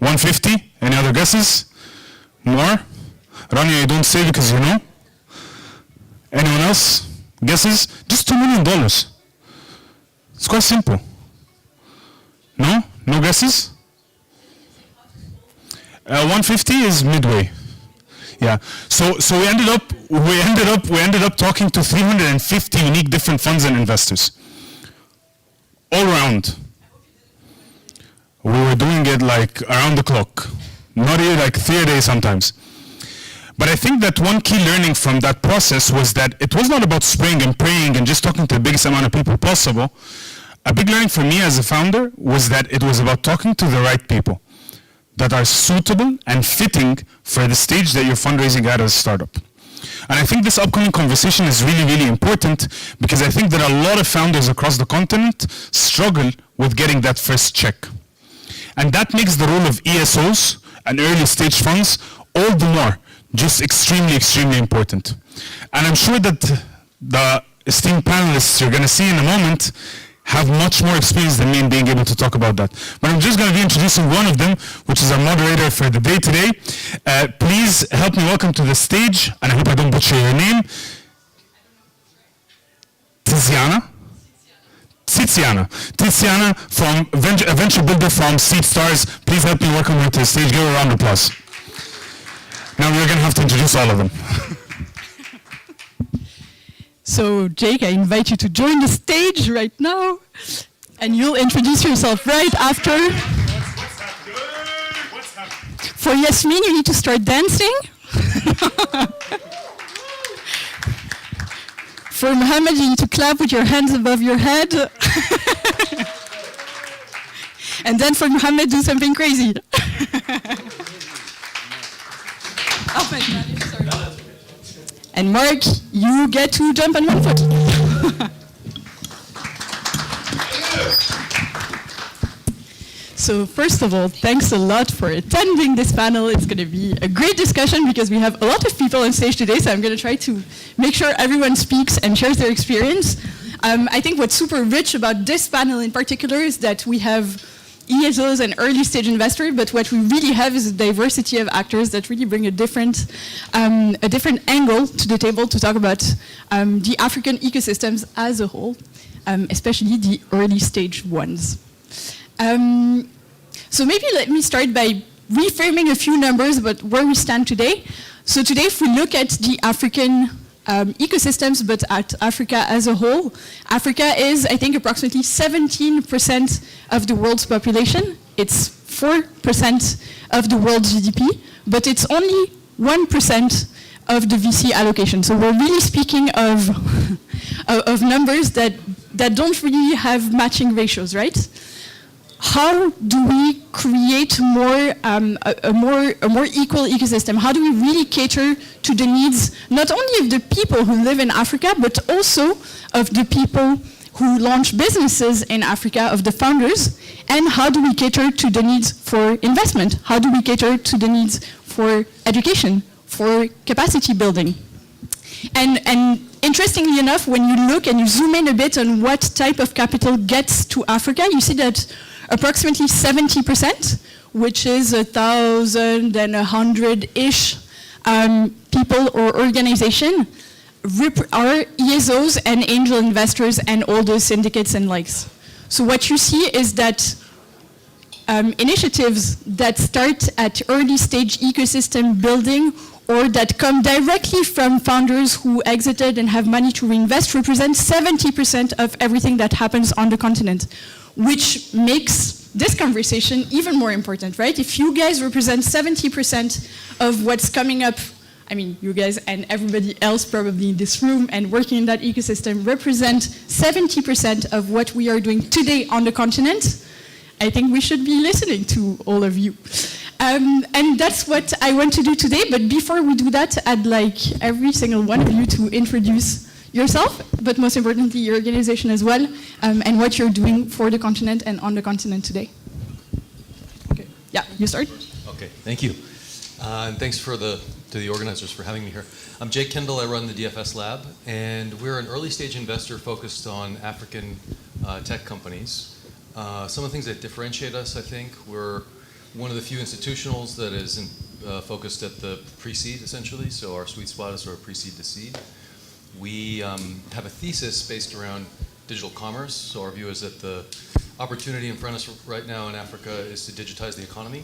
150? Any other guesses? More? Rania, you don't say because you know. Anyone else? Guesses? Just $2 million. It's quite simple. No? No guesses? 150 is midway. Yeah. So we ended up talking to 350 unique different funds and investors. All around. We were doing it like around the clock. Not even like 3 a day sometimes. But I think that one key learning from that process was that it was not about spraying and praying and just talking to the biggest amount of people possible. A big learning for me as a founder was that it was about talking to the right people that are suitable and fitting for the stage that you're fundraising at as a startup. And I think this upcoming conversation is really, really important because I think that a lot of founders across the continent struggle with getting that first check. And that makes the role of ESOs and early stage funds all the more just extremely, extremely important. And I'm sure that the esteemed panelists you're going to see in a moment have much more experience than me in being able to talk about that. But I'm just going to be introducing one of them, which is our moderator for the day today. Please help me welcome to the stage, and I hope I don't butcher your name, Tiziana from a venture builder from Seed Stars. Please help me welcome her to the stage. Give her a round of applause. Now we're going to have to introduce all of them. So Jake, I invite you to join the stage right now, and you'll introduce yourself right after. What's happening? For Yasmin, you need to start dancing. For Mohammed, you need to clap with your hands above your head. And then for Mohammed, do something crazy. Oh my God, sorry. And Mark, you get to jump on one foot. So first of all, thanks a lot for attending this panel. It's going to be a great discussion because we have a lot of people on stage today, so I'm going to try to make sure everyone speaks and shares their experience. I think what's super rich about this panel in particular is that we have ESOs and early stage investors, but what we really have is a diversity of actors that really bring a different angle to the table to talk about the African ecosystems as a whole, especially the early stage ones. So maybe let me start by reframing a few numbers about where we stand today. So today, if we look at the African ecosystems, but at Africa as a whole, Africa is, I think, approximately 17% of the world's population. It's 4% of the world's GDP, but it's only 1% of the VC allocation. So we're really speaking of numbers that don't really have matching ratios, right? How do we create a more equal ecosystem? How do we really cater to the needs not only of the people who live in Africa, but also of the people who launch businesses in Africa, of the founders? And how do we cater to the needs for investment? How do we cater to the needs for education, for capacity building? And interestingly enough, when you look and you zoom in a bit on what type of capital gets to Africa, you see that approximately 70%, which is 1,100-ish people or organization, are ESOs and angel investors and all those syndicates and likes. So what you see is that initiatives that start at early stage ecosystem building or that come directly from founders who exited and have money to reinvest represent 70% of everything that happens on the continent, which makes this conversation even more important, right? If you guys represent 70% of what's coming up, I mean, you guys and everybody else probably in this room and working in that ecosystem represent 70% of what we are doing today on the continent, I think we should be listening to all of you. And that's what I want to do today, but before we do that, I'd like every single one of you to introduce yourself, but most importantly, your organization as well, and what you're doing for the continent and on the continent today. Okay. Yeah, you start. Okay, thank you. And thanks to the organizers for having me here. I'm Jake Kendall, I run the DFS Lab, and we're an early stage investor focused on African tech companies. Some of the things that differentiate us, I think, we're one of the few institutionals that is focused at the pre-seed, essentially. So our sweet spot is sort of pre-seed to seed. We have a thesis based around digital commerce. So our view is that the opportunity in front of us right now in Africa is to digitize the economy.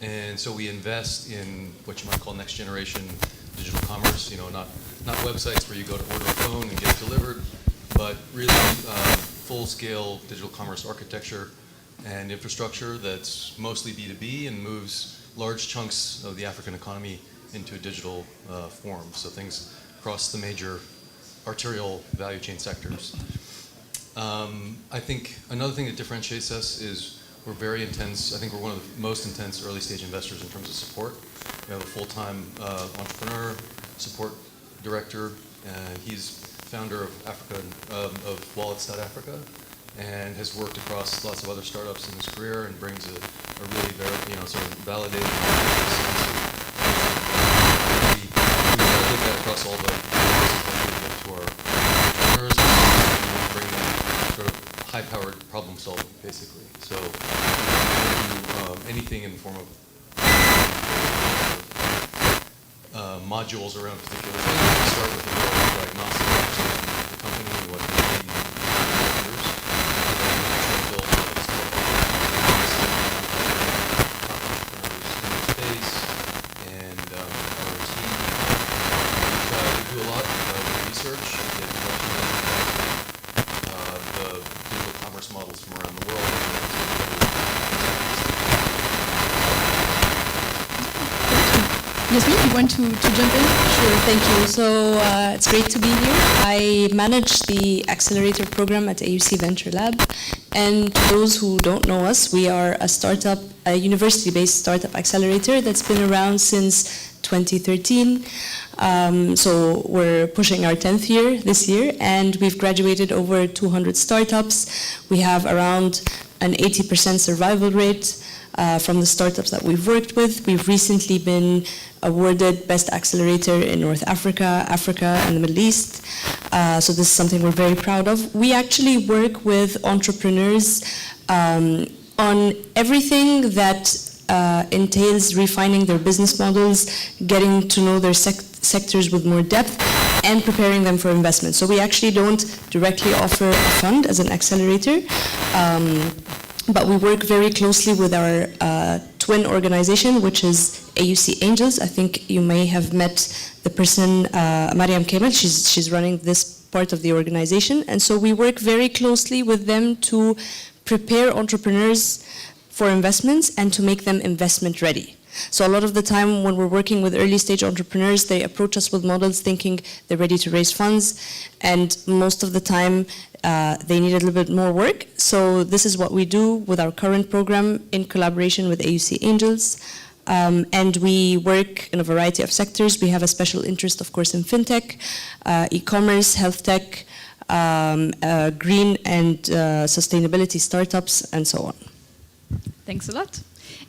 And so we invest in what you might call next generation digital commerce, you know, not websites where you go to order a phone and get it delivered, but really full-scale digital commerce architecture and infrastructure that's mostly B2B and moves large chunks of the African economy into a digital form. So things across the major arterial value chain sectors. I think another thing that differentiates us is we're very intense. I think we're one of the most intense early stage investors in terms of support. We have a full-time entrepreneur support director, and he's founder of of Wallets.Africa, and has worked across lots of other startups in his career and brings a really very, you know, sort of validated we look at across all the to our entrepreneurs and bring them sort of high-powered problem solving, basically. So anything in the form of modules around particular things. We start with a diagnostic understanding of the company and what they need and others. And then we build top entrepreneurs in the space and our team. We do a lot of research and get the digital commerce models from around the world. Yasmin, you want to jump in? Sure, thank you. So it's great to be here. I manage the accelerator program at AUC Venture Lab. And for those who don't know us, we are a startup, a university-based startup accelerator that's been around since 2013. So we're pushing our 10th year this year, and we've graduated over 200 startups. We have around an 80% survival rate. From the startups that we've worked with. We've recently been awarded Best Accelerator in North Africa, Africa, and the Middle East. So this is something we're very proud of. We actually work with entrepreneurs on everything that entails refining their business models, getting to know their sectors with more depth, and preparing them for investment. So we actually don't directly offer a fund as an accelerator. But we work very closely with our twin organization, which is AUC Angels. I think you may have met the person, Mariam Kemal. She's running this part of the organization. And so we work very closely with them to prepare entrepreneurs for investments and to make them investment ready. So a lot of the time when we're working with early stage entrepreneurs, they approach us with models thinking they're ready to raise funds. And most of the time, they need a little bit more work. So this is what we do with our current program in collaboration with AUC Angels. And we work in a variety of sectors. We have a special interest, of course, in Fintech, e-commerce, health tech, green and sustainability startups, and so on. Thanks a lot.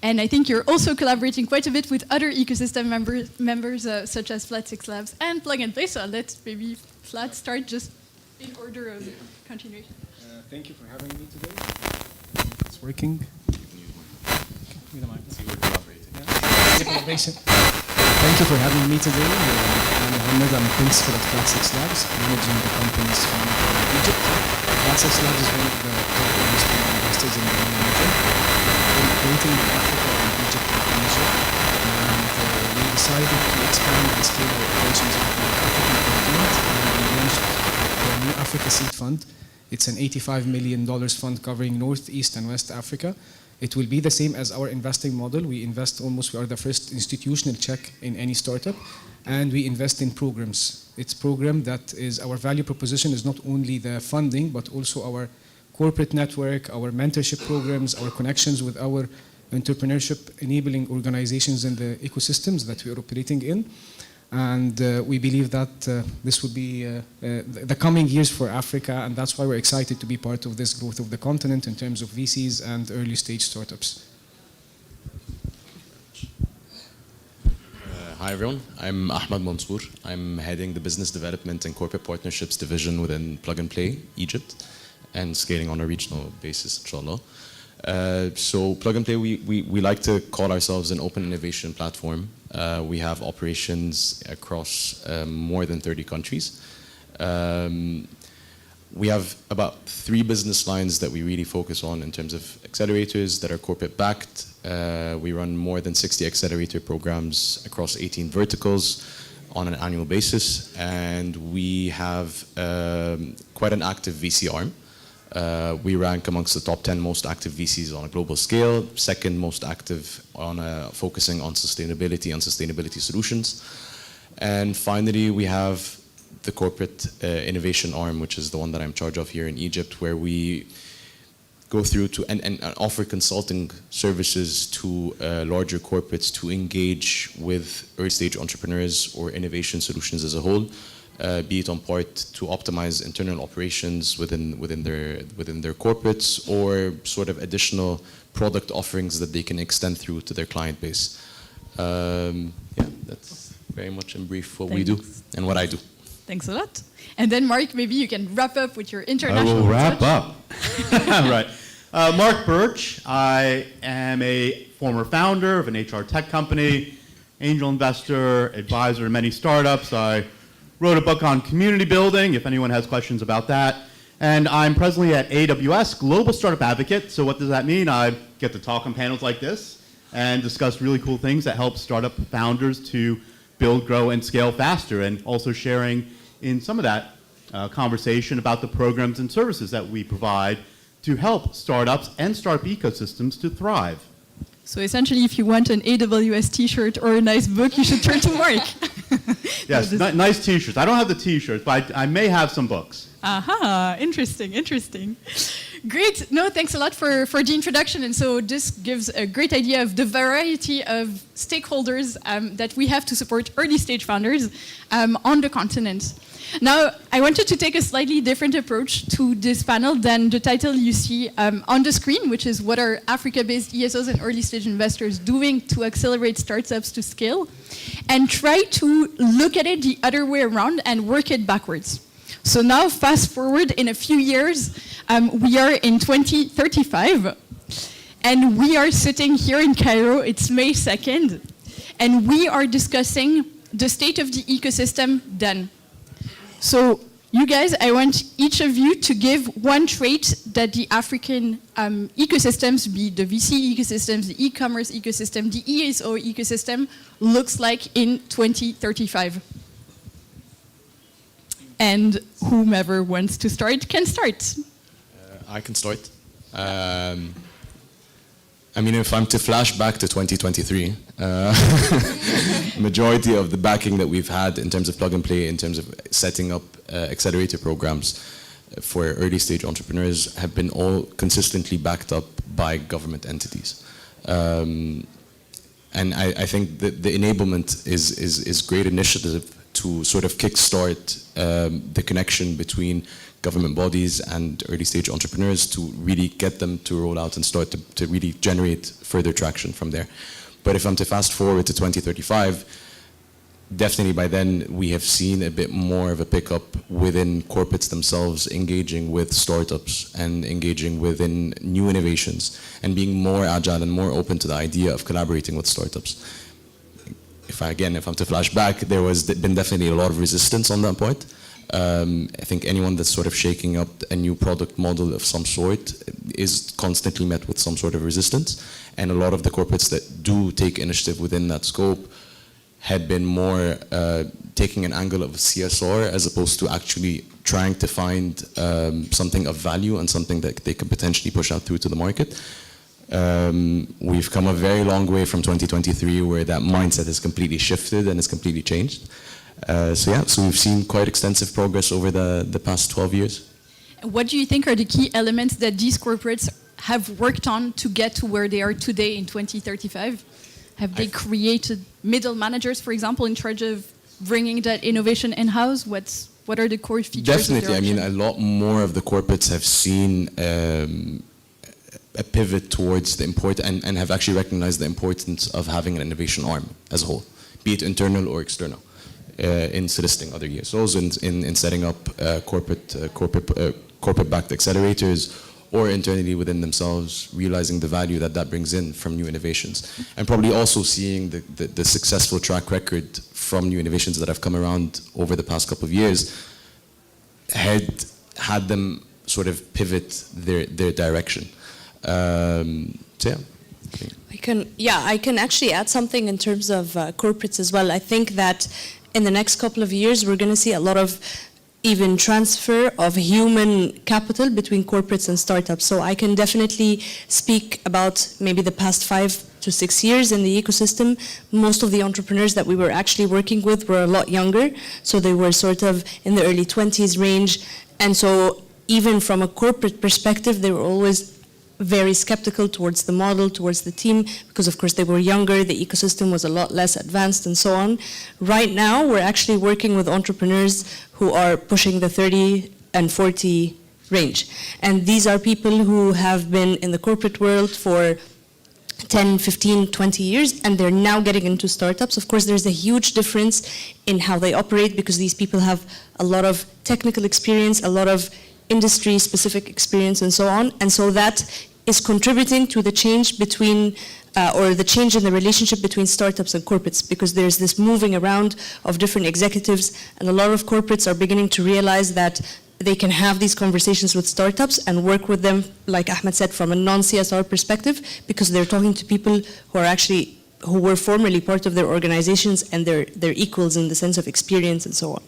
And I think you're also collaborating quite a bit with other ecosystem members such as Flat 6 Labs and Plug and Play. So let's maybe Flat start just in order of continuation. Thank you for having me today. It's working. Collaboration. Thank you for having me today. I'm Mohammed. I'm principal at Flat 6 Labs, managing the company's fund in Egypt. Flat 6 Labs is one of the top investors in the region. We're creating Africa and Egypt partnership, and we decided to expand and scale our operations on the African continent, and we launched the new Africa Seed Fund. It's an $85 million fund covering North, East, and West Africa. It will be the same as our investing model. We are the first institutional check in any startup, and we invest in programs. It's a program that is, our value proposition is not only the funding, but also our corporate network, our mentorship programs, our connections with our entrepreneurship enabling organizations in the ecosystems that we are operating in. And we believe that this will be the coming years for Africa, and that's why we're excited to be part of this growth of the continent in terms of VCs and early stage startups. Hi everyone, I'm Ahmed Mansour. I'm heading the Business Development and Corporate Partnerships division within Plug and Play Egypt, and scaling on a regional basis, inshallah. So Plug and Play, we like to call ourselves an open innovation platform. We have operations across more than 30 countries. We have about 3 business lines that we really focus on in terms of accelerators that are corporate backed. We run more than 60 accelerator programs across 18 verticals on an annual basis, and we have quite an active VC arm. We rank amongst the top 10 most active VCs on a global scale, second most active on focusing on sustainability and sustainability solutions. And finally, we have the corporate innovation arm, which is the one that I'm in charge of here in Egypt, where we go through to and offer consulting services to larger corporates to engage with early stage entrepreneurs or innovation solutions as a whole, be it on part to optimize internal operations within their corporates, or sort of additional product offerings that they can extend through to their client base. Yeah, that's very much in brief what we do and what I do. Thanks a lot. And then Mark, maybe you can wrap up with your international I will wrap touch. up. Right. Mark Birch. I am a former founder of an HR tech company, angel investor, advisor to many startups. I wrote a book on community building, if anyone has questions about that. And I'm presently at AWS, Global Startup Advocate. So what does that mean? I get to talk on panels like this and discuss really cool things that help startup founders to build, grow, and scale faster, and also sharing in some of that conversation about the programs and services that we provide to help startups and startup ecosystems to thrive. So essentially, if you want an AWS t-shirt or a nice book, you should turn to Mark. Yes, nice t-shirts. I don't have the t-shirts, but I may have some books. Aha, interesting, interesting. Great. No, thanks a lot for the introduction. And so this gives a great idea of the variety of stakeholders that we have to support early stage founders on the continent. Now, I wanted to take a slightly different approach to this panel than the title you see on the screen, which is what are Africa-based ESOs and early stage investors doing to accelerate startups to scale, and try to look at it the other way around and work it backwards. So now, fast forward in a few years, we are in 2035, and we are sitting here in Cairo, it's May 2nd, and we are discussing the state of the ecosystem then. So you guys, I want each of you to give one trait that the African ecosystems, be the VC ecosystems, the e-commerce ecosystem, the ESO ecosystem, looks like in 2035. And whomever wants to start can start. I can start. I mean, if I'm to flash back to 2023, majority of the backing that we've had in terms of plug and play, in terms of setting up accelerator programs for early stage entrepreneurs have been all consistently backed up by government entities. And I think that the enablement is great initiative to sort of kickstart the connection between government bodies and early stage entrepreneurs to really get them to roll out and start to really generate further traction from there. But if I'm to fast forward to 2035, definitely by then we have seen a bit more of a pickup within corporates themselves engaging with startups and engaging within new innovations and being more agile and more open to the idea of collaborating with startups. If I'm to flash back, there was been definitely a lot of resistance on that point. I think anyone that's sort of shaking up a new product model of some sort is constantly met with some sort of resistance. And a lot of the corporates that do take initiative within that scope had been more taking an angle of CSR as opposed to actually trying to find something of value and something that they could potentially push out through to the market. We've come a very long way from 2023 where that mindset has completely shifted and has completely changed. So we've seen quite extensive progress over the past 12 years. What do you think are the key elements that these corporates have worked on to get to where they are today in 2035? Have they created middle managers, for example, in charge of bringing that innovation in-house? What are the core features? Definitely. I mean, a lot more of the corporates have seen a pivot towards the and have actually recognized the importance of having an innovation arm as a whole, be it internal or external. In soliciting other ESOs, in setting up corporate-backed accelerators, or internally within themselves, realizing the value that that brings in from new innovations. And probably also seeing the successful track record from new innovations that have come around over the past couple of years had them sort of pivot their direction. So yeah. I can actually add something in terms of corporates as well. I think that in the next couple of years, we're going to see a lot of even transfer of human capital between corporates and startups. So I can definitely speak about maybe the past 5 to 6 years in the ecosystem. Most of the entrepreneurs that we were actually working with were a lot younger. So they were sort of in the early 20s range. And so even from a corporate perspective, they were always very skeptical towards the model, towards the team, because of course they were younger, the ecosystem was a lot less advanced and so on. Right now, we're actually working with entrepreneurs who are pushing the 30 and 40 range. And these are people who have been in the corporate world for 10, 15, 20 years, and they're now getting into startups. Of course, there's a huge difference in how they operate because these people have a lot of technical experience, a lot of industry-specific experience and so on, and so that is contributing to the change between, or the change in the relationship between startups and corporates, because there's this moving around of different executives, and a lot of corporates are beginning to realize that they can have these conversations with startups and work with them, like Ahmed said, from a non-CSR perspective, because they're talking to people who were formerly part of their organizations and they're equals in the sense of experience and so on.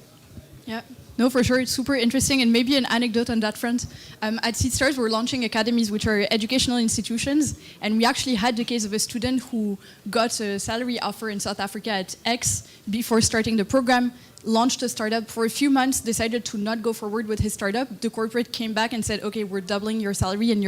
Yeah. No, for sure, it's super interesting, and maybe an anecdote on that front. At SeedStars, we're launching academies, which are educational institutions, and we actually had the case of a student who got a salary offer in South Africa at X before starting the program, launched a startup for a few months, decided to not go forward with his startup. The corporate came back and said, okay, we're doubling your salary and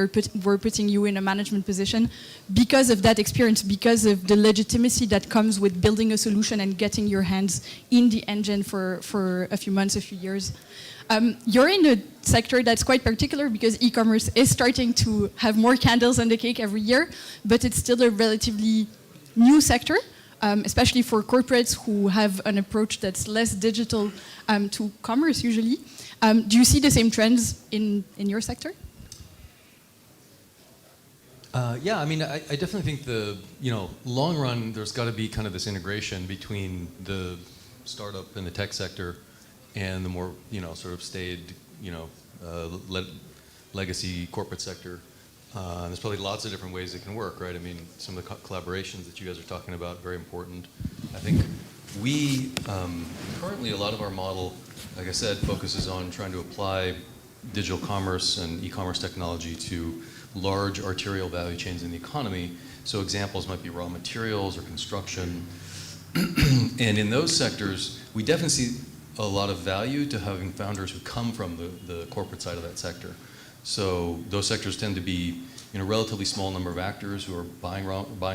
we're putting you in a management position because of that experience, because of the legitimacy that comes with building a solution and getting your hands in the engine for a few months, a few years. You're in a sector that's quite particular because e-commerce is starting to have more candles on the cake every year, but it's still a relatively new sector. Especially for corporates who have an approach that's less digital to commerce usually. Do you see the same trends in your sector? Yeah, I mean, I definitely think long run, there's got to be kind of this integration between the startup and the tech sector and the more, sort of staid, legacy corporate sector. There's probably lots of different ways it can work, right? I mean, some of the collaborations that you guys are talking about, very important. I think we, currently a lot of our model, like I said, focuses on trying to apply digital commerce and e-commerce technology to large arterial value chains in the economy. So examples might be raw materials or construction. And in those sectors, we definitely see a lot of value to having founders who come from the corporate side of that sector. So those sectors tend to be relatively small number of actors who are buying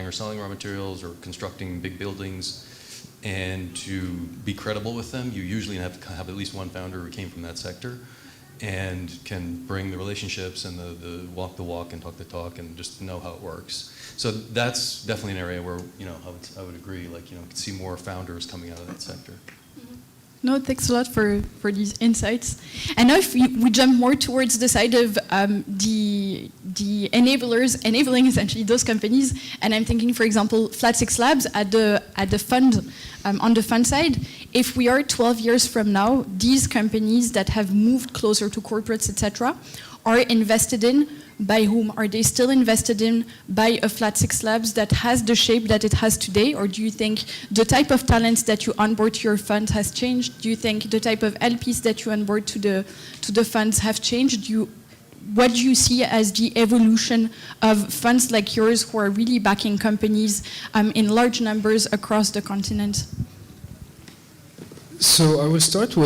or selling raw materials or constructing big buildings. And to be credible with them, you usually have to have at least one founder who came from that sector and can bring the relationships and the walk the walk and talk the talk and just know how it works. So that's definitely an area where I would agree, like could see more founders coming out of that sector. No, thanks a lot for these insights. And now if we jump more towards the side of the enablers, enabling essentially those companies, and I'm thinking, for example, Flat 6 Labs at the fund, on the fund side, if we are 12 years from now, these companies that have moved closer to corporates, etc., are invested in by whom? Are they still invested in by a Flat 6 Labs that has the shape that it has today? Or do you think the type of talents that you onboard to your fund has changed? Do you think the type of LPs that you onboard to the funds have changed? What do you see as the evolution of funds like yours who are really backing companies in large numbers across the continent? So I will start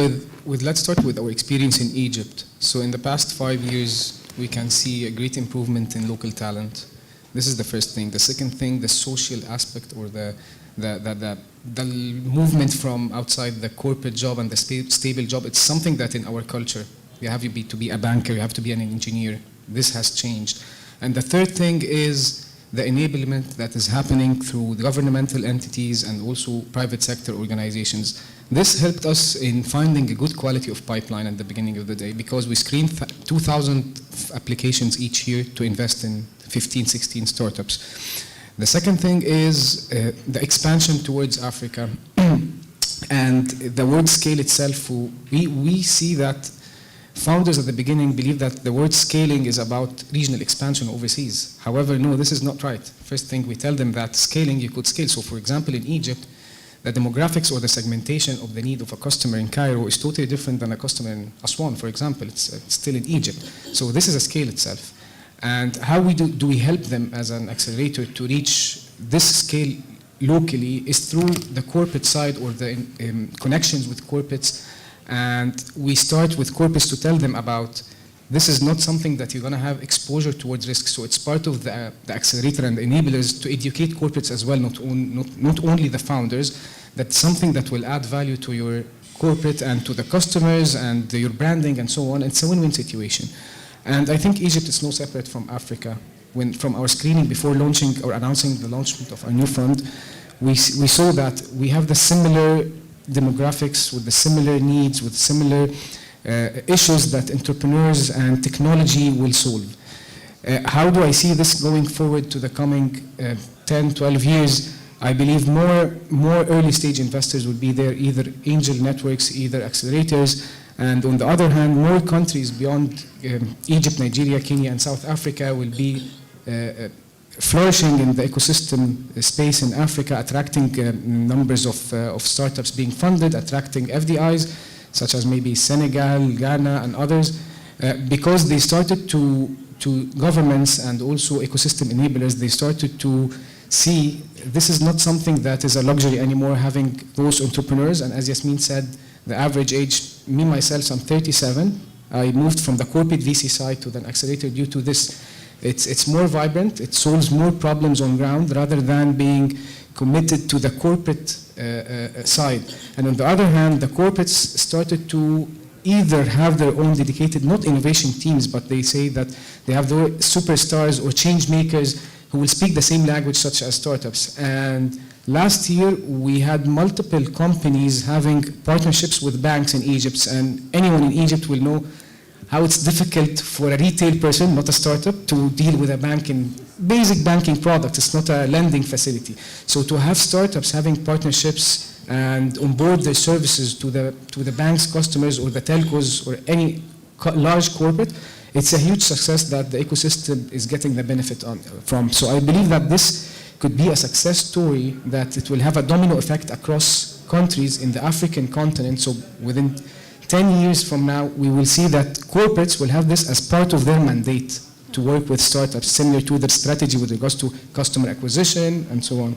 let's start with our experience in Egypt. So in the past 5 years, we can see a great improvement in local talent. This is the first thing. The second thing, the social aspect or the movement from outside the corporate job and the stable job, it's something that in our culture, you have to be a banker, you have to be an engineer. This has changed. And the third thing is the enablement that is happening through the governmental entities and also private sector organizations. This helped us in finding a good quality of pipeline at the beginning of the day because we screened 2,000 applications each year to invest in 15, 16 startups. The second thing is the expansion towards Africa. And the word scale itself, we see that founders at the beginning believe that the word scaling is about regional expansion overseas. However, no, this is not right. First thing, we tell them that scaling, you could scale. So for example, in Egypt, the demographics or the segmentation of the need of a customer in Cairo is totally different than a customer in Aswan, for example. It's still in Egypt. So this is a scale itself. And how do we help them as an accelerator to reach this scale locally is through the corporate side or the connections with corporates. And we start with corporates to tell them about this is not something that you're going to have exposure towards risk. So it's part of the accelerator and the enablers to educate corporates as well, not only the founders, that's something that will add value to your corporate and to the customers and your branding and so on. It's a win-win situation. And I think Egypt is no separate from Africa. From our screening before launching or announcing the launchment of our new fund, we saw that we have the similar demographics with the similar needs, with similar issues that entrepreneurs and technology will solve. How do I see this going forward to the coming 10, 12 years? I believe more early stage investors will be there, either angel networks, either accelerators, and on the other hand, more countries beyond Egypt, Nigeria, Kenya, and South Africa will be flourishing in the ecosystem space in Africa, attracting numbers of startups being funded, attracting FDIs, such as maybe Senegal, Ghana, and others, because they started to governments and also ecosystem enablers, they started to see this is not something that is a luxury anymore, having those entrepreneurs. And as Yasmin said, the average age, me myself, I'm 37. I moved from the corporate VC side to the accelerator due to this. It's more vibrant, it solves more problems on ground rather than being committed to the corporate side. And on the other hand, the corporates started to either have their own dedicated, not innovation teams, but they say that they have their superstars or change makers who will speak the same language such as startups. And last year, we had multiple companies having partnerships with banks in Egypt, and anyone in Egypt will know how it's difficult for a retail person, not a startup, to deal with a banking, basic banking product. It's not a lending facility. So to have startups having partnerships and onboard their services to the bank's customers or the telcos or any large corporate, it's a huge success that the ecosystem is getting the benefit from. So I believe that this could be a success story, that it will have a domino effect across countries in the African continent. So within 10 years from now, we will see that corporates will have this as part of their mandate to work with startups, similar to their strategy with regards to customer acquisition and so on.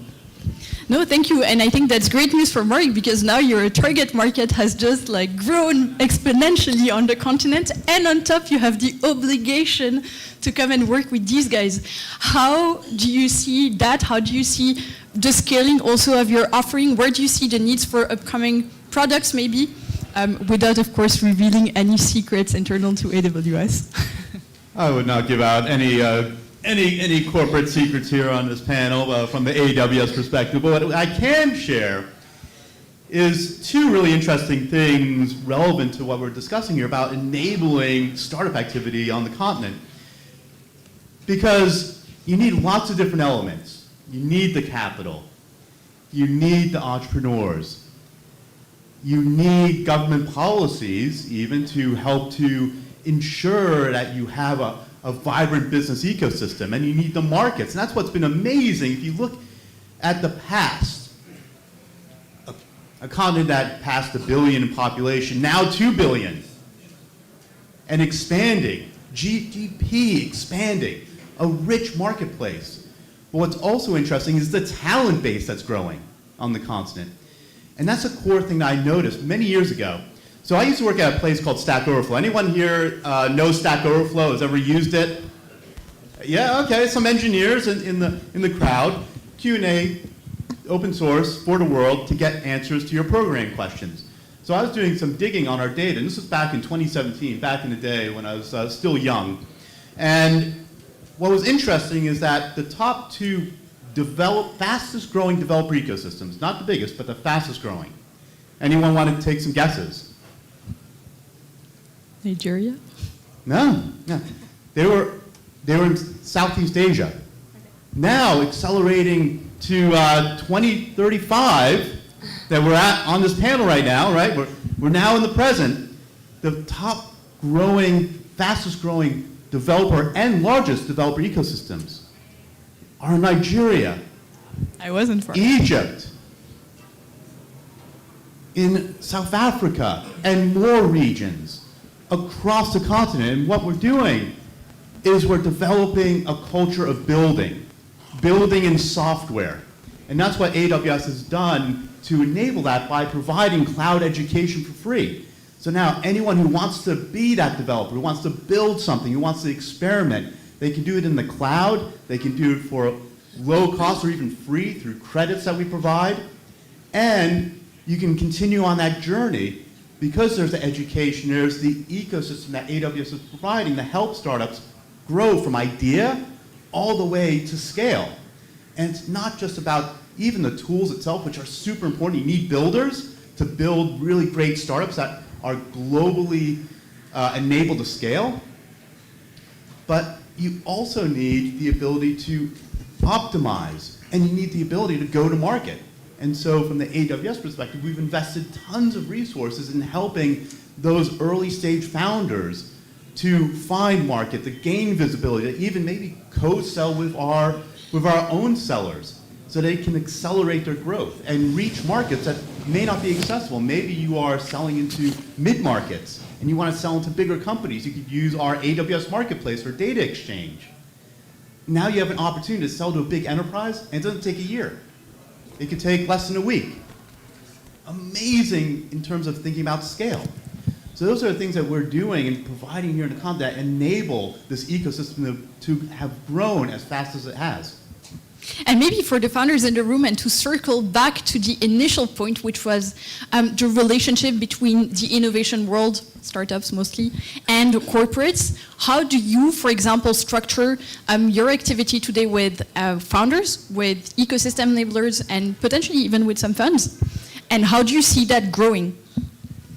No, thank you. And I think that's great news for Mark, because now your target market has just like grown exponentially on the continent. And on top, you have the obligation to come and work with these guys. How do you see that? How do you see the scaling also of your offering? Where do you see the needs for upcoming products maybe? Without, of course, revealing any secrets internal to AWS. I would not give out any corporate secrets here on this panel from the AWS perspective. But what I can share is two really interesting things relevant to what we're discussing here about enabling startup activity on the continent. Because you need lots of different elements. You need the capital. You need the entrepreneurs. You need government policies even to help to ensure that you have a vibrant business ecosystem, and you need the markets. And that's what's been amazing. If you look at the past, a continent that passed 1 billion in population, now 2 billion, and expanding, GDP expanding, a rich marketplace. But what's also interesting is the talent base that's growing on the continent. And that's a core thing that I noticed many years ago. So I used to work at a place called Stack Overflow. Anyone here know Stack Overflow, has ever used it? Yeah, okay, some engineers in the crowd. Q&A, open source for the world to get answers to your programming questions. So I was doing some digging on our data, and this was back in 2017, back in the day when I was still young. And what was interesting is that the top two fastest growing developer ecosystems, not the biggest, but the fastest growing. Anyone want to take some guesses? Nigeria? No. They were in Southeast Asia. Now accelerating to 2035 that we're at on this panel right now, right? We're now in the present. The top growing, fastest growing developer and largest developer ecosystems are Nigeria, I wasn't far. Egypt, in South Africa, and more regions across the continent. And what we're doing is we're developing a culture of building in software. And that's what AWS has done to enable that by providing cloud education for free. So now anyone who wants to be that developer, who wants to build something, who wants to experiment, they can do it in the cloud, they can do it for low cost or even free through credits that we provide, and you can continue on that journey because there's the education, there's the ecosystem that AWS is providing to help startups grow from idea all the way to scale. And it's not just about even the tools itself, which are super important. You need builders to build really great startups that are globally enabled to scale. But you also need the ability to optimize, and you need the ability to go to market. And so from the AWS perspective, we've invested tons of resources in helping those early stage founders to find market, to gain visibility, to even maybe co-sell with our own sellers so they can accelerate their growth and reach markets that may not be accessible. Maybe you are selling into mid-markets and you want to sell into bigger companies. You could use our AWS Marketplace or data exchange. Now you have an opportunity to sell to a big enterprise, and it doesn't take a year. It could take less than a week. Amazing in terms of thinking about scale. So those are the things that we're doing and providing here in the content that enable this ecosystem to have grown as fast as it has. And maybe for the founders in the room, and to circle back to the initial point, which was the relationship between the innovation world, startups mostly, and corporates. How do you, for example, structure your activity today with founders, with ecosystem enablers, and potentially even with some funds? And how do you see that growing?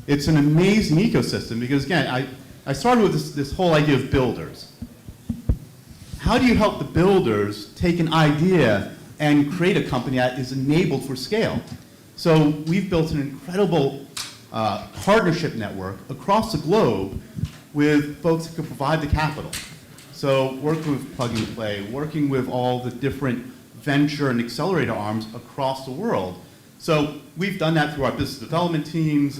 It's an amazing ecosystem because, again, I started with this whole idea of builders. How do you help the builders take an idea and create a company that is enabled for scale? So we've built an incredible partnership network across the globe with folks that can provide the capital. So working with Plug and Play, working with all the different venture and accelerator arms across the world. So we've done that through our business development teams.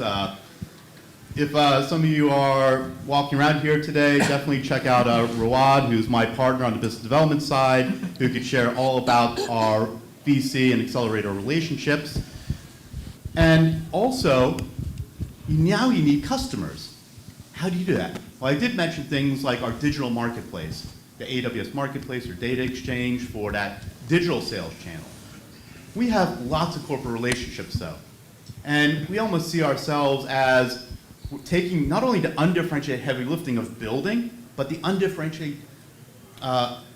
If some of you are walking around here today, definitely check out Rawad, who's my partner on the business development side, who could share all about our VC and accelerator relationships. And also, now you need customers. How do you do that? Well, I did mention things like our digital marketplace, the AWS Marketplace or data exchange for that digital sales channel. We have lots of corporate relationships, though. And we almost see ourselves as taking not only the undifferentiated heavy lifting of building, but the undifferentiated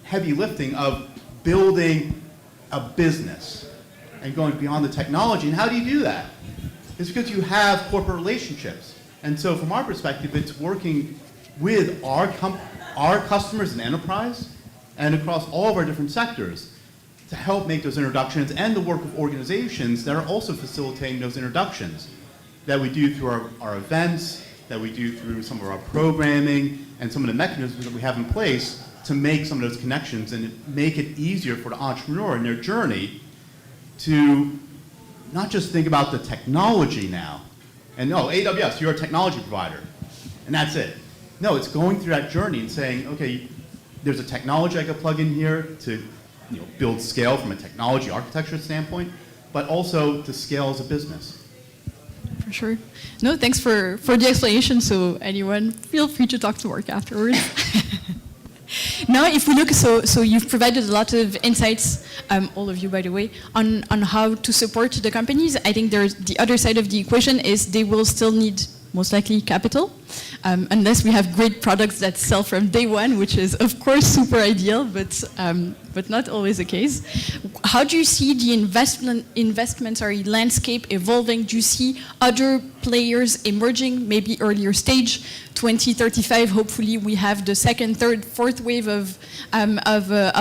heavy lifting of building a business and going beyond the technology. And how do you do that? It's because you have corporate relationships. And so from our perspective, it's working with our customers and enterprise and across all of our different sectors to help make those introductions, and the work of organizations that are also facilitating those introductions that we do through our events, that we do through some of our programming, and some of the mechanisms that we have in place to make some of those connections and make it easier for the entrepreneur in their journey to not just think about the technology now, and no, AWS, you're a technology provider, and that's it. No, it's going through that journey and saying, okay, there's a technology I could plug in here to build scale from a technology architecture standpoint, but also to scale as a business. For sure. No, thanks for the explanation. So anyone, feel free to talk to Mark afterwards. Now, if we look, so you've provided a lot of insights, all of you, by the way, on how to support the companies. I think there's the other side of the equation is they will still need most likely capital, unless we have great products that sell from day one, which is of course super ideal, but not always the case. How do you see the investment landscape evolving? Do you see other players emerging, maybe earlier stage, 2035, hopefully we have the second, third, fourth wave of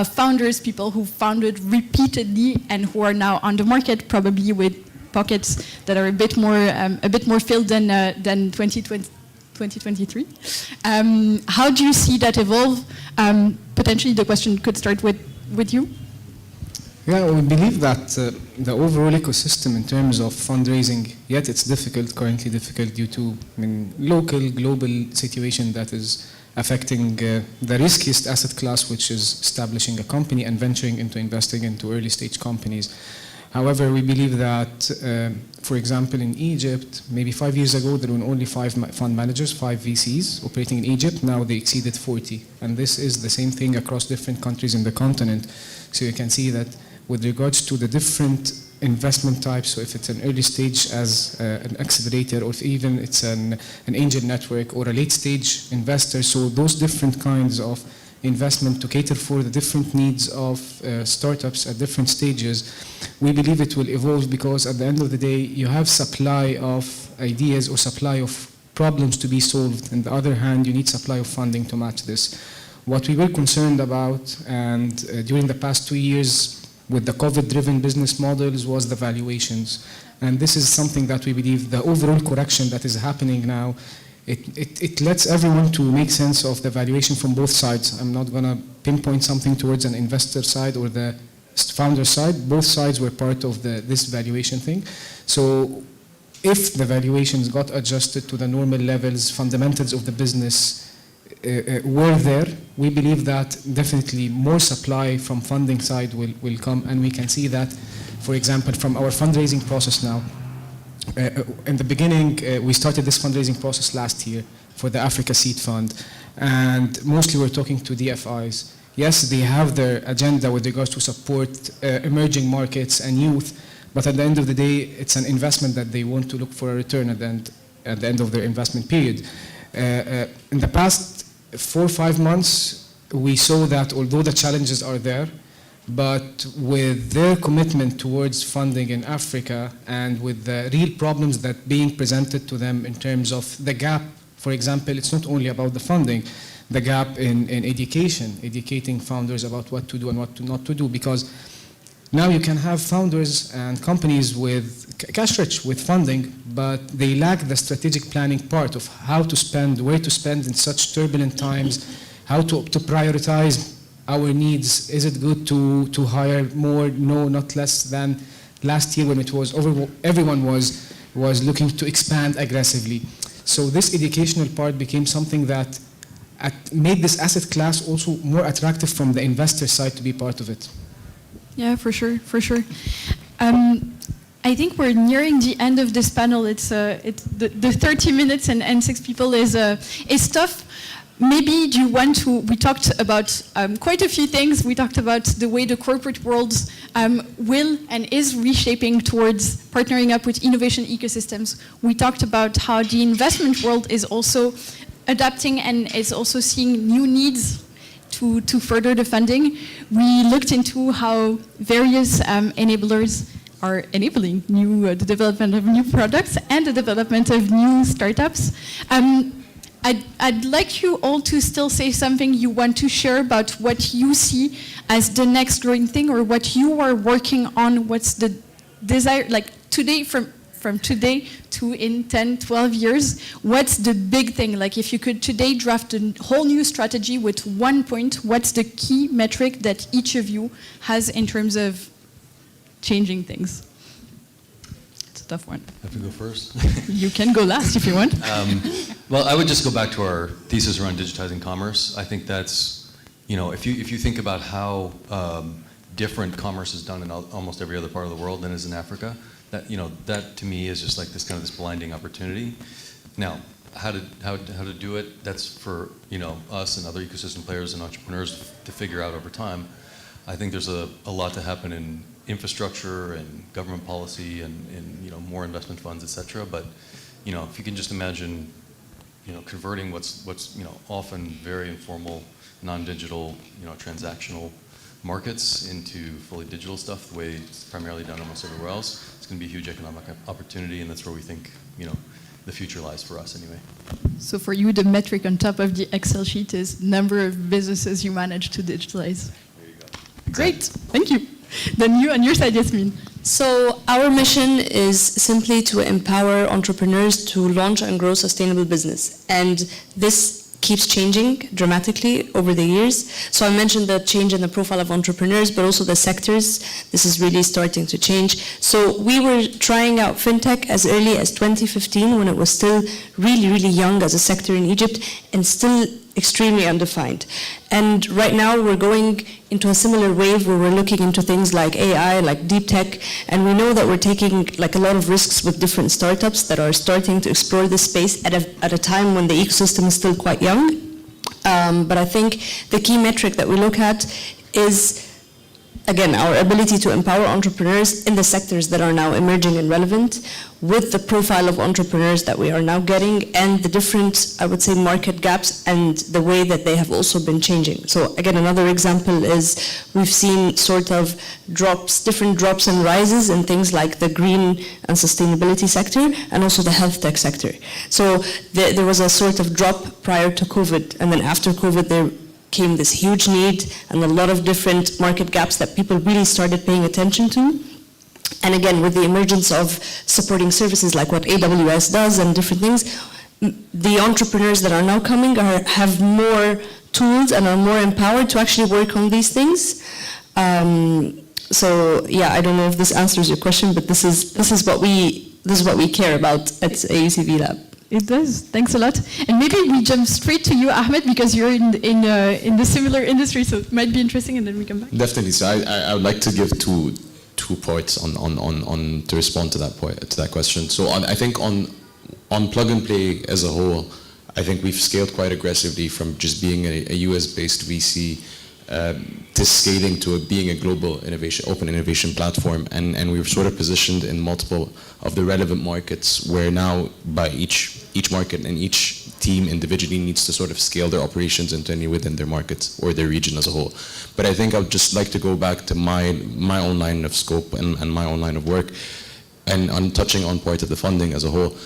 founders, people who founded repeatedly and who are now on the market, probably with pockets that are a bit more filled than 2023. How do you see that evolve? Potentially, the question could start with you. Yeah, we believe that the overall ecosystem in terms of fundraising, yet it's currently difficult due to local, global situation that is affecting the riskiest asset class, which is establishing a company and venturing into investing into early stage companies. However, we believe that, for example, in Egypt, maybe 5 years ago, there were only 5 fund managers, 5 VCs operating in Egypt. Now they exceeded 40. And this is the same thing across different countries in the continent. So you can see that with regards to the different investment types, so if it's an early stage as an accelerator, or if even it's an angel network or a late stage investor, so those different kinds of investment to cater for the different needs of startups at different stages, we believe it will evolve, because at the end of the day, you have supply of ideas or supply of problems to be solved. On the other hand, you need supply of funding to match this. What we were concerned about, and during the past 2 years with the COVID-driven business models, was the valuations. And this is something that we believe the overall correction that is happening now, it lets everyone to make sense of the valuation from both sides. I'm not going to pinpoint something towards an investor side or the founder side. Both sides were part of this valuation thing. So if the valuations got adjusted to the normal levels, fundamentals of the business were there, we believe that definitely more supply from funding side will come, and we can see that, for example, from our fundraising process now. In the beginning, we started this fundraising process last year for the Africa Seed Fund, and mostly we're talking to DFIs. Yes, they have their agenda with regards to support emerging markets and youth, but at the end of the day, it's an investment that they want to look for a return at the end of their investment period. In the past 4 or 5 months, we saw that although the challenges are there, but with their commitment towards funding in Africa and with the real problems that being presented to them in terms of the gap, for example, it's not only about the funding, the gap in education, educating founders about what to do and what not to do, because now you can have founders and companies with cash rich with funding, but they lack the strategic planning part of how to spend, where to spend in such turbulent times, how to prioritize our needs. Is it good to hire more? No, not less than last year when it was everyone was looking to expand aggressively. So this educational part became something that made this asset class also more attractive from the investor side to be part of it. Yeah, for sure, for sure. I think we're nearing the end of this panel. It's the 30 minutes and 6 people is tough. Maybe do you want to, we talked about quite a few things. We talked about the way the corporate world will and is reshaping towards partnering up with innovation ecosystems. We talked about how the investment world is also adapting and is also seeing new needs to further the funding. We looked into how various enablers are enabling the development of new products and the development of new startups. I'd like you all to still say something you want to share about what you see as the next growing thing, or what you are working on. What's the desire, like today, from today to in 10, 12 years, what's the big thing? Like if you could today draft a whole new strategy with 1 point, what's the key metric that each of you has in terms of changing things? It's a tough one. Have to go first? You can go last if you want. Well, I would just go back to our thesis around digitizing commerce. I think that's, if you think about how different commerce is done in almost every other part of the world than is in Africa, that to me is just like this blinding opportunity. Now, how to do it, that's for us and other ecosystem players and entrepreneurs to figure out over time. I think there's a lot to happen in infrastructure and government policy and more investment funds, et cetera. But if you can just imagine, converting what's often very informal, non-digital, transactional markets into fully digital stuff, the way it's primarily done almost everywhere else, it's going to be a huge economic opportunity, and that's where we think, the future lies for us anyway. So for you, the metric on top of the Excel sheet is number of businesses you manage to digitalize. There you go. Great, thank you. Then you on your side, Yasmin. So our mission is simply to empower entrepreneurs to launch and grow sustainable business. And this keeps changing dramatically over the years. So I mentioned the change in the profile of entrepreneurs, but also the sectors. This is really starting to change. So we were trying out fintech as early as 2015, when it was still really, really young as a sector in Egypt and still extremely undefined. And right now we're going into a similar wave where we're looking into things like AI, like deep tech, and we know that we're taking like a lot of risks with different startups that are starting to explore this space at a time when the ecosystem is still quite young. But I think the key metric that we look at is, again, our ability to empower entrepreneurs in the sectors that are now emerging and relevant, with the profile of entrepreneurs that we are now getting, and the different, I would say, market gaps and the way that they have also been changing. So again, another example is we've seen sort of different drops and rises in things like the green and sustainability sector, and also the health tech sector. So there was a sort of drop prior to COVID, and then after COVID there came this huge need and a lot of different market gaps that people really started paying attention to. And again, with the emergence of supporting services like what AWS does and different things, the entrepreneurs that are now coming have more tools and are more empowered to actually work on these things. So yeah, I don't know if this answers your question, but this is what we care about at AUCV Lab. It does. Thanks a lot. And maybe we jump straight to you, Ahmed, because you're in the similar industry, so it might be interesting, and then we come back. Definitely. So I would like to give two points on to respond to that question. So I think on plug and play as a whole, I think we've scaled quite aggressively from just being a US-based VC to scaling to being a global open innovation platform, and we've sort of positioned in multiple of the relevant markets, where now by each market and each team individually needs to sort of scale their operations internally within their markets or their region as a whole. But I think I would just like to go back to my own line of scope and my own line of work, and on touching on part of the funding as a whole.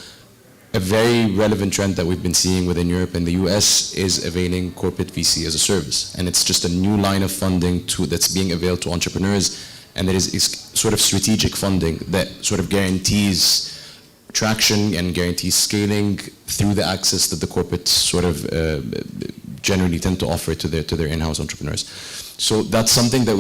A very relevant trend that we've been seeing within Europe and the US is availing corporate VC as a service. And it's just a new line of funding that's being availed to entrepreneurs, and that is sort of strategic funding that sort of guarantees traction and guarantees scaling through the access that the corporates sort of generally tend to offer to their in-house entrepreneurs. So that's something that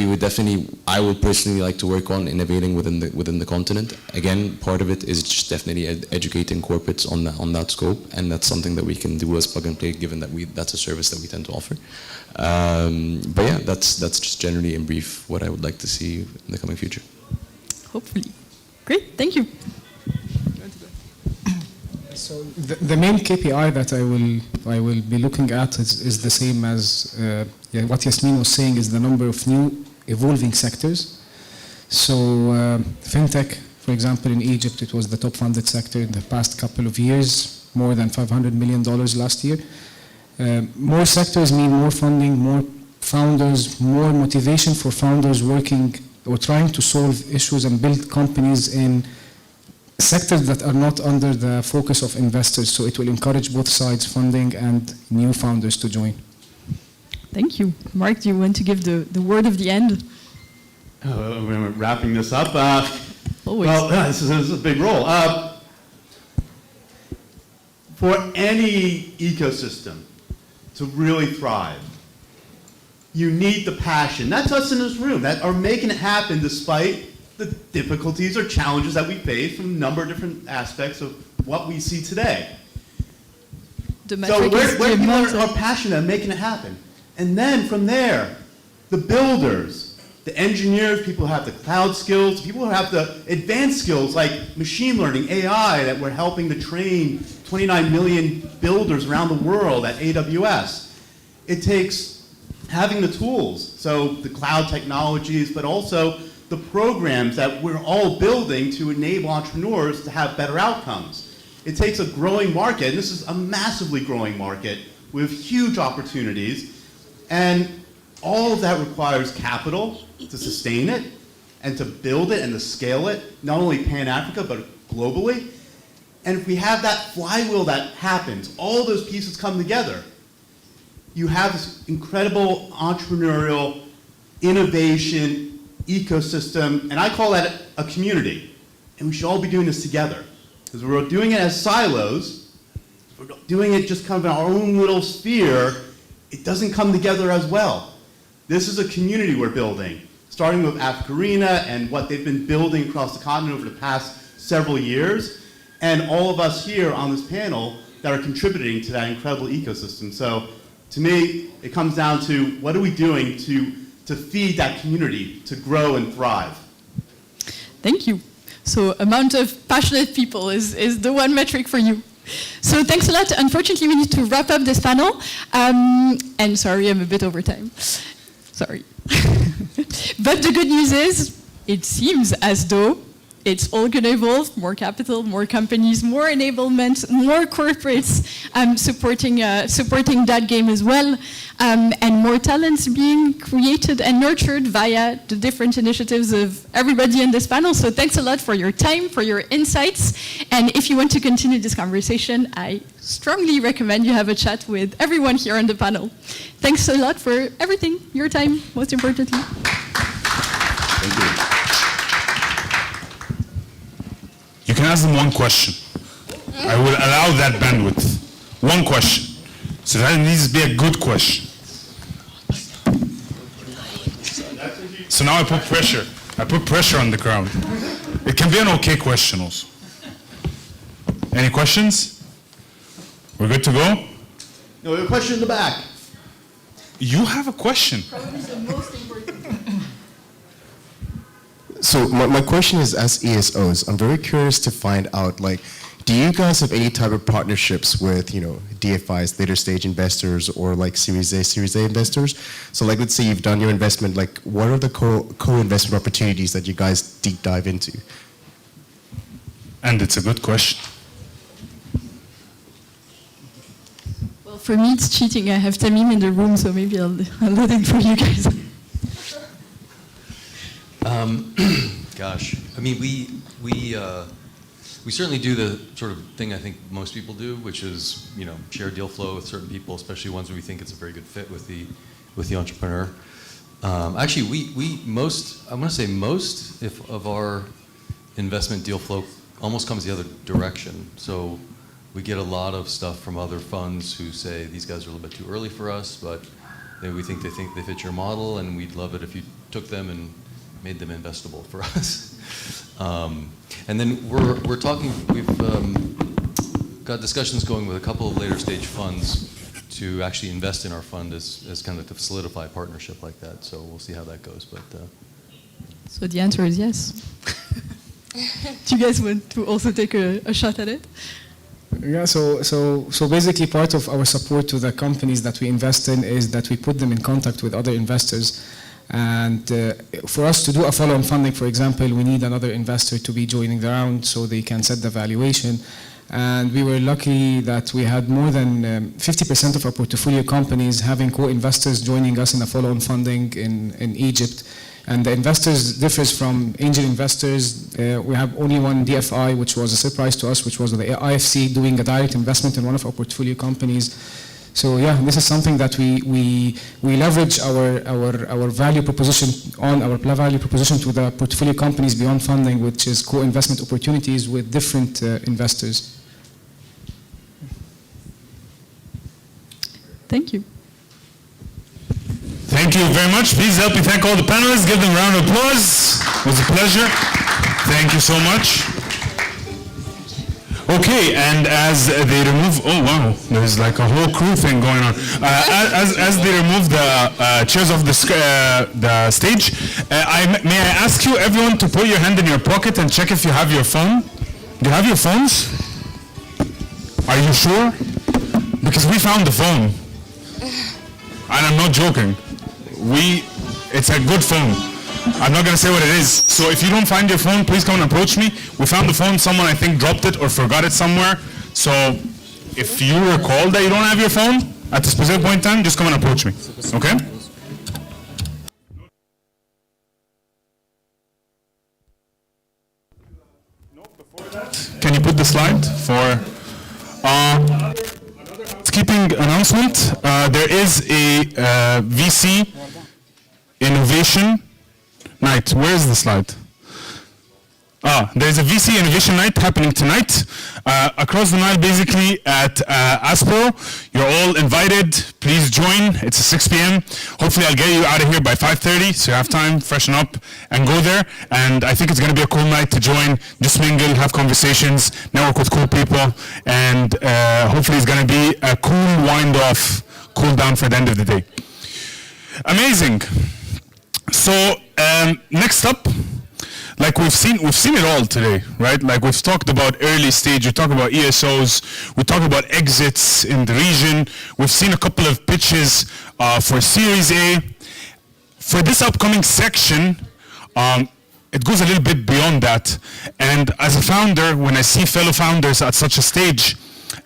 I would personally like to work on, innovating within the continent. Again, part of it is just definitely educating corporates on that scope, and that's something that we can do as plug and play, given that that's a service that we tend to offer. But yeah, that's just generally in brief what I would like to see in the coming future. Hopefully. Great, thank you. So the main KPI that I will be looking at is the same as what Yasmin was saying, is the number of new evolving sectors. So fintech, for example, in Egypt, it was the top funded sector in the past couple of years, more than $500 million last year. More sectors mean more funding, more founders, more motivation for founders working or trying to solve issues and build companies in sectors that are not under the focus of investors. So it will encourage both sides, funding and new founders, to join. Thank you. Mark, do you want to give the word of the end? We're wrapping this up. Always. Well, this is a big role. For any ecosystem to really thrive, you need the passion. That's us in this room that are making it happen despite the difficulties or challenges that we face from a number of different aspects of what we see today. So where people are passionate and making it happen. And then from there, the builders, the engineers, people who have the cloud skills, people who have the advanced skills like machine learning, AI, that we're helping to train 29 million builders around the world at AWS. It takes having the tools, so the cloud technologies, but also the programs that we're all building to enable entrepreneurs to have better outcomes. It takes a growing market, and this is a massively growing market with huge opportunities, and all of that requires capital to sustain it and to build it and to scale it, not only Pan-Africa, but globally. And if we have that flywheel that happens, all those pieces come together, you have this incredible entrepreneurial innovation ecosystem, and I call that a community. And we should all be doing this together. Because we're doing it as silos, if we're doing it just kind of in our own little sphere, it doesn't come together as well. This is a community we're building, starting with AfricArena and what they've been building across the continent over the past several years, and all of us here on this panel that are contributing to that incredible ecosystem. So to me, it comes down to what are we doing to feed that community to grow and thrive. Thank you. So amount of passionate people is the one metric for you. So thanks a lot. Unfortunately, we need to wrap up this panel. And sorry, I'm a bit over time. Sorry. But the good news is, it seems as though it's all going to evolve, more capital, more companies, more enablement, more corporates supporting that game as well, and more talents being created and nurtured via the different initiatives of everybody in this panel. So thanks a lot for your time, for your insights. And if you want to continue this conversation, I strongly recommend you have a chat with everyone here on the panel. Thanks a lot for everything, your time, most importantly. Thank you. You can ask them one question. I will allow that bandwidth. One question. So that needs to be a good question. So now I put pressure. I put pressure on the crowd. It can be an okay question also. Any questions? We're good to go? No, we have a question in the back. You have a question. Probably the most important. So my question is, as ESOs, I'm very curious to find out, like, do you guys have any type of partnerships with, DFIs, later stage investors, or like Series A investors? So like, let's say you've done your investment, like, what are the co-investment opportunities that you guys deep dive into? And it's a good question. Well, for me, it's cheating. I have Tamim in the room, so maybe I'll load in for you guys. Gosh, I mean, we certainly do the sort of thing I think most people do, which is share deal flow with certain people, especially ones where we think it's a very good fit with the entrepreneur. Actually, I want to say most of our investment deal flow almost comes the other direction. So we get a lot of stuff from other funds who say these guys are a little bit too early for us, but we think they fit your model, and we'd love it if you took them and made them investable for us. And then we're talking, we've got discussions going with a couple of later stage funds to actually invest in our fund as kind of to solidify a partnership like that. So we'll see how that goes. But So the answer is yes. Do you guys want to also take a shot at it? Yeah, so basically part of our support to the companies that we invest in is that we put them in contact with other investors. And for us to do a follow-on funding, for example, we need another investor to be joining the round so they can set the valuation. And we were lucky that we had more than 50% of our portfolio companies having co-investors joining us in a follow-on funding in Egypt. And the investors differs from angel investors. We have only one DFI, which was a surprise to us, which was the IFC doing a direct investment in one of our portfolio companies. So yeah, this is something that we leverage our value proposition value proposition to the portfolio companies beyond funding, which is co-investment opportunities with different investors. Thank you. Thank you very much. Please help me thank all the panelists. Give them a round of applause. It was a pleasure. Thank you so much. Okay, and as they remove, oh wow, there's like a whole crew thing going on. As they remove the chairs off the stage, may I ask you, everyone, to put your hand in your pocket and check if you have your phone? Do you have your phones? Are you sure? Because we found the phone. And I'm not joking. It's a good phone. I'm not going to say what it is. So if you don't find your phone, please come and approach me. We found the phone. Someone, I think, dropped it or forgot it somewhere. So if you recall that you don't have your phone at a specific point in time, just come and approach me. Okay? Can you put the slide for housekeeping announcement? There is a VC innovation night. Where is the slide? There's a VC innovation night happening tonight across the Nile, basically at Aspro. You're all invited. Please join. It's at 6 p.m. Hopefully I'll get you out of here by 5:30, so you have time, freshen up, and go there. And I think it's going to be a cool night to join, just mingle, have conversations, network with cool people, and hopefully it's going to be a cool wind-off, cool down for the end of the day. Amazing. So next up, like we've seen it all today, right? Like we've talked about early stage, we talked about ESOs, we talked about exits in the region. We've seen a couple of pitches for Series A. For this upcoming section, it goes a little bit beyond that. And as a founder, when I see fellow founders at such a stage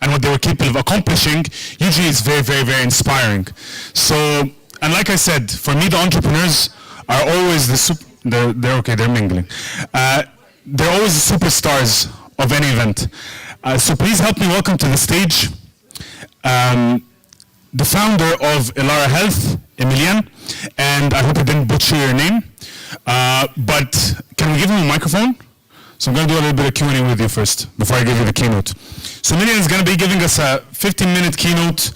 and what they were capable of accomplishing, usually it's very, very, very inspiring. So, and like I said, for me, the entrepreneurs are always they're mingling. They're always the superstars of any event. So please help me welcome to the stage the founder of Elara Health, Emilian, and I hope I didn't butcher your name, but can we give him a microphone? So I'm going to do a little bit of Q&A with you first, before I give you the keynote. So Emilian is going to be giving us a 15-minute keynote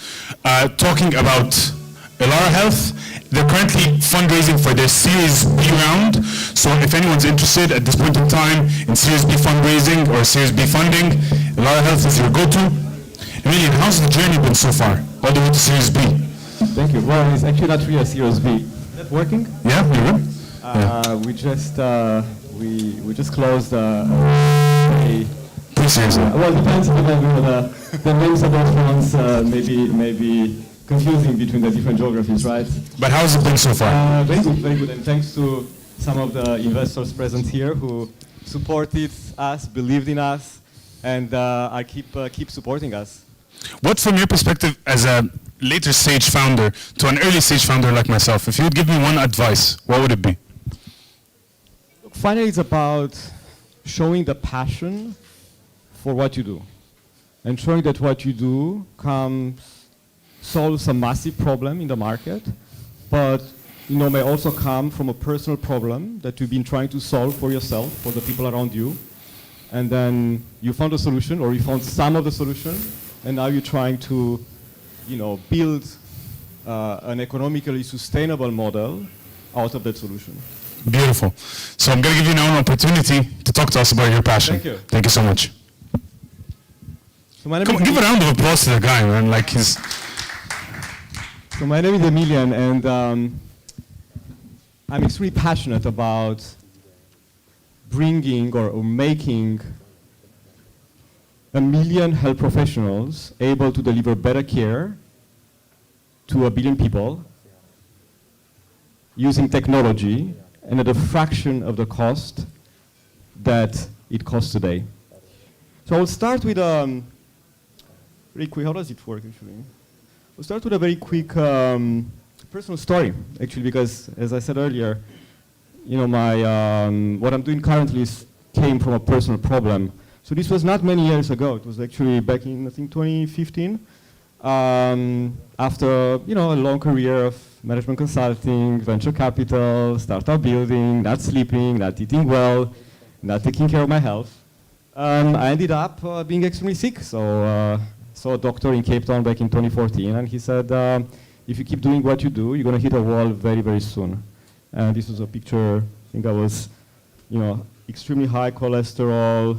talking about Elara Health. They're currently fundraising for their Series B round. So if anyone's interested at this point in time in Series B fundraising or Series B funding, Elara Health is your go-to. Emilian, how's the journey been so far, all the way to Series B? Thank you. Well, it's actually not really a Series B. Is that working? Yeah, you're good. We just closed a pre-series. well, it depends on the names of those funds maybe confusing between the different geographies, right? But how's it been so far? Very good, very good. And thanks to some of the investors present here who supported us, believed in us, and keep supporting us. What, from your perspective as a later stage founder to an early stage founder like myself, if you would give me one advice, what would it be? Finally, it's about showing the passion for what you do, and showing that what you do solves a massive problem in the market, but may also come from a personal problem that you've been trying to solve for yourself, for the people around you, and then you found a solution, or you found some of the solution, and now you're trying to, build an economically sustainable model out of that solution. Beautiful. So I'm going to give you now an opportunity to talk to us about your passion. Thank you. Thank you so much. So my name Come on, give a round of applause to the guy, man. So my name is Emilian, and I'm extremely passionate about bringing or making 1 million health professionals able to deliver better care to 1 billion people using technology and at a fraction of the cost that it costs today. So I'll start with very quick, how does it work actually? We'll start with a very quick personal story, actually, because as I said earlier, what I'm doing currently came from a personal problem. So this was not many years ago. It was actually back in, I think, 2015. After, a long career of management consulting, venture capital, startup building, not sleeping, not eating well, not taking care of my health, I ended up being extremely sick. So saw a doctor in Cape Town back in 2014, and he said, if you keep doing what you do, you're going to hit a wall very, very soon. And this was a picture, I think I was, extremely high cholesterol,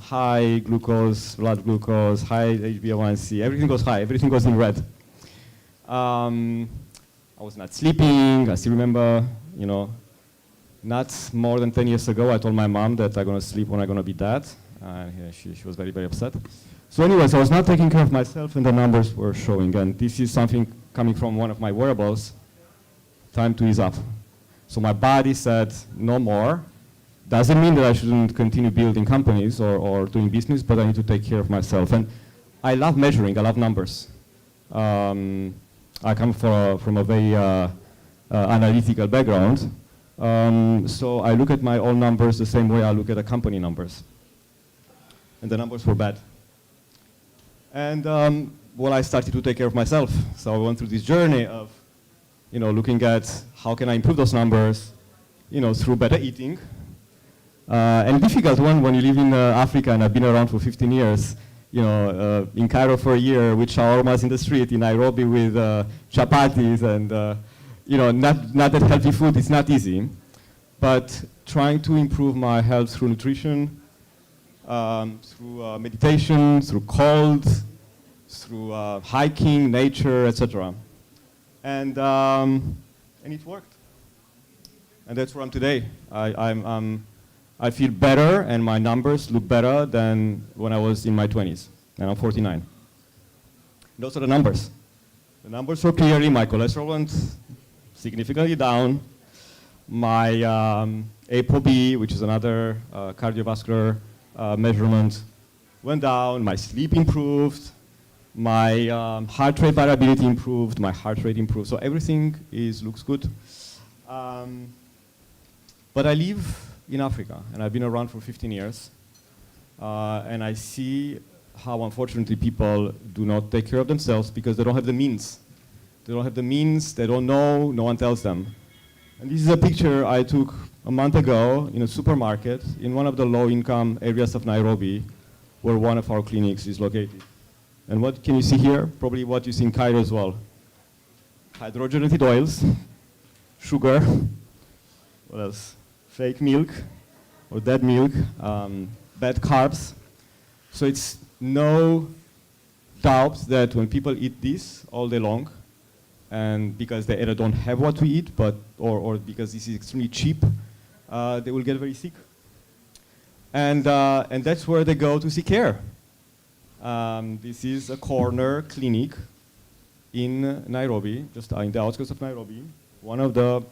high glucose, blood glucose, high HbA1c, everything goes high, everything goes in red. I was not sleeping. I still remember, not more than 10 years ago, I told my mom that I'm going to sleep when I'm going to be dead. And she was very, very upset. So anyways, I was not taking care of myself, and the numbers were showing. And this is something coming from one of my wearables. Time to ease up. So my body said, no more. Doesn't mean that I shouldn't continue building companies or doing business, but I need to take care of myself. And I love measuring, I love numbers. I come from a very analytical background. So I look at my own numbers the same way I look at the company numbers. And the numbers were bad. And well, I started to take care of myself. So I went through this journey of, looking at how can I improve those numbers, through better eating. And difficult one when you live in Africa, and I've been around for 15 years. In Cairo for a year with shawarmas in the street, in Nairobi with chapatis, and not that healthy food. It's not easy, but trying to improve my health through nutrition, through meditation, through cold, through hiking, nature, etc. And it worked. And that's where I'm today. I feel better, and my numbers look better than when I was in my 20s, and I'm 49. Those are the numbers. The numbers were clearly, my cholesterol went significantly down. My ApoB, which is another cardiovascular measurement, went down. My sleep improved. My heart rate variability improved. My heart rate improved. So everything looks good. But I live in Africa, and I've been around for 15 years, and I see how unfortunately people do not take care of themselves because they don't have the means. They don't have the means, they don't know, no one tells them. And this is a picture I took a month ago in a supermarket in one of the low-income areas of Nairobi, where one of our clinics is located. And what can you see here? Probably what you see in Cairo as well. Hydrogenated oils, sugar, what else? Fake milk or dead milk, bad carbs. So it's no doubt that when people eat this all day long, and because they either don't have what to eat, or because this is extremely cheap, they will get very sick. And that's where they go to seek care. This is a corner clinic in Nairobi, just in the outskirts of Nairobi, one of the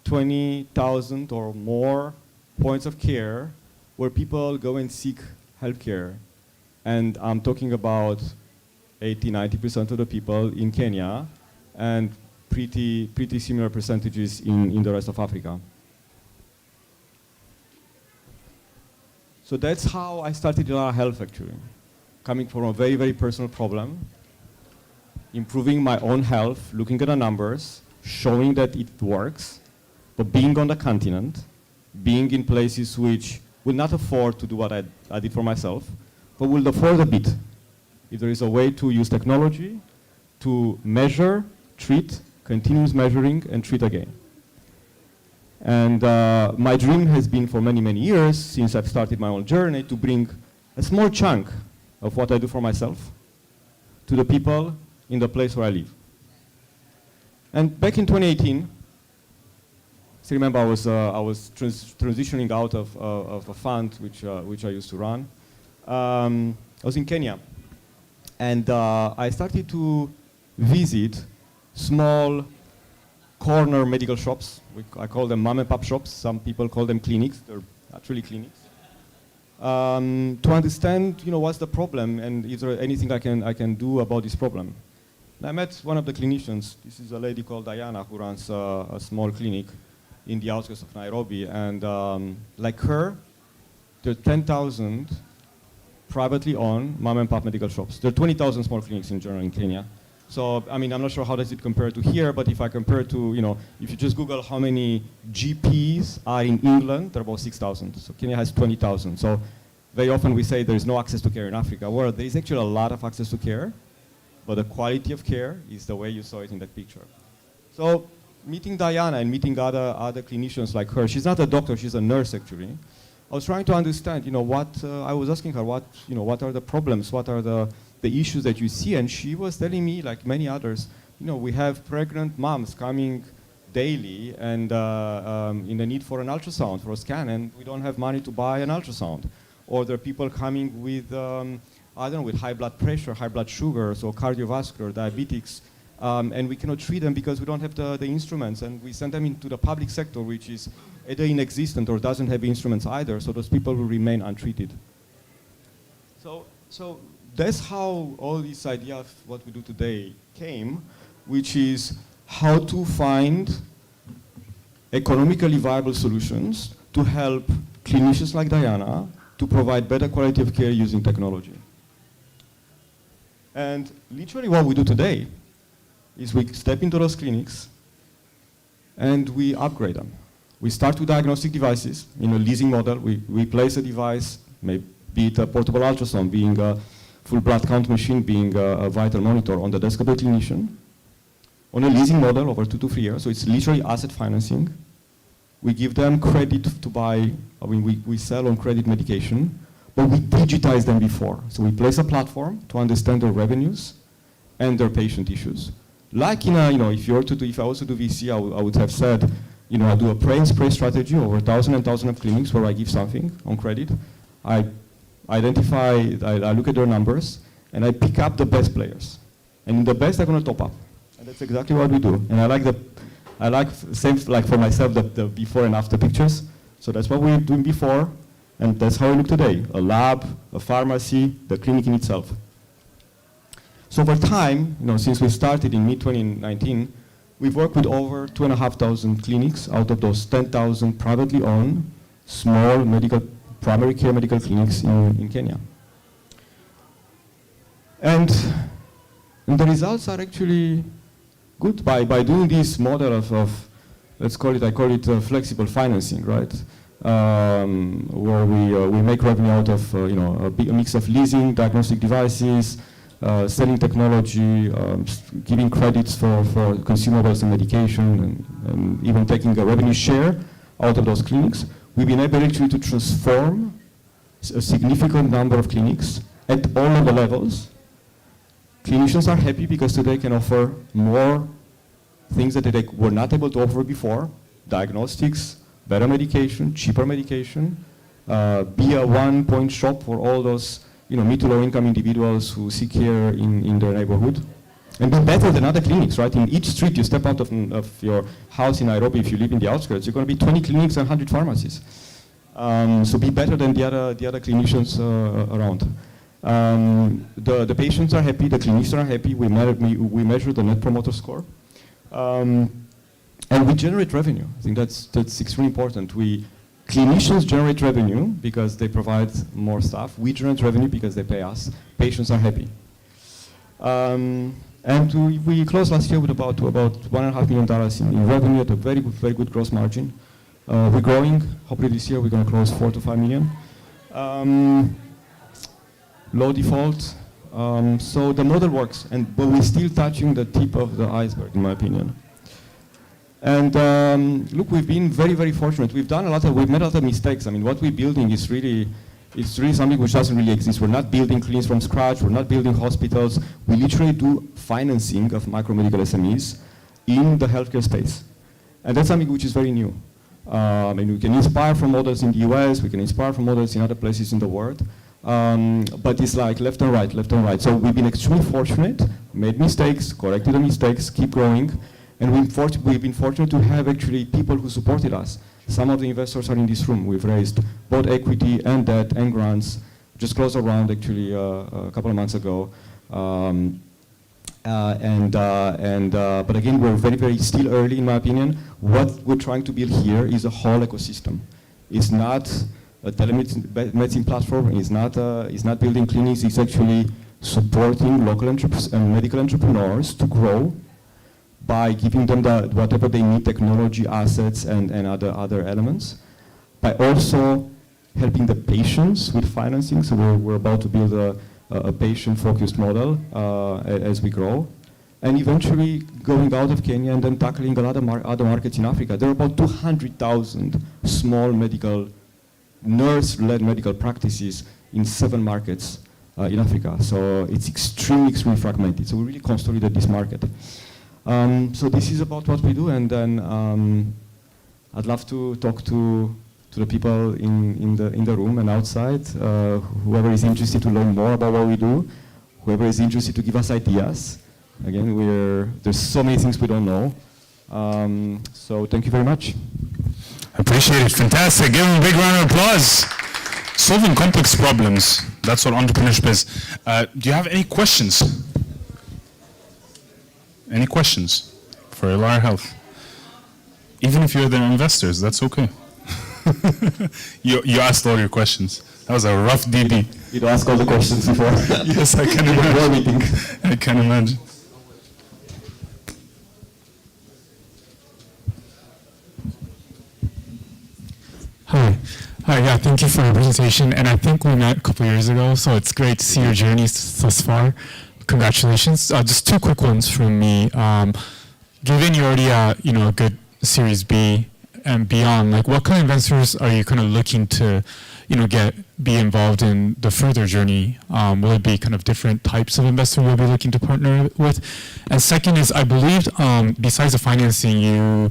20,000 or more points of care where people go and seek health care. And I'm talking about 80–90% of the people in Kenya, and pretty similar percentages in the rest of Africa. So that's how I started in our health, actually. Coming from a very, very personal problem, improving my own health, looking at the numbers, showing that it works, but being on the continent, being in places which will not afford to do what I did for myself, but will afford a bit. If there is a way to use technology to measure, treat, continuous measuring, and treat again. And my dream has been for many, many years, since I've started my own journey, to bring a small chunk of what I do for myself to the people in the place where I live. And back in 2018, so remember, I was transitioning out of a fund which I used to run. I was in Kenya, and I started to visit small corner medical shops. I call them mom and pop shops. Some people call them clinics. They're actually clinics. To understand, what's the problem, and is there anything I can do about this problem. And I met one of the clinicians. This is a lady called Diana who runs a small clinic in the outskirts of Nairobi, and like her, there are 10,000 privately owned mom and pop medical shops. There are 20,000 small clinics in general in Kenya. So, I'm not sure how does it compare to here, but if I compare to, if you just Google how many GPs are in England, there are about 6,000. So Kenya has 20,000. So very often we say there is no access to care in Africa. Well, there is actually a lot of access to care, but the quality of care is the way you saw it in that picture. So meeting Diana and meeting other clinicians like her, she's not a doctor, she's a nurse actually. I was trying to understand, I was asking her what are the problems, what are the issues that you see, and she was telling me, like many others, we have pregnant moms coming daily and in the need for an ultrasound, for a scan, and we don't have money to buy an ultrasound. Or there are people coming with, with high blood pressure, high blood sugar, so cardiovascular, diabetics, and we cannot treat them because we don't have the instruments, and we send them into the public sector, which is either inexistent or doesn't have instruments either, so those people will remain untreated. So that's how all this idea of what we do today came, which is how to find economically viable solutions to help clinicians like Diana to provide better quality of care using technology. And literally what we do today is we step into those clinics and we upgrade them. We start with diagnostic devices in a leasing model. We place a device, maybe be it a portable ultrasound, being a full blood count machine, being a vital monitor on the desk of the clinician, on a leasing model over 2 to 3 years. So it's literally asset financing. We give them credit to buy, we sell on credit medication, but we digitize them before. So we place a platform to understand their revenues and their patient issues. Like in a, if I was to do VC, I would have said, I do a pray and spray strategy over 1,000 and 1,000 of clinics where I give something on credit. I identify, I look at their numbers, and I pick up the best players. And in the best, I'm going to top up. And that's exactly what we do. And I like same like for myself, the before and after pictures. So that's what we were doing before, and that's how we look today. A lab, a pharmacy, the clinic in itself. So over time, since we started in mid-2019, we've worked with over 2,500 clinics out of those 10,000 privately owned, small primary care medical clinics in Kenya. And the results are actually good by doing this model of let's call it, I call it flexible financing, right? Where we make revenue out of a mix of leasing, diagnostic devices, selling technology, giving credits for consumables and medication, and even taking a revenue share out of those clinics. We've been able actually to transform a significant number of clinics at all of the levels. Clinicians are happy because today can offer more things that they were not able to offer before: diagnostics, better medication, cheaper medication, be a one-point shop for all those mid to low-income individuals who seek care in their neighborhood, and be better than other clinics, right? In each street you step out of your house in Nairobi, if you live in the outskirts, you're going to be 20 clinics and 100 pharmacies. So be better than the other clinicians around. The patients are happy, the clinicians are happy. We measure the Net Promoter Score, and we generate revenue. I think that's extremely important. Clinicians generate revenue because they provide more staff. We generate revenue because they pay us. Patients are happy. And we closed last year with about $1.5 million in revenue at a very good gross margin. We're growing. Hopefully this year we're going to close 4 to 5 million. Low default. So the model works, but we're still touching the tip of the iceberg, in my opinion. And look, we've been very fortunate. We've made a lot of mistakes. I mean, what we're building is really something which doesn't really exist. We're not building clinics from scratch. We're not building hospitals. We literally do financing of micro-medical SMEs in the healthcare space. And that's something which is very new. We can inspire from models in the US. We can inspire from models in other places in the world. But it's like left and right. So we've been extremely fortunate, made mistakes, corrected the mistakes, keep growing. And we've been fortunate to have actually people who supported us. Some of the investors are in this room. We've raised both equity and debt and grants. Just closed a round actually a couple of months ago. But again, we're very still early in my opinion. What we're trying to build here is a whole ecosystem. It's not a telemedicine platform. It's not building clinics. It's actually supporting local and medical entrepreneurs to grow by giving them whatever they need, technology, assets, and other elements, by also helping the patients with financing. So we're about to build a patient-focused model as we grow, and eventually going out of Kenya and then tackling a lot of other markets in Africa. There are about 200,000 small nurse-led medical practices in 7 markets in Africa. So it's extremely fragmented. So we really consolidated this market. So this is about what we do, and then I'd love to talk to the people in the room and outside, whoever is interested to learn more about what we do, whoever is interested to give us ideas, Again, there's so many things we don't know. So thank you very much. Appreciate it. Fantastic. Give them a big round of applause. Solving complex problems. That's what entrepreneurship is. Do you have any questions? Any questions for Elara Health? Even if you're their investors, that's okay. You asked all your questions. That was a rough DD. You asked all the questions before. Yes, I can imagine. I can imagine. Hi, yeah, thank you for your presentation. And I think we met a couple years ago, so it's great to see your journey thus far. Congratulations. Just two quick ones from me. Given you're already at, a good Series B and beyond, like what kind of investors are you kind of looking to, be involved in the further journey? Will it be kind of different types of investor you'll be looking to partner with? And second is, I believe, besides the financing, you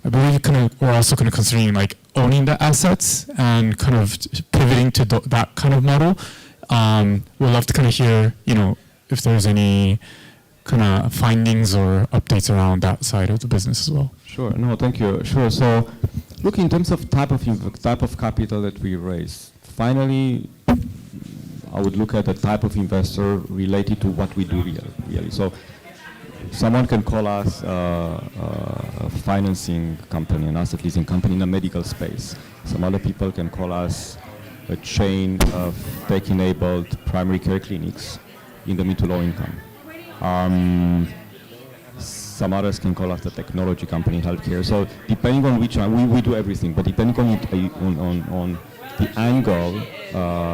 were also kind of considering like owning the assets and kind of pivoting to that kind of model. We'd love to kind of hear, if there's any kind of findings or updates around that side of the business as well. Sure. No, thank you. Sure. So, look, in terms of type of capital that we raise, finally, I would look at the type of investor related to what we do really. So, someone can call us a financing company, an asset leasing company in the medical space. Some other people can call us a chain of tech-enabled primary care clinics in the mid to low income. Some others can call us a technology company, healthcare. So depending on which one, we do everything, but depending on the angle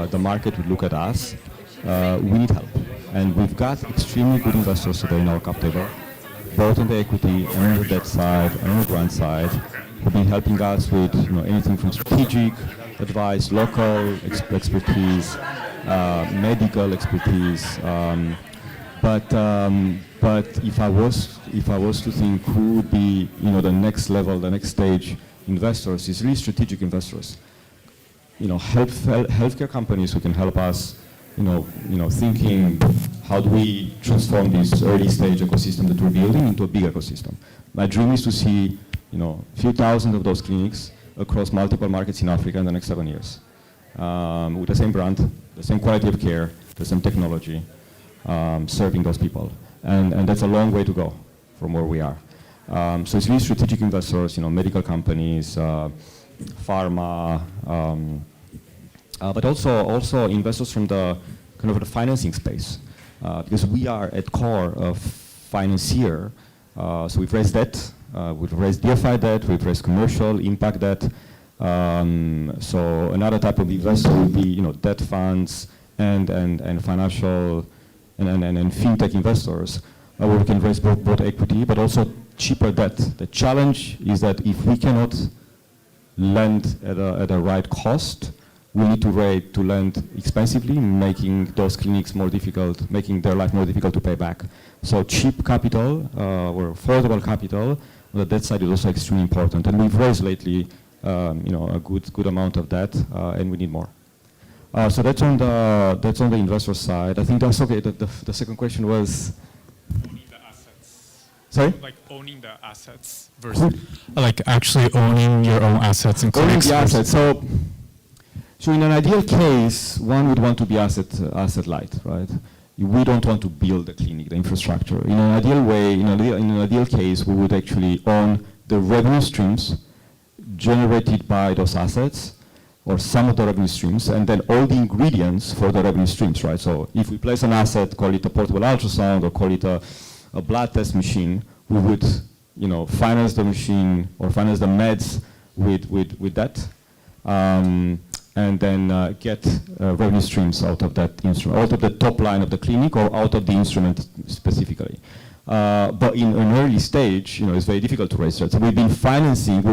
the market would look at us, we need help. And we've got extremely good investors today in our cap table, both on the equity and on the debt side and on the grant side, who've been helping us with anything from strategic advice, local expertise, medical expertise. But if I was to think who would be the next level, the next stage investors, is really strategic investors. Healthcare companies who can help us thinking how do we transform this early stage ecosystem that we're building into a big ecosystem. My dream is to see a few thousand of those clinics across multiple markets in Africa in the next 7 years, with the same brand, the same quality of care, the same technology, serving those people. And that's a long way to go from where we are. So it's really strategic investors, medical companies, pharma, but also investors from the kind of the financing space, because we are at core of financier. So we've raised debt, we've raised DFI debt, we've raised commercial impact debt. So another type of investor would be debt funds and financial and fintech investors, where we can raise both equity but also cheaper debt. The challenge is that if we cannot lend at a right cost, we need to lend expensively, making those clinics more difficult, making their life more difficult to pay back. So cheap capital or affordable capital on the debt side is also extremely important. And we've raised lately, a good amount of that, and we need more. So that's on the investor side. I think that's okay. The second question was owning the assets. Sorry? Like owning the assets versus like actually owning your own assets and owning the assets. So in an ideal case, one would want to be asset light, right? We don't want to build the clinic, the infrastructure. In an ideal way, in an ideal case, we would actually own the revenue streams generated by those assets, or some of the revenue streams, and then all the ingredients for the revenue streams, right? So if we place an asset, call it a portable ultrasound or call it a blood test machine, we would, finance the machine or finance the meds with that, and then get revenue streams out of that instrument, out of the top line of the clinic or out of the instrument specifically. But in an early stage, it's very difficult to raise that. So we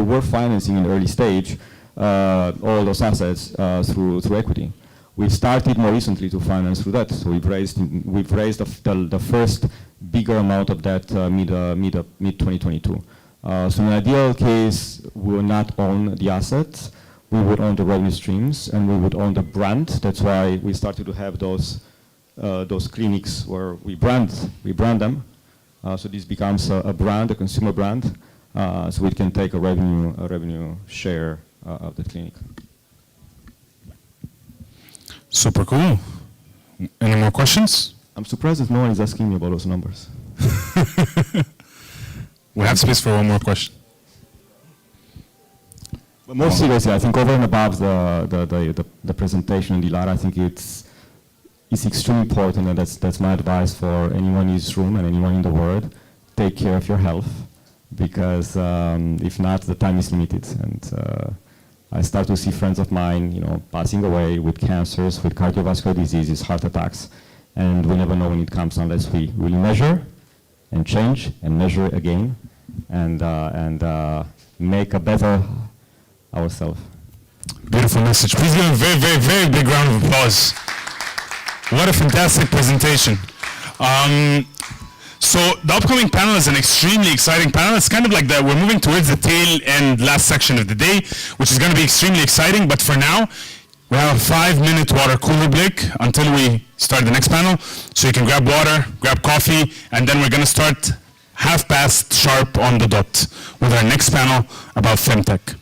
were financing in early stage all those assets through equity. We started more recently to finance through that. So we've raised the first bigger amount of that mid 2022. So in an ideal case, we will not own the assets. We would own the revenue streams, and we would own the brand. That's why we started to have those clinics where we brand them. So this becomes a brand, a consumer brand, so we can take a revenue share of the clinic. Super cool. Any more questions? I'm surprised that no one is asking me about those numbers. We have space for one more question. But more seriously, I think over and above the presentation and the data, I think it's extremely important, and that's my advice for anyone in this room and anyone in the world. Take care of your health, because if not, the time is limited. And I start to see friends of mine, passing away with cancers, with cardiovascular diseases, heart attacks, and we never know when it comes unless we really measure and change and measure again and make a better ourselves. Beautiful message. Please give a very, very, very big round of applause. What a fantastic presentation. So the upcoming panel is an extremely exciting panel. It's kind of like we're moving towards the tail end last section of the day, which is going to be extremely exciting. But for now, we have a 5-minute water cooler break until we start the next panel. So you can grab water, grab coffee, and then we're going to start 5:30 sharp on the dot with our next panel about Fintech.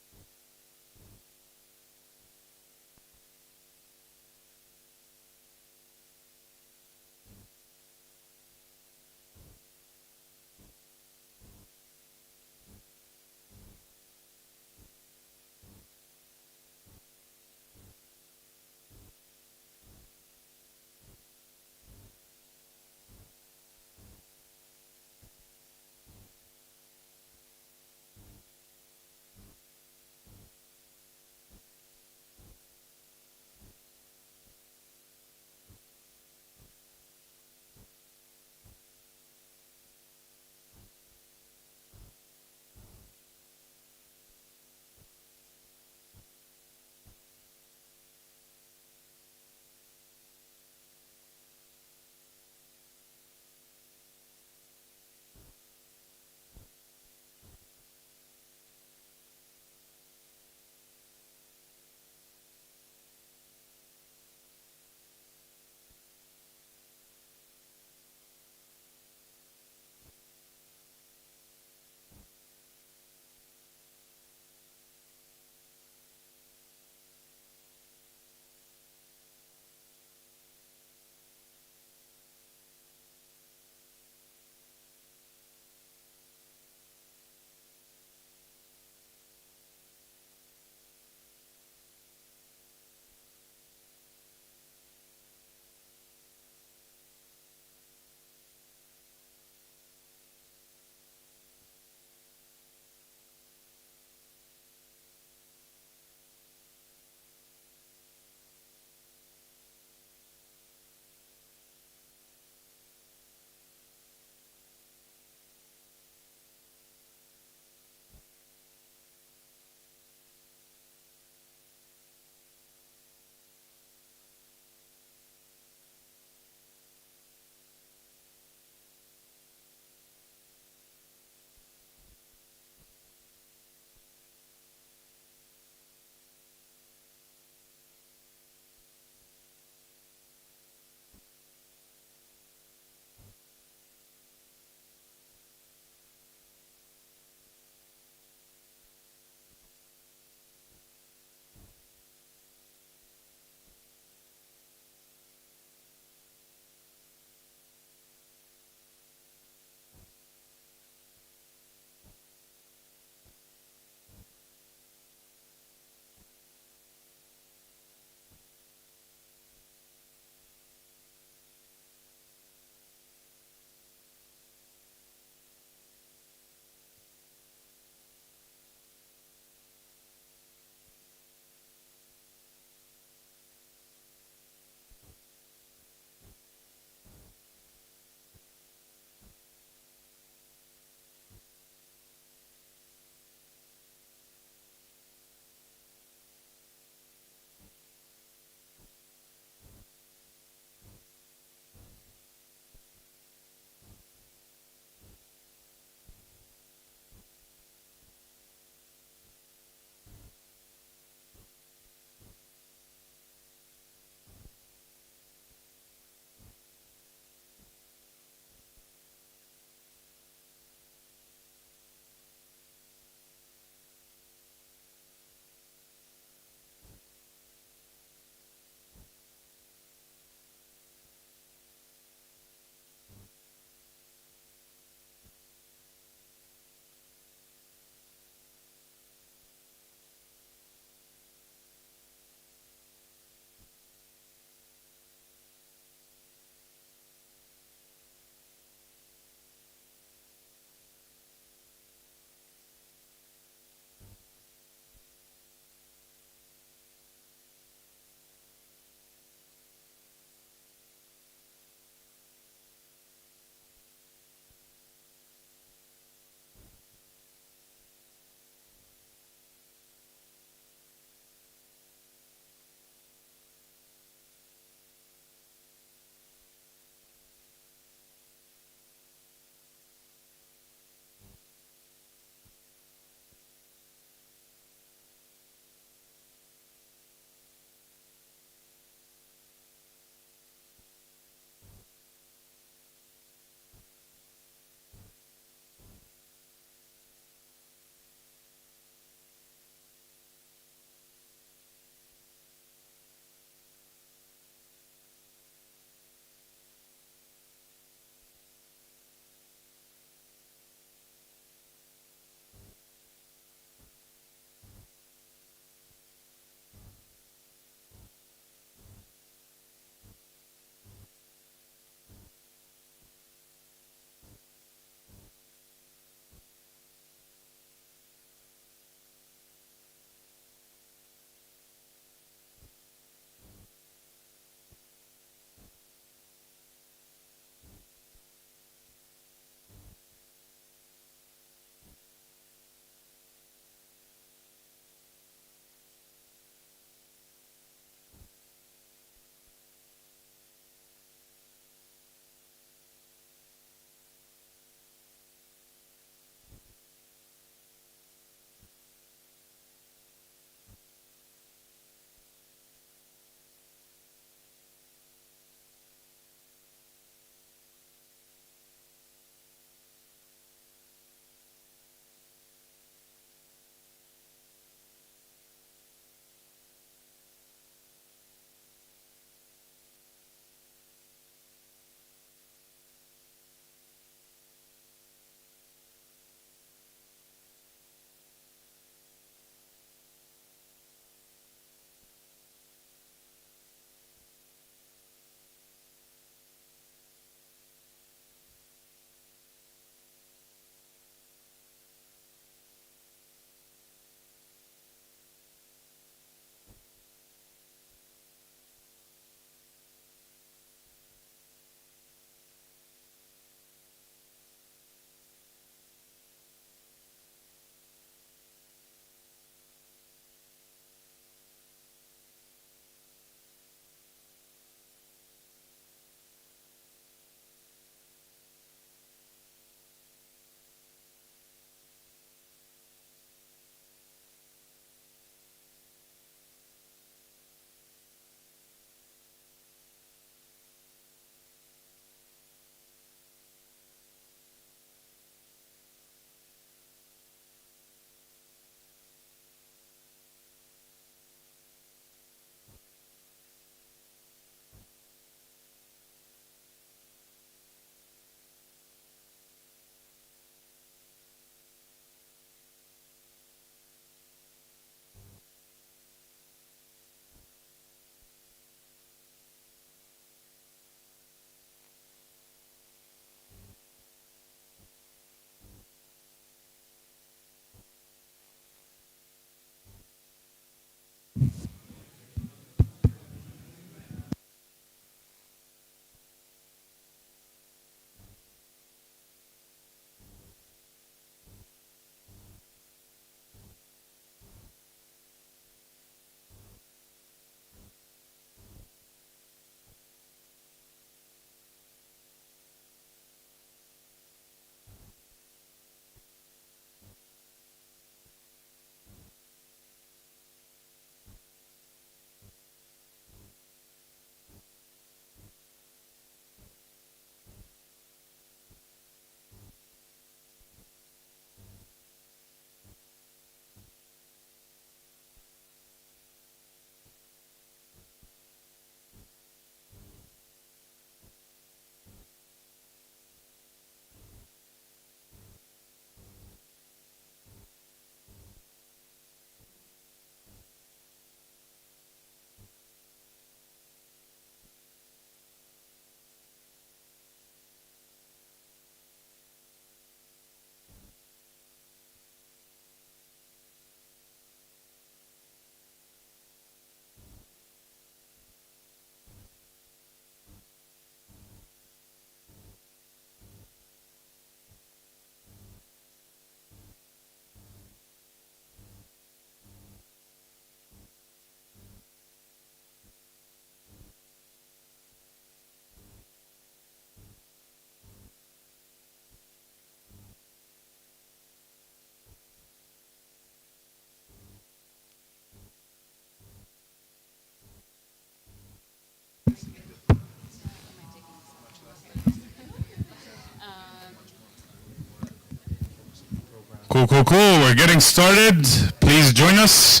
Cool. We're getting started. Please join us.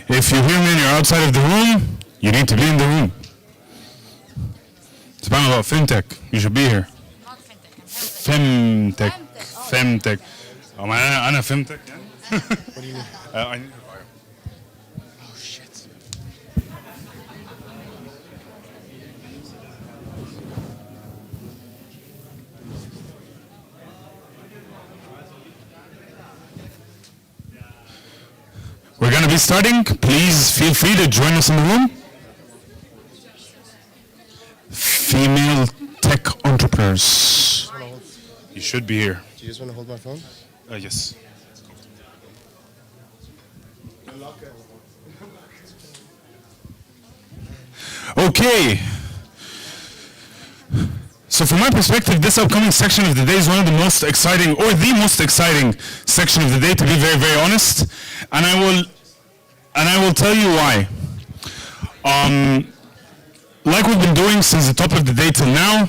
If you hear me and you're outside of the room, you need to be in the room. It's about Fintech. You should be here. Not Fintech. Fintech. أنا Fintech. What do you mean? I need a bio. Oh shit. We're going to be starting. Please feel free to join us in the room. Female tech entrepreneurs. You should be here. Do you just want to hold my phone? Yes. Okay. So from my perspective, this upcoming section of the day is one of the most exciting, or the most exciting section of the day, to be very, very honest. And I will tell you why. Like we've been doing since the top of the day till now,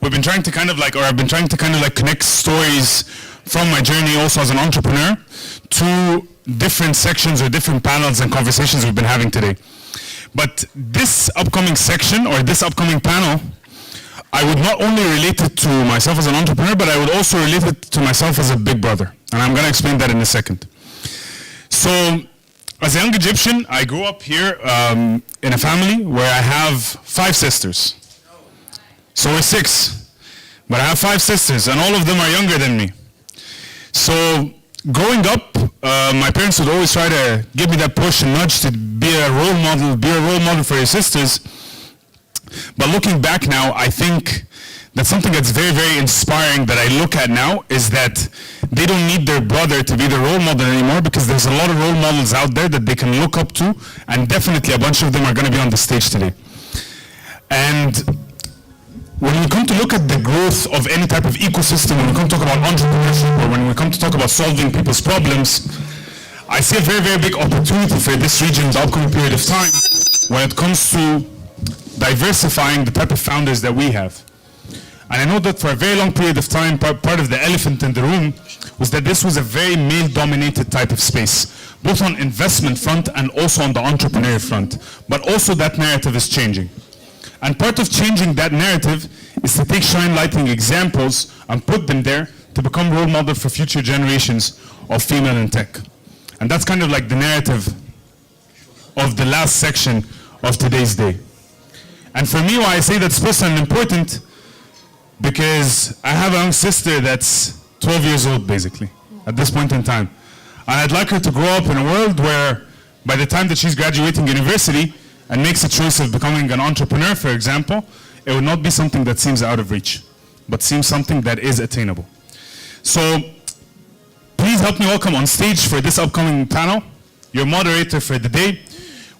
we've been trying to I've been trying to connect stories from my journey also as an entrepreneur to different sections or different panels and conversations we've been having today. But this upcoming section or this upcoming panel, I would not only relate it to myself as an entrepreneur, but I would also relate it to myself as a big brother. And I'm going to explain that in a second. So, as a young Egyptian, I grew up here in a family where I have 5 sisters. So we're 6. But I have 5 sisters, and all of them are younger than me. So, growing up, my parents would always try to give me that push and nudge to be a role model for your sisters. But looking back now, I think that something that's very, very inspiring that I look at now is that they don't need their brother to be the role model anymore, because there's a lot of role models out there that they can look up to, and definitely a bunch of them are going to be on the stage today. And when we come to look at the growth of any type of ecosystem, when we come to talk about entrepreneurship, or when we come to talk about solving people's problems, I see a very, very big opportunity for this region in the upcoming period of time when it comes to diversifying the type of founders that we have. And I know that for a very long period of time, part of the elephant in the room was that this was a very male-dominated type of space, both on investment front and also on the entrepreneur front. But also that narrative is changing. And part of changing that narrative is to take shine lighting examples and put them there to become role model for future generations of female in tech. And that's kind of like the narrative of the last section of today's day. And for me, why I say that's personal and important, because I have a young sister that's 12 years old, basically, at this point in time. And I'd like her to grow up in a world where, by the time that she's graduating university and makes a choice of becoming an entrepreneur, for example, it would not be something that seems out of reach, but seems something that is attainable. So, please help me welcome on stage for this upcoming panel, your moderator for the day,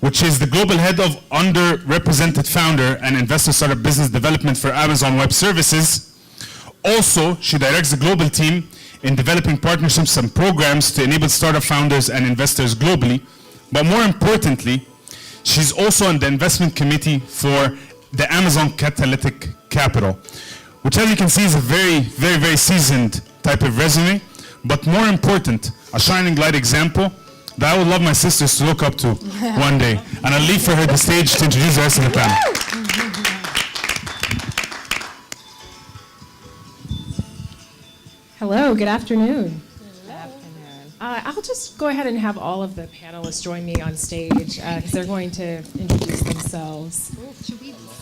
which is the Global Head of Underrepresented Founder and Investor Startup Business Development for Amazon Web Services. Also, she directs the global team in developing partnerships and programs to enable startup founders and investors globally. But more importantly, she's also on the investment committee for the Amazon Catalytic Capital, which, as you can see, is a very, very, very seasoned type of resume, but more important, a shining light example that I would love my sisters to look up to one day. And I'll leave for her the stage to introduce the rest of the panel. Hello, good afternoon. Good afternoon. I'll just go ahead and have all of the panelists join me on stage because they're going to introduce themselves.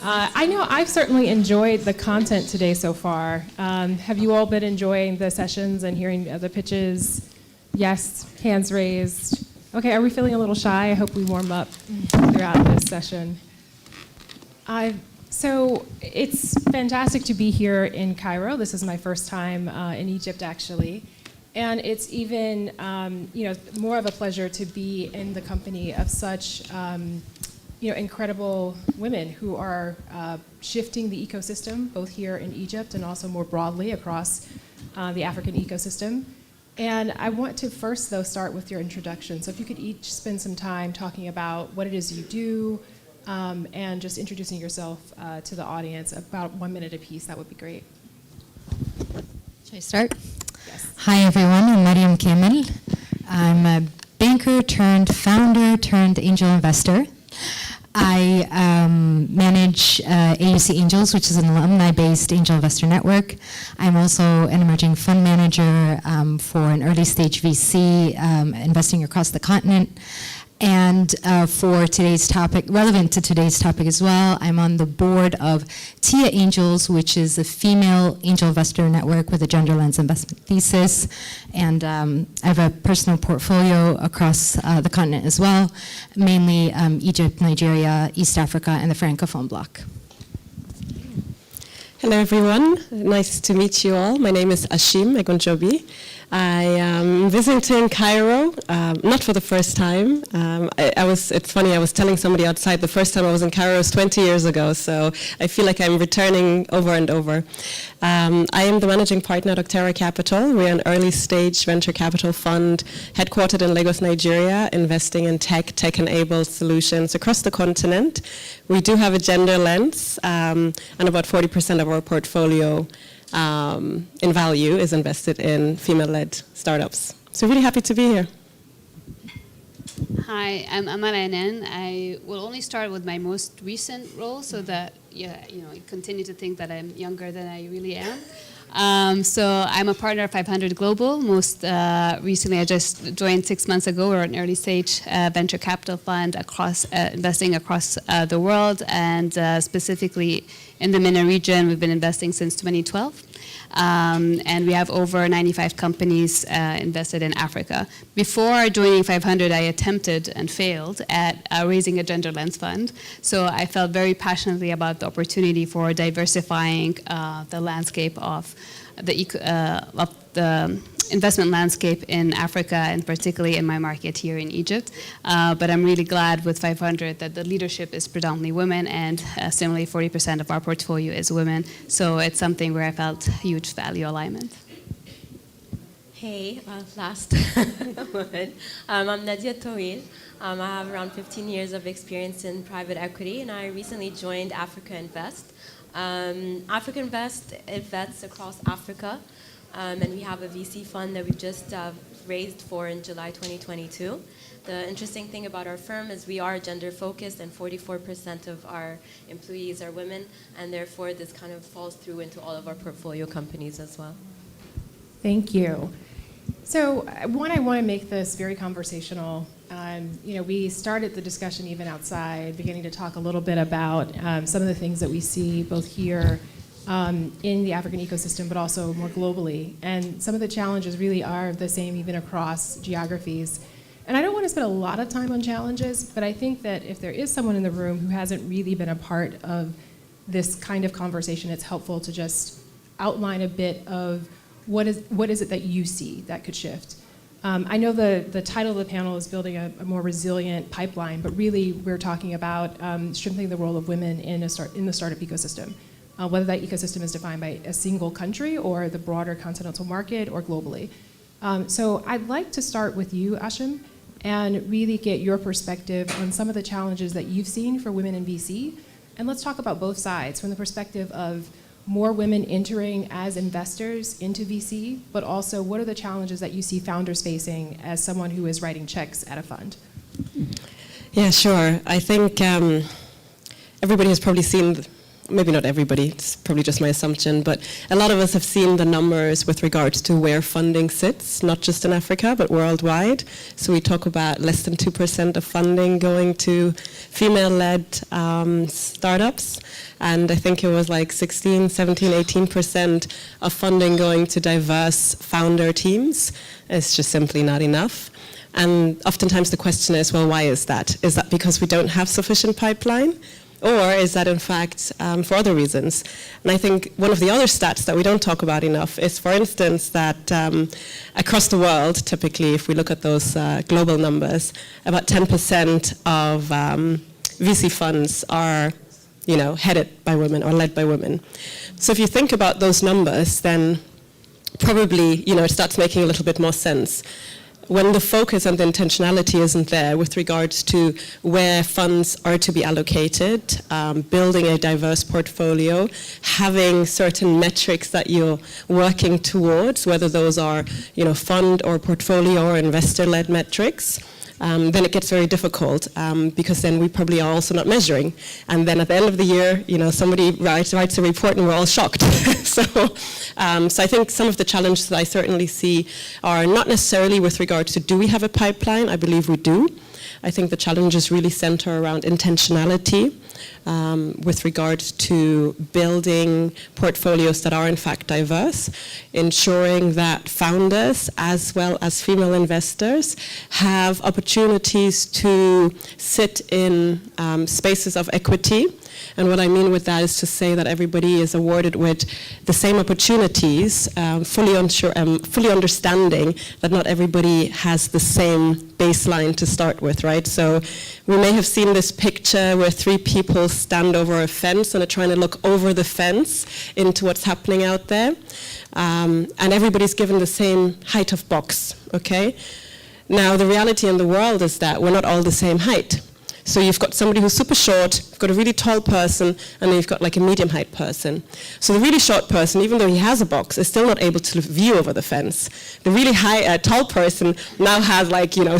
I know I've certainly enjoyed the content today so far. Have you all been enjoying the sessions and hearing the pitches? Yes, hands raised. Okay, are we feeling a little shy? I hope we warm up throughout this session. So it's fantastic to be here in Cairo. This is my first time in Egypt, actually. And it's even more of a pleasure to be in the company of such incredible women who are shifting the ecosystem, both here in Egypt and also more broadly across the African ecosystem. And I want to first, though, start with your introduction. So if you could each spend some time talking about what it is you do and just introducing yourself to the audience, about 1 minute apiece, that would be great. Should I start? Hi everyone, I'm Mariam Kamel. I'm a banker turned founder turned angel investor. I manage AUC Angels, which is an alumni-based angel investor network. I'm also an emerging fund manager for an early stage VC investing across the continent. And for today's topic, relevant to today's topic as well, I'm on the board of TIA Angels, which is a female angel investor network with a gender lens investment thesis. And I have a personal portfolio across the continent as well, mainly Egypt, Nigeria, East Africa, and the Francophone bloc. Hello everyone, nice to meet you all. My name is Ashim Egonjobi. I am visiting Cairo, not for the first time. It's funny, I was telling somebody outside the first time I was in Cairo was 20 years ago, so I feel like I'm returning over and over. I am the managing partner at Octera Capital. We're an early stage venture capital fund headquartered in Lagos, Nigeria, investing in tech-enabled solutions across the continent. We do have a gender lens, and about 40% of our portfolio in value is invested in female-led startups. So really happy to be here. Hi, I'm Amara Anan. I will only start with my most recent role so that you continue to think that I'm younger than I really am. So I'm a partner of 500 Global. Most recently, I just joined 6 months ago. We're an early stage venture capital fund across investing across the world, and specifically in the MENA region. We've been investing since 2012. And we have over 95 companies invested in Africa. Before joining 500, I attempted and failed at raising a gender lens fund. So I felt very passionately about the opportunity for diversifying the landscape of the investment landscape in Africa, and particularly in my market here in Egypt. But I'm really glad with 500 that the leadership is predominantly women, and similarly 40% of our portfolio is women. So it's something where I felt huge value alignment. Hey, last woman. I'm Nadia Tawil. I have around 15 years of experience in private equity, and I recently joined Africa Invest. Africa Invest invests across Africa. And we have a VC fund that we've just raised for in July 2022. The interesting thing about our firm is we are gender focused, and 44% of our employees are women, and therefore this kind of falls through into all of our portfolio companies as well. Thank you. So I want to make this very conversational. We started the discussion even outside, beginning to talk a little bit about some of the things that we see both here in the African ecosystem, but also more globally. And some of the challenges really are the same even across geographies. And I don't want to spend a lot of time on challenges, but I think that if there is someone in the room who hasn't really been a part of this kind of conversation, it's helpful to just outline a bit of what is it that you see that could shift. I know the title of the panel is building a more resilient pipeline, but really we're talking about strengthening the role of women in the startup ecosystem. Whether that ecosystem is defined by a single country or the broader continental market or globally. So I'd like to start with you, Ashim, and really get your perspective on some of the challenges that you've seen for women in VC. And let's talk about both sides, from the perspective of more women entering as investors into VC, but also what are the challenges that you see founders facing as someone who is writing checks at a fund? Yeah, sure. I think everybody has probably seen, maybe not everybody, it's probably just my assumption, but a lot of us have seen the numbers with regards to where funding sits, not just in Africa, but worldwide. So we talk about less than 2% of funding going to female-led startups. And I think it was like 16, 17, 18% of funding going to diverse founder teams. It's just simply not enough. And oftentimes the question is, well, why is that? Is that because we don't have sufficient pipeline? Or is that in fact for other reasons? And I think one of the other stats that we don't talk about enough is, for instance, that across the world, typically if we look at those global numbers, about 10% of VC funds are headed by women or led by women. So if you think about those numbers, then probably it starts making a little bit more sense. when the focus and the intentionality isn't there with regards to where funds are to be allocated, building a diverse portfolio, having certain metrics that you're working towards, whether those are, fund or portfolio or investor-led metrics, then it gets very difficult because then we probably are also not measuring. And then at the end of the year, somebody writes a report and we're all shocked. So I think some of the challenges that I certainly see are not necessarily with regards to do we have a pipeline? I believe we do. I think the challenges really center around intentionality with regards to building portfolios that are in fact diverse, ensuring that founders as well as female investors have opportunities to sit in spaces of equity. And what I mean with that is to say that everybody is awarded with the same opportunities, fully understanding that not everybody has the same baseline to start with, right? So we may have seen this picture where 3 people stand over a fence and are trying to look over the fence into what's happening out there. And everybody's given the same height of box, okay? Now, the reality in the world is that we're not all the same height. So you've got somebody who's super short, you've got a really tall person, and then you've got like a medium height person. So the really short person, even though he has a box, is still not able to view over the fence. The really tall person now has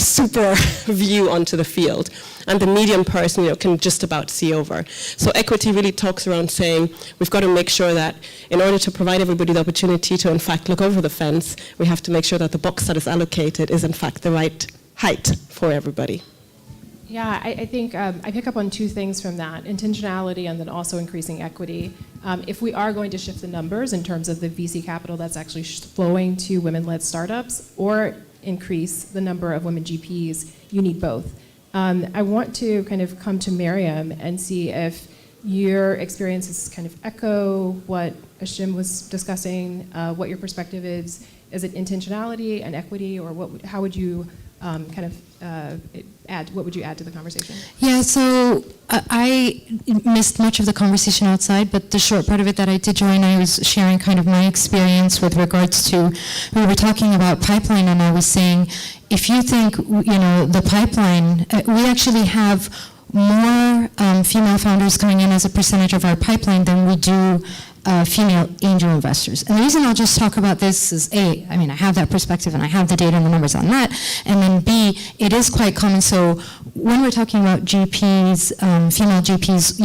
super view onto the field. And the medium person, can just about see over. So equity really talks around saying we've got to make sure that in order to provide everybody the opportunity to in fact look over the fence, we have to make sure that the box that is allocated is in fact the right height for everybody. Yeah, I think I pick up on 2 things from that, intentionality and then also increasing equity. If we are going to shift the numbers in terms of the VC capital that's actually flowing to women-led startups or increase the number of women GPs, you need both. I want to kind of come to Miriam and see if your experiences kind of echo what Ashim was discussing, what your perspective is. Is it intentionality and equity, or how would you what would you add to the conversation? Yeah, so I missed much of the conversation outside, but the short part of it that I did join, I was sharing kind of my experience with regards to, we were talking about pipeline, and I was saying, if you think, the pipeline, we actually have more female founders coming in as a percentage of our pipeline than we do female angel investors. And the reason I'll just talk about this is A, I have that perspective and I have the data and the numbers on that, and then B, it is quite common. So when we're talking about GPs, female GPs,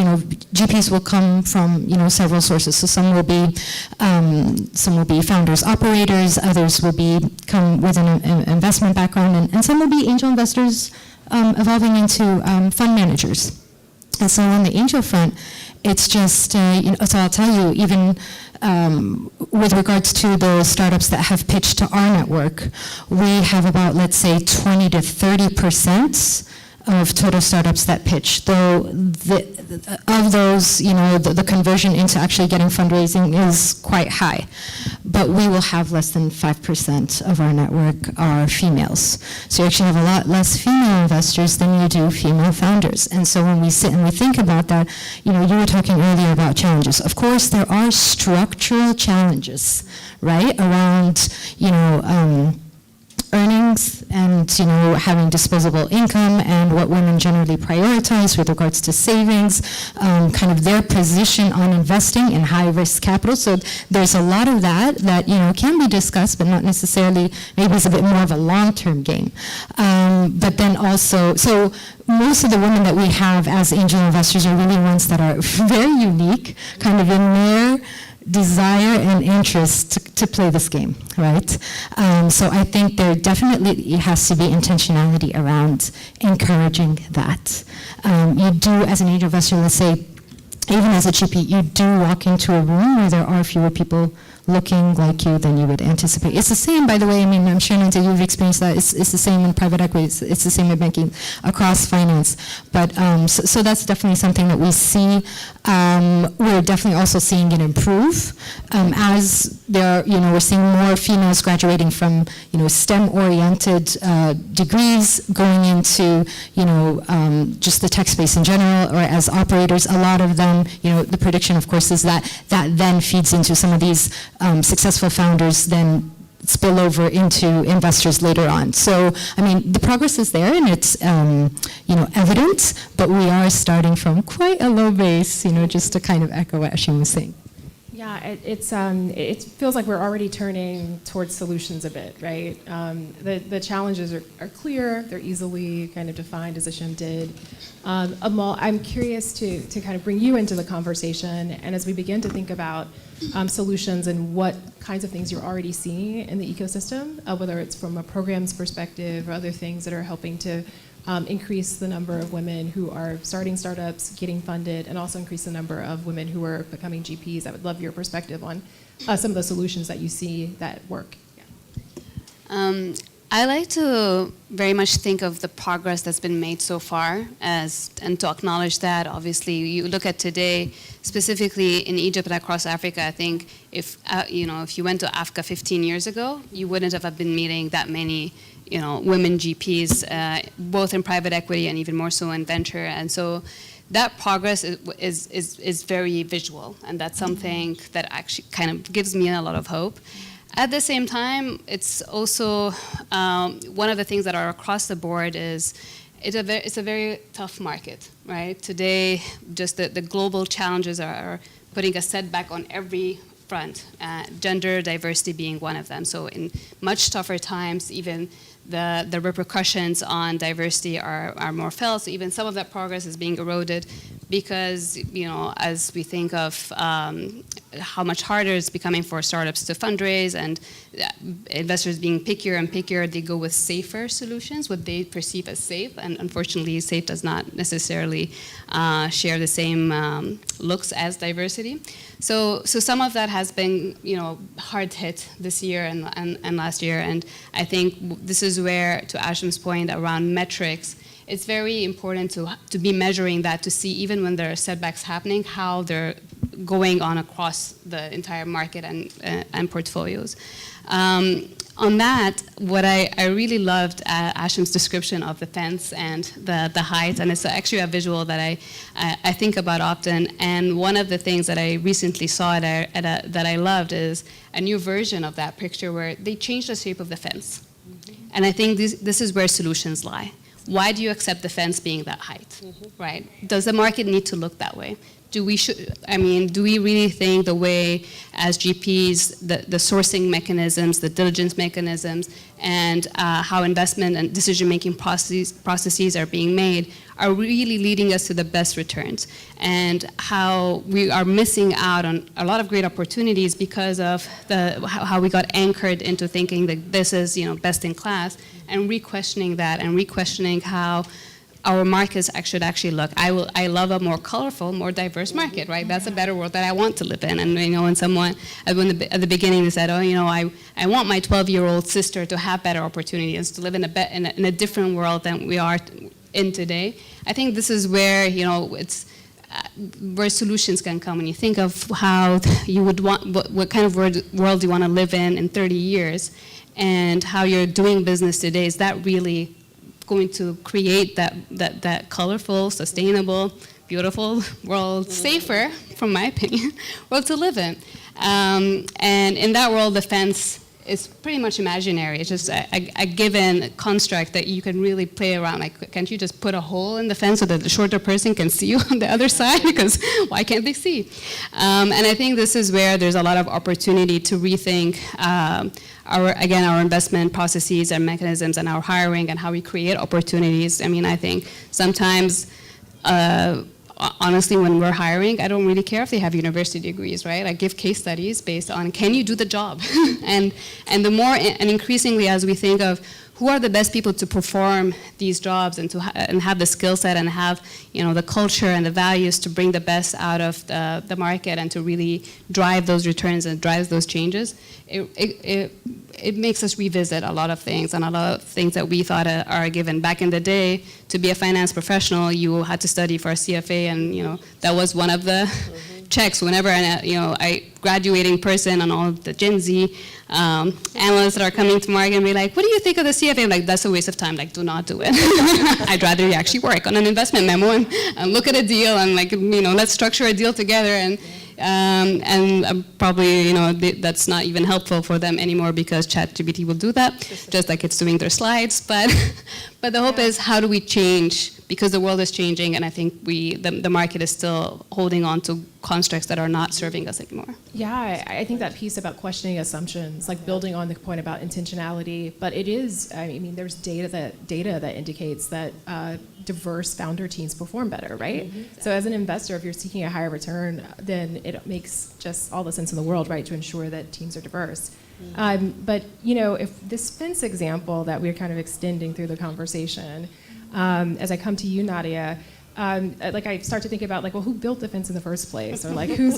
GPs will come from, several sources. So some will be founders, operators, others will come with an investment background, and some will be angel investors evolving into fund managers. And so on the angel front, it's just, so I'll tell you, even with regards to the startups that have pitched to our network, we have about, let's say, 20 to 30% of total startups that pitch. Though of those, the conversion into actually getting fundraising is quite high. But we will have less than 5% of our network are females. So you actually have a lot less female investors than you do female founders. And so when we sit and we think about that, you were talking earlier about challenges. Of course, there are structural challenges, right, around, earnings and having disposable income and what women generally prioritize with regards to savings, kind of their position on investing in high risk capital. So there's a lot of that can be discussed, but not necessarily, maybe it's a bit more of a long-term game. But then also, so most of the women that we have as angel investors are really ones that are very unique, kind of in their desire and interest to play this game, right? So I think there definitely has to be intentionality around encouraging that. You do, as an angel investor, let's say, even as a GP, you do walk into a room where there are fewer people looking like you than you would anticipate. It's the same, by the way, I'm sure Nancy, you've experienced that. It's the same in private equity. It's the same in banking, across finance. But so that's definitely something that we see. We're definitely also seeing it improve as there. We're seeing more females graduating from STEM-oriented degrees going into just the tech space in general, or as operators. A lot of them, the prediction, of course, is that then feeds into some of these successful founders then spill over into investors later on. So, I mean, the progress is there and it's, evident, but we are starting from quite a low base, just to kind of echo what Ashim was saying. Yeah, it feels like we're already turning towards solutions a bit, right? The challenges are clear, they're easily kind of defined, as Ashim did. Amal, I'm curious to kind of bring you into the conversation, and as we begin to think about solutions and what kinds of things you're already seeing in the ecosystem, whether it's from a programs perspective or other things that are helping to increase the number of women who are starting startups, getting funded, and also increase the number of women who are becoming GPs. I would love your perspective on some of the solutions that you see that work. Yeah. I like to very much think of the progress that's been made so far and to acknowledge that. Obviously, you look at today, specifically in Egypt and across Africa, I think if you went to Africa 15 years ago, you wouldn't have been meeting that many women GPs, both in private equity and even more so in venture. And so that progress is very visual, and that's something that actually kind of gives me a lot of hope. At the same time, it's also one of the things that are across the board is it's a very tough market, right? Today, just the global challenges are putting a setback on every front, gender diversity being one of them. So in much tougher times, even the repercussions on diversity are more felt. So even some of that progress is being eroded because, as we think of how much harder it's becoming for startups to fundraise and investors being pickier and pickier, they go with safer solutions, what they perceive as safe. And unfortunately, safe does not necessarily share the same looks as diversity. So some of that has been, hard hit this year and last year. And I think this is where, to Ashim's point around metrics, it's very important to be measuring that, to see even when there are setbacks happening, how they're going on across the entire market and portfolios. On that, what I really loved Ashim's description of the fence and the height, and it's actually a visual that I think about often. And one of the things that I recently saw that I loved is a new version of that picture where they changed the shape of the fence. Mm-hmm. And I think this is where solutions lie. Why do you accept the fence being that height, right? Does the market need to look that way? Do we really think the way as GPs, the sourcing mechanisms, the diligence mechanisms, and how investment and decision-making processes are being made are really leading us to the best returns, and how we are missing out on a lot of great opportunities because of how we got anchored into thinking that this is best in class, and re-questioning that and re-questioning how our markets should actually look. I love a more colorful, more diverse market, right? That's a better world that I want to live in. And when someone, at the beginning they said, I want my 12-year-old sister to have better opportunities, to live in a different world than we are in today. I think this is where, it's where solutions can come. When you think of how you would want, what kind of world you want to live in 30 years, and how you're doing business today, is that really going to create that colorful, sustainable, beautiful world, safer, from my opinion, world to live in. And in that world, the fence is pretty much imaginary. It's just a given construct that you can really play around. Like, can't you just put a hole in the fence so that the shorter person can see you on the other side? Because why can't they see? And I think this is where there's a lot of opportunity to rethink our investment processes and mechanisms and our hiring and how we create opportunities. I think sometimes, honestly, when we're hiring, I don't really care if they have university degrees, right? I give case studies based on, can you do the job? and increasingly, as we think of who are the best people to perform these jobs and and have the skill set and have the culture and the values to bring the best out of the market and to really drive those returns and drive those changes, it makes us revisit a lot of things, and a lot of things that we thought are given. Back in the day, to be a finance professional, you had to study for a CFA, and that was one of the checks. Whenever I graduating person and all of the Gen Z analysts that are coming to market and be like, what do you think of the CFA? I'm like, that's a waste of time. Like, do not do it. I'd rather you actually work on an investment memo and look at a deal and let's structure a deal together. And And probably, that's not even helpful for them anymore because ChatGPT will do that, just like it's doing their slides. But the hope is, how do we change? Because the world is changing, and I think the market is still holding on to constructs that are not serving us anymore. Yeah, I think that piece about questioning assumptions, like building on the point about intentionality, but it is, there's data that indicates that diverse founder teams perform better, right? Mm-hmm. So as an investor, if you're seeking a higher return, then it makes just all the sense in the world, right, to ensure that teams are diverse. Mm-hmm. But, if this fence example that we're kind of extending through the conversation, as I come to you, Nadia, I start to think about who built the fence in the first place, or who's,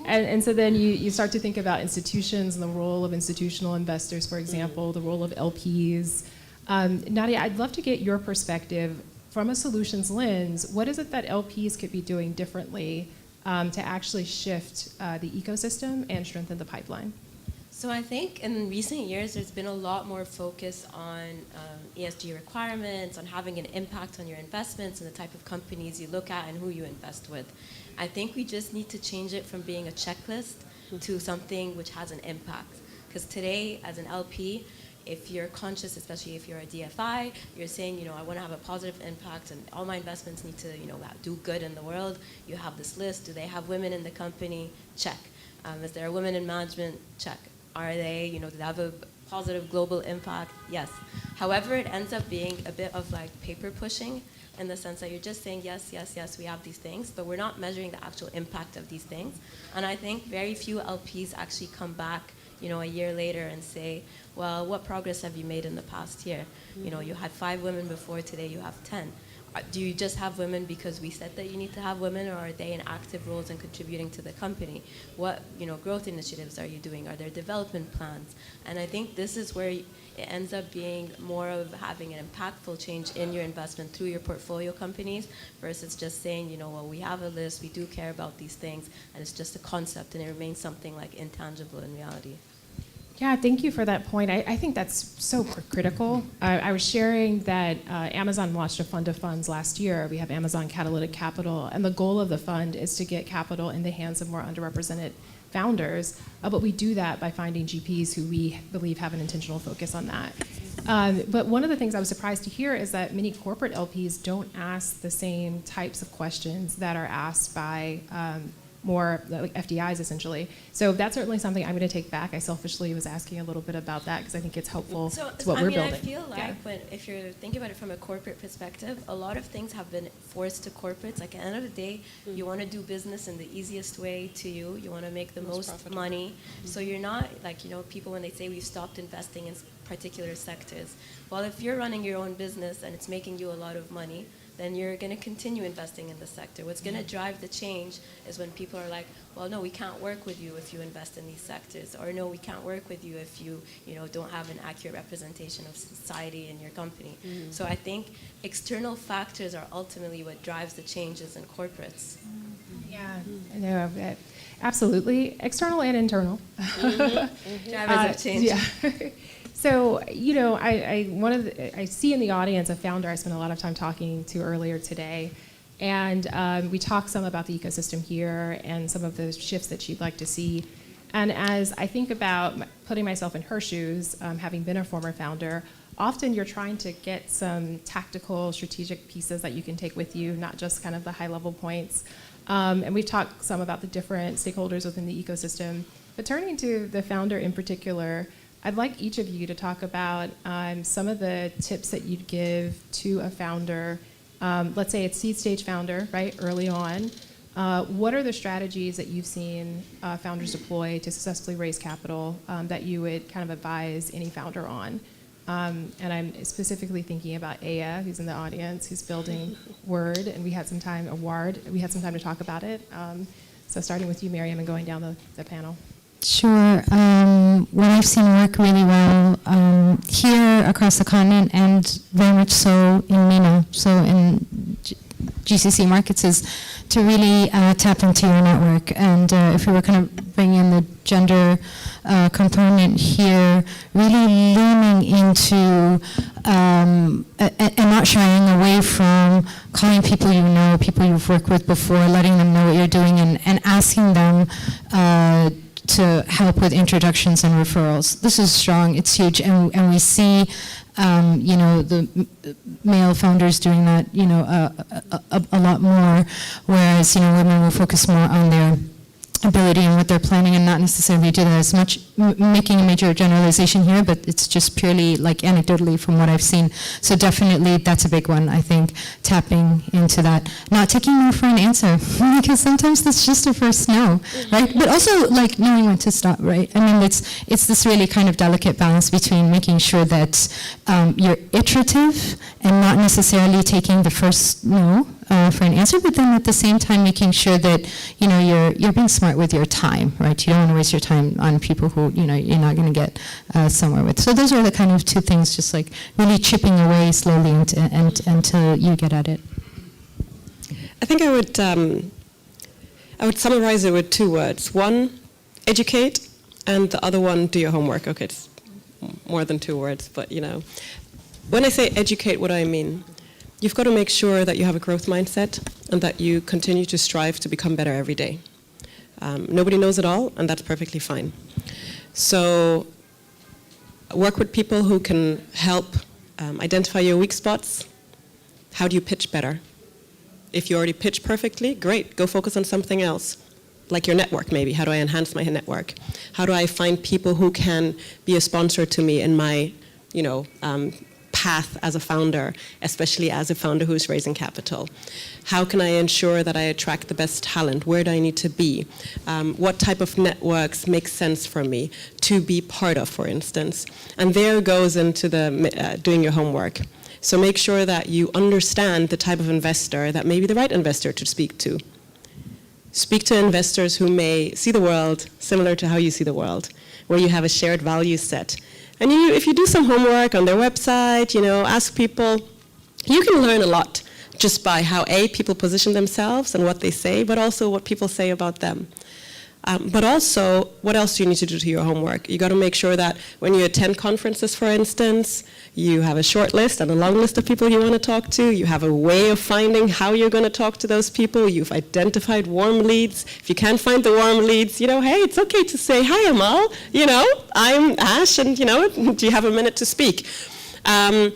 and so then you start to think about institutions and the role of institutional investors, for example, the role of LPs. Nadia, I'd love to get your perspective from a solutions lens. What is it that LPs could be doing differently to actually shift the ecosystem and strengthen the pipeline? So I think in recent years, there's been a lot more focus on ESG requirements, on having an impact on your investments and the type of companies you look at and who you invest with. I think we just need to change it from being a checklist to something which has an impact. Because today, as an LP, if you're conscious, especially if you're a DFI, you're saying, I want to have a positive impact and all my investments need to, do good in the world. You have this list. Do they have women in the company? Check. Is there women in management? Check. Are they, do they have a positive global impact? Yes. However, it ends up being a bit of paper pushing in the sense that you're just saying, yes, we have these things, but we're not measuring the actual impact of these things. And I think very few LPs actually come back, a year later and say, well, what progress have you made in the past year? You had 5 women before, today you have 10. Do you just have women because we said that you need to have women, or are they in active roles and contributing to the company? What growth initiatives are you doing? Are there development plans? And I think this is where it ends up being more of having an impactful change in your investment through your portfolio companies versus just saying, well, we have a list, we do care about these things, and it's just a concept and it remains something intangible in reality. Yeah, thank you for that point. I think that's so critical. I was sharing that Amazon launched a fund of funds last year. We have Amazon Catalytic Capital, and the goal of the fund is to get capital in the hands of more underrepresented founders, but we do that by finding GPs who we believe have an intentional focus on that. But one of the things I was surprised to hear is that many corporate LPs don't ask the same types of questions that are asked by more FDIs, essentially. So that's certainly something I'm going to take back. I selfishly was asking a little bit about that because I think it's helpful to what we're building. I feel if you're thinking about it from a corporate perspective, a lot of things have been forced to corporates. At the end of the day, you want to do business in the easiest way to you. You want to make the most money. So you're not people when they say we've stopped investing in particular sectors. Well, if you're running your own business and it's making you a lot of money, then you're going to continue investing in the sector. What's going to drive the change is when people are like, well, no, we can't work with you if you invest in these sectors, or no, we can't work with you if you don't have an accurate representation of society in your company. Mm-hmm. So I think external factors are ultimately what drives the changes in corporates. Yeah, no, absolutely, external and internal. Mm-hmm. Drivers of change. Yeah. So, I see in the audience a founder I spent a lot of time talking to earlier today, and we talked some about the ecosystem here and some of the shifts that she'd like to see. And as I think about putting myself in her shoes, having been a former founder, often you're trying to get some tactical, strategic pieces that you can take with you, not just kind of the high-level points. And we've talked some about the different stakeholders within the ecosystem. But turning to the founder in particular, I'd like each of you to talk about some of the tips that you'd give to a founder. Let's say it's seed stage founder, right, early on. What are the strategies that you've seen founders deploy to successfully raise capital that you would kind of advise any founder on? And I'm specifically thinking about Aya, who's in the audience, who's building Word, and we had some time to talk about it. So starting with you, Miriam, and going down the panel. Sure. What I've seen work really well here across the continent, and very much so in MENA, so in GCC markets is to really tap into your network. And if we were kind of bringing in the gender component here, really leaning into and not shying away from calling people you know, people you've worked with before, letting them know what you're doing, and asking them to help with introductions and referrals. This is strong, it's huge, and we see the male founders doing that, a lot more, whereas, women will focus more on their ability and what they're planning and not necessarily do that as much, making a major generalization here, but it's just purely like anecdotally from what I've seen. So definitely that's a big one, I think, tapping into that. Not taking no for an answer, because sometimes that's just a first no, right? But also like knowing when to stop, right? I mean, it's this really kind of delicate balance between making sure that you're iterative and not necessarily taking the first no for an answer, but then at the same time making sure that you're being smart with your time, right? You don't want to waste your time on people who you're not going to get somewhere with. So those are the kind of two things, just like really chipping away slowly until you get at it. I think I would summarize it with two words. One, educate, and the other one, do your homework. Okay, it's more than two words, but when I say educate, what do I mean? You've got to make sure that you have a growth mindset and that you continue to strive to become better every day. Nobody knows it all, and that's perfectly fine. So work with people who can help identify your weak spots. How do you pitch better? If you already pitch perfectly, great, go focus on something else. Like your network, maybe. How do I enhance my network? How do I find people who can be a sponsor to me in my, path as a founder, especially as a founder who's raising capital? How can I ensure that I attract the best talent? Where do I need to be? What type of networks make sense for me to be part of, for instance? And there goes into the doing your homework. So make sure that you understand the type of investor that may be the right investor to speak to. Speak to investors who may see the world similar to how you see the world, where you have a shared value set. And if you do some homework on their website, ask people, you can learn a lot just by how people position themselves and what they say, but also what people say about them. But also, what else do you need to do to your homework? You got to make sure that when you attend conferences, for instance, you have a short list and a long list of people you want to talk to. You have a way of finding how you're going to talk to those people. You've identified warm leads. If you can't find the warm leads, hey, it's okay to say, hi, Amal, I'm Ash, and, do you have a minute to speak? And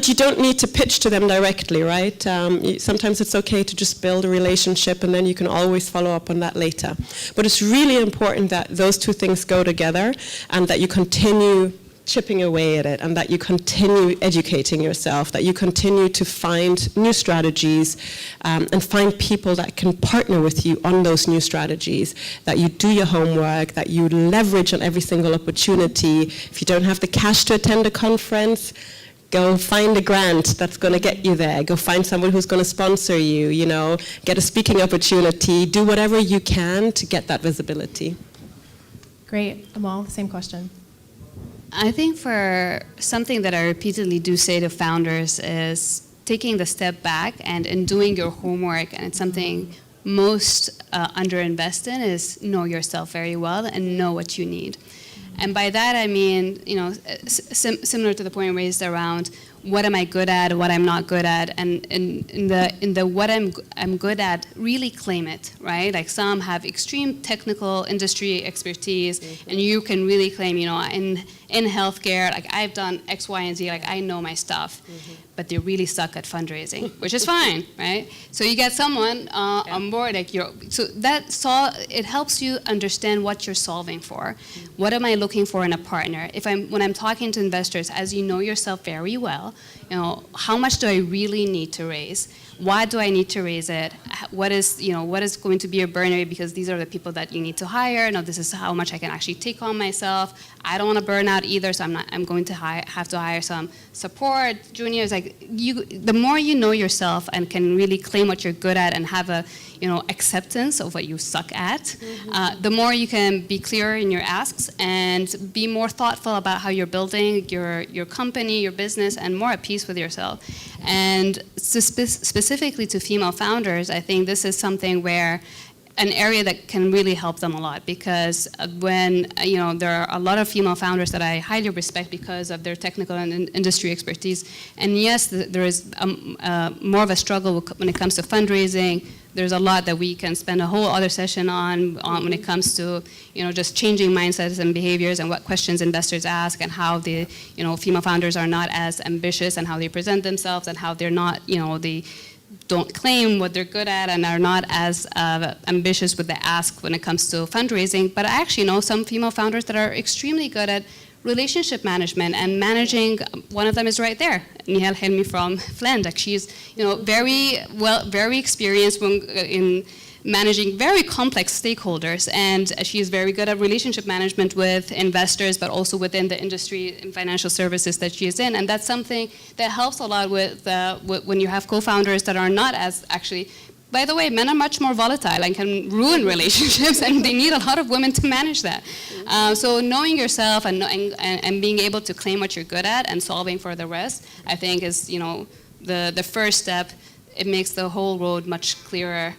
you don't need to pitch to them directly, right? Sometimes it's okay to just build a relationship, and then you can always follow up on that later. But it's really important that those two things go together, and that you continue chipping away at it, and that you continue educating yourself, that you continue to find new strategies, and find people that can partner with you on those new strategies, that you do your homework, that you leverage on every single opportunity. If you don't have the cash to attend a conference, go find a grant that's going to get you there. Go find someone who's going to sponsor you, get a speaking opportunity. Do whatever you can to get that visibility. Great. Amal, same question. I think for something that I repeatedly do say to founders is taking the step back and in doing your homework, and it's something most underinvest in, is know yourself very well and know what you need. And by that I mean, similar to the point raised around what am I good at, what I'm not good at, and in the what I'm good at, really claim it, right? Like some have extreme technical industry expertise, and you can really claim, in healthcare, like I've done X, Y, and Z, like I know my stuff, but they really suck at fundraising, which is fine, right? So you get someone on board, like it helps you understand what you're solving for. What am I looking for in a partner? When I'm talking to investors, as you know yourself very well, how much do I really need to raise? Why do I need to raise it? What is going to be a burn rate? Because these are the people that you need to hire. No, this is how much I can actually take on myself. I don't want to burn out either, so I'm going to have to hire some support juniors. Like the more you know yourself and can really claim what you're good at and have a acceptance of what you suck at, the more you can be clearer in your asks and be more thoughtful about how you're building your company, your business, and more at peace with yourself. And specifically to female founders, I think this is something where an area that can really help them a lot, because when there are a lot of female founders that I highly respect because of their technical and industry expertise, and yes, there is more of a struggle when it comes to fundraising. There's a lot that we can spend a whole other session on when it comes to just changing mindsets and behaviors and what questions investors ask, and how the female founders are not as ambitious, and how they present themselves, and how they're not they don't claim what they're good at and are not as ambitious with the ask when it comes to fundraising. But I actually know some female founders that are extremely good at relationship management and managing. One of them is right there, Nihal Helmi from Flint. Like, she's very experienced in managing very complex stakeholders, and she's very good at relationship management with investors, but also within the industry and financial services that she is in. And that's something that helps a lot with when you have co-founders that are not as actually. By the way, men are much more volatile and can ruin relationships, and they need a lot of women to manage that. So knowing yourself and being able to claim what you're good at and solving for the rest, I think is the first step. It makes the whole road much clearer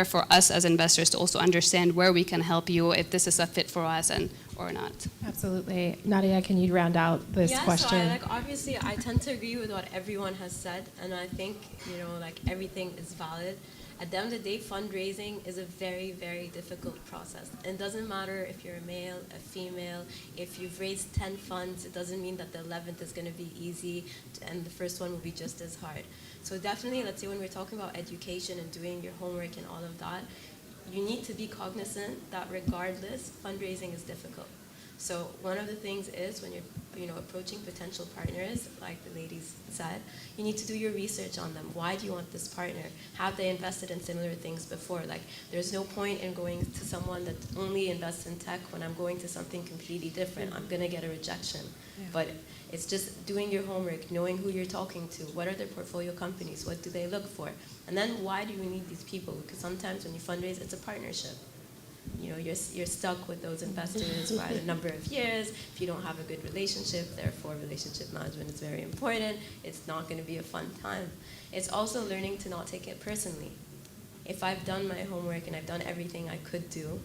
for us as investors to also understand where we can help you, if this is a fit for us or not. Absolutely. Nadia, can you round out this question? So obviously I tend to agree with what everyone has said, and I think everything is valid. At the end of the day, fundraising is a very, very difficult process. And it doesn't matter if you're a male, a female, if you've raised 10 funds, it doesn't mean that the 11th is going to be easy and the first one will be just as hard. So definitely, let's say when we're talking about education and doing your homework and all of that, you need to be cognizant that regardless, fundraising is difficult. So one of the things is when you're approaching potential partners, like the ladies said, you need to do your research on them. Why do you want this partner? Have they invested in similar things before? Like, there's no point in going to someone that only invests in tech when I'm going to something completely different. I'm going to get a rejection. Yeah. But it's just doing your homework, knowing who you're talking to, what are their portfolio companies, what do they look for? And then why do you need these people? Because sometimes when you fundraise, it's a partnership. You're stuck with those investors for a number of years. If you don't have a good relationship, therefore relationship management is very important. It's not going to be a fun time. It's also learning to not take it personally. If I've done my homework and I've done everything I could do,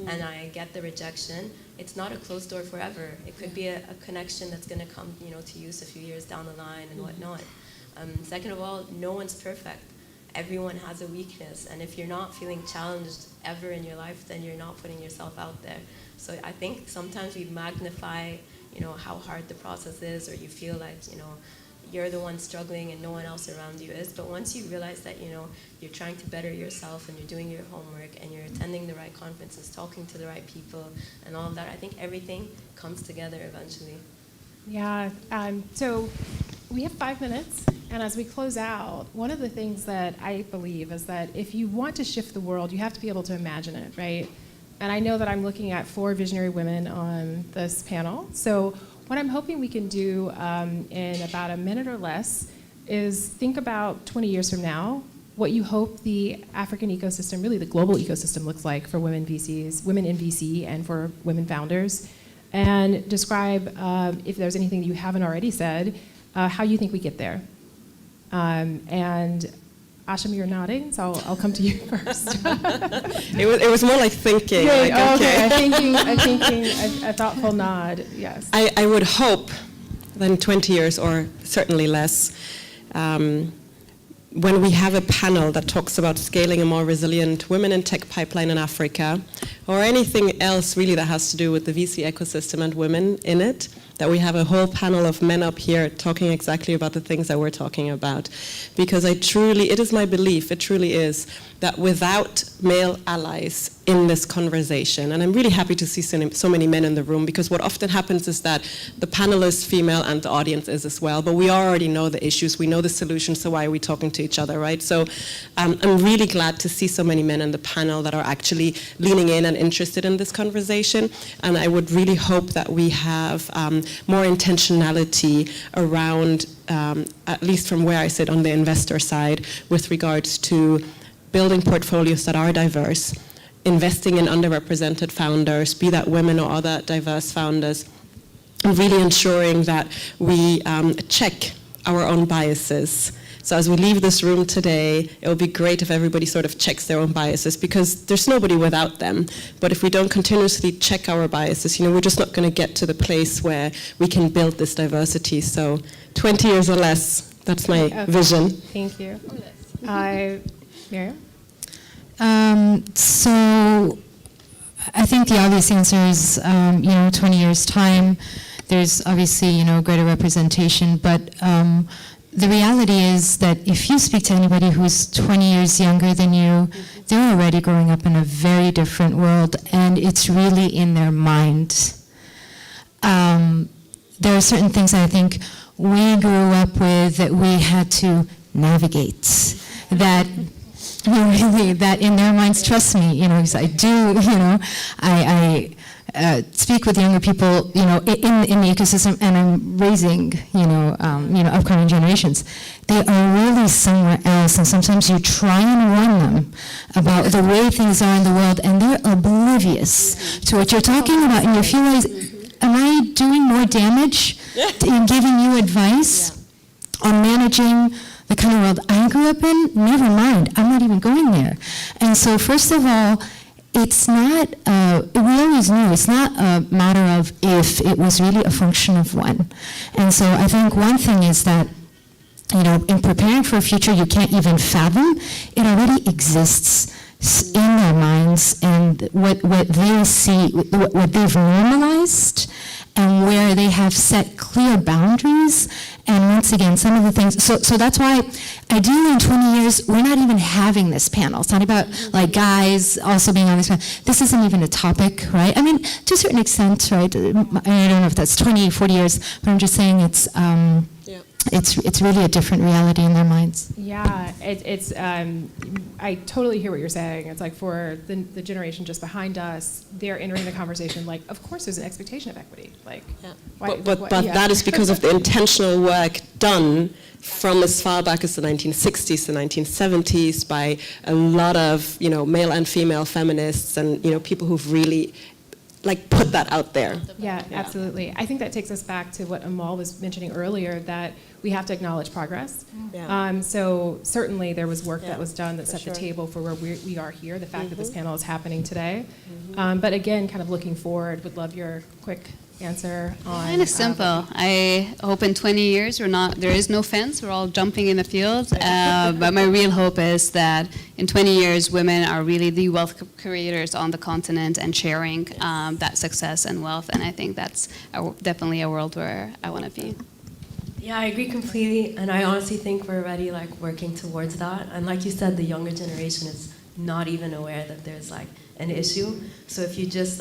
and I get the rejection, it's not a closed door forever. It could be a connection that's going to come to use a few years down the line and whatnot. Second of all, no one's perfect. Everyone has a weakness, and if you're not feeling challenged ever in your life, then you're not putting yourself out there. So I think sometimes we magnify, how hard the process is, or you feel like, you're the one struggling and no one else around you is. But once you realize that, you're trying to better yourself and you're doing your homework and you're attending the right conferences, talking to the right people, and all of that, I think everything comes together eventually. Yeah. So we have 5 minutes. And as we close out, one of the things that I believe is that if you want to shift the world, you have to be able to imagine it, right? And I know that I'm looking at 4 visionary women on this panel. So what I'm hoping we can do in about a minute or less is think about 20 years from now, what you hope the African ecosystem, really the global ecosystem, looks like for women VCs, women in VC, and for women founders, and describe, if there's anything that you haven't already said, how you think we get there. And Asham, you're nodding, so I'll come to you first. It was more like thinking. Yeah, like, okay. A thoughtful nod, yes. I would hope that in 20 years, or certainly less, when we have a panel that talks about scaling a more resilient women in tech pipeline in Africa, or anything else really that has to do with the VC ecosystem and women in it, that we have a whole panel of men up here talking exactly about the things that we're talking about. Because it is my belief, it truly is, that without male allies in this conversation, and I'm really happy to see so many men in the room, because what often happens is that the panel is female and the audience is as well, but we already know the issues, we know the solutions, so why are we talking to each other, right? So I'm really glad to see so many men in the panel that are actually leaning in and interested in this conversation, and I would really hope that we have more intentionality around, at least from where I sit on the investor side, with regards to building portfolios that are diverse, investing in underrepresented founders, be that women or other diverse founders, and really ensuring that we check our own biases So as we leave this room today, it would be great if everybody sort of checks their own biases, because there's nobody without them. But if we don't continuously check our biases, we're just not going to get to the place where we can build this diversity. So 20 years or less, that's my vision. Thank you. Miriam? So I think the obvious answer is, 20 years' time. There's obviously, greater representation, but the reality is that if you speak to anybody who's 20 years younger than you, they're already growing up in a very different world, and it's really in their mind. There are certain things I think we grew up with that we had to navigate, that really, that in their minds, trust me, because I do, I speak with younger people, in the ecosystem, and I'm raising, upcoming generations. They are really somewhere else, and sometimes you try and warn them about the way things are in the world, and they're oblivious to what you're talking about, and you feel like, am I doing more damage in giving you advice on managing the kind of world I grew up in? Never mind, I'm not even going there. And so first of all, it's not, we always knew, it's not a matter of if, it was really a function of when. And so I think one thing is that, in preparing for a future you can't even fathom, it already exists in their minds, and what they see, what they've normalized, and where they have set clear boundaries. And once again, some of the things, so that's why ideally in 20 years, we're not even having this panel. It's not about like guys also being on this panel. This isn't even a topic, right? I mean, to a certain extent, right? I don't know if that's 20, 40 years, but I'm just saying it's really a different reality in their minds. Yeah, I totally hear what you're saying. It's like for the generation just behind us, they're entering the conversation like, of course there's an expectation of equity. Like, but that is because of the intentional work done from as far back as the 1960s, the 1970s by a lot of, male and female feminists and, people who've really put that out there. Yeah, absolutely. I think that takes us back to what Amal was mentioning earlier, that we have to acknowledge progress. Yeah. So certainly there was work that was done that set the table for where we are here, the fact that this panel is happening today. But again, kind of looking forward, would love your quick answer on... Kind of simple. I hope in 20 years there is no fence, we're all jumping in the field. But my real hope is that in 20 years, women are really the wealth creators on the continent and sharing that success and wealth. And I think that's definitely a world where I want to be. Yeah, I agree completely. And I honestly think we're already working towards that. And like you said, the younger generation is not even aware that there's an issue. So if you just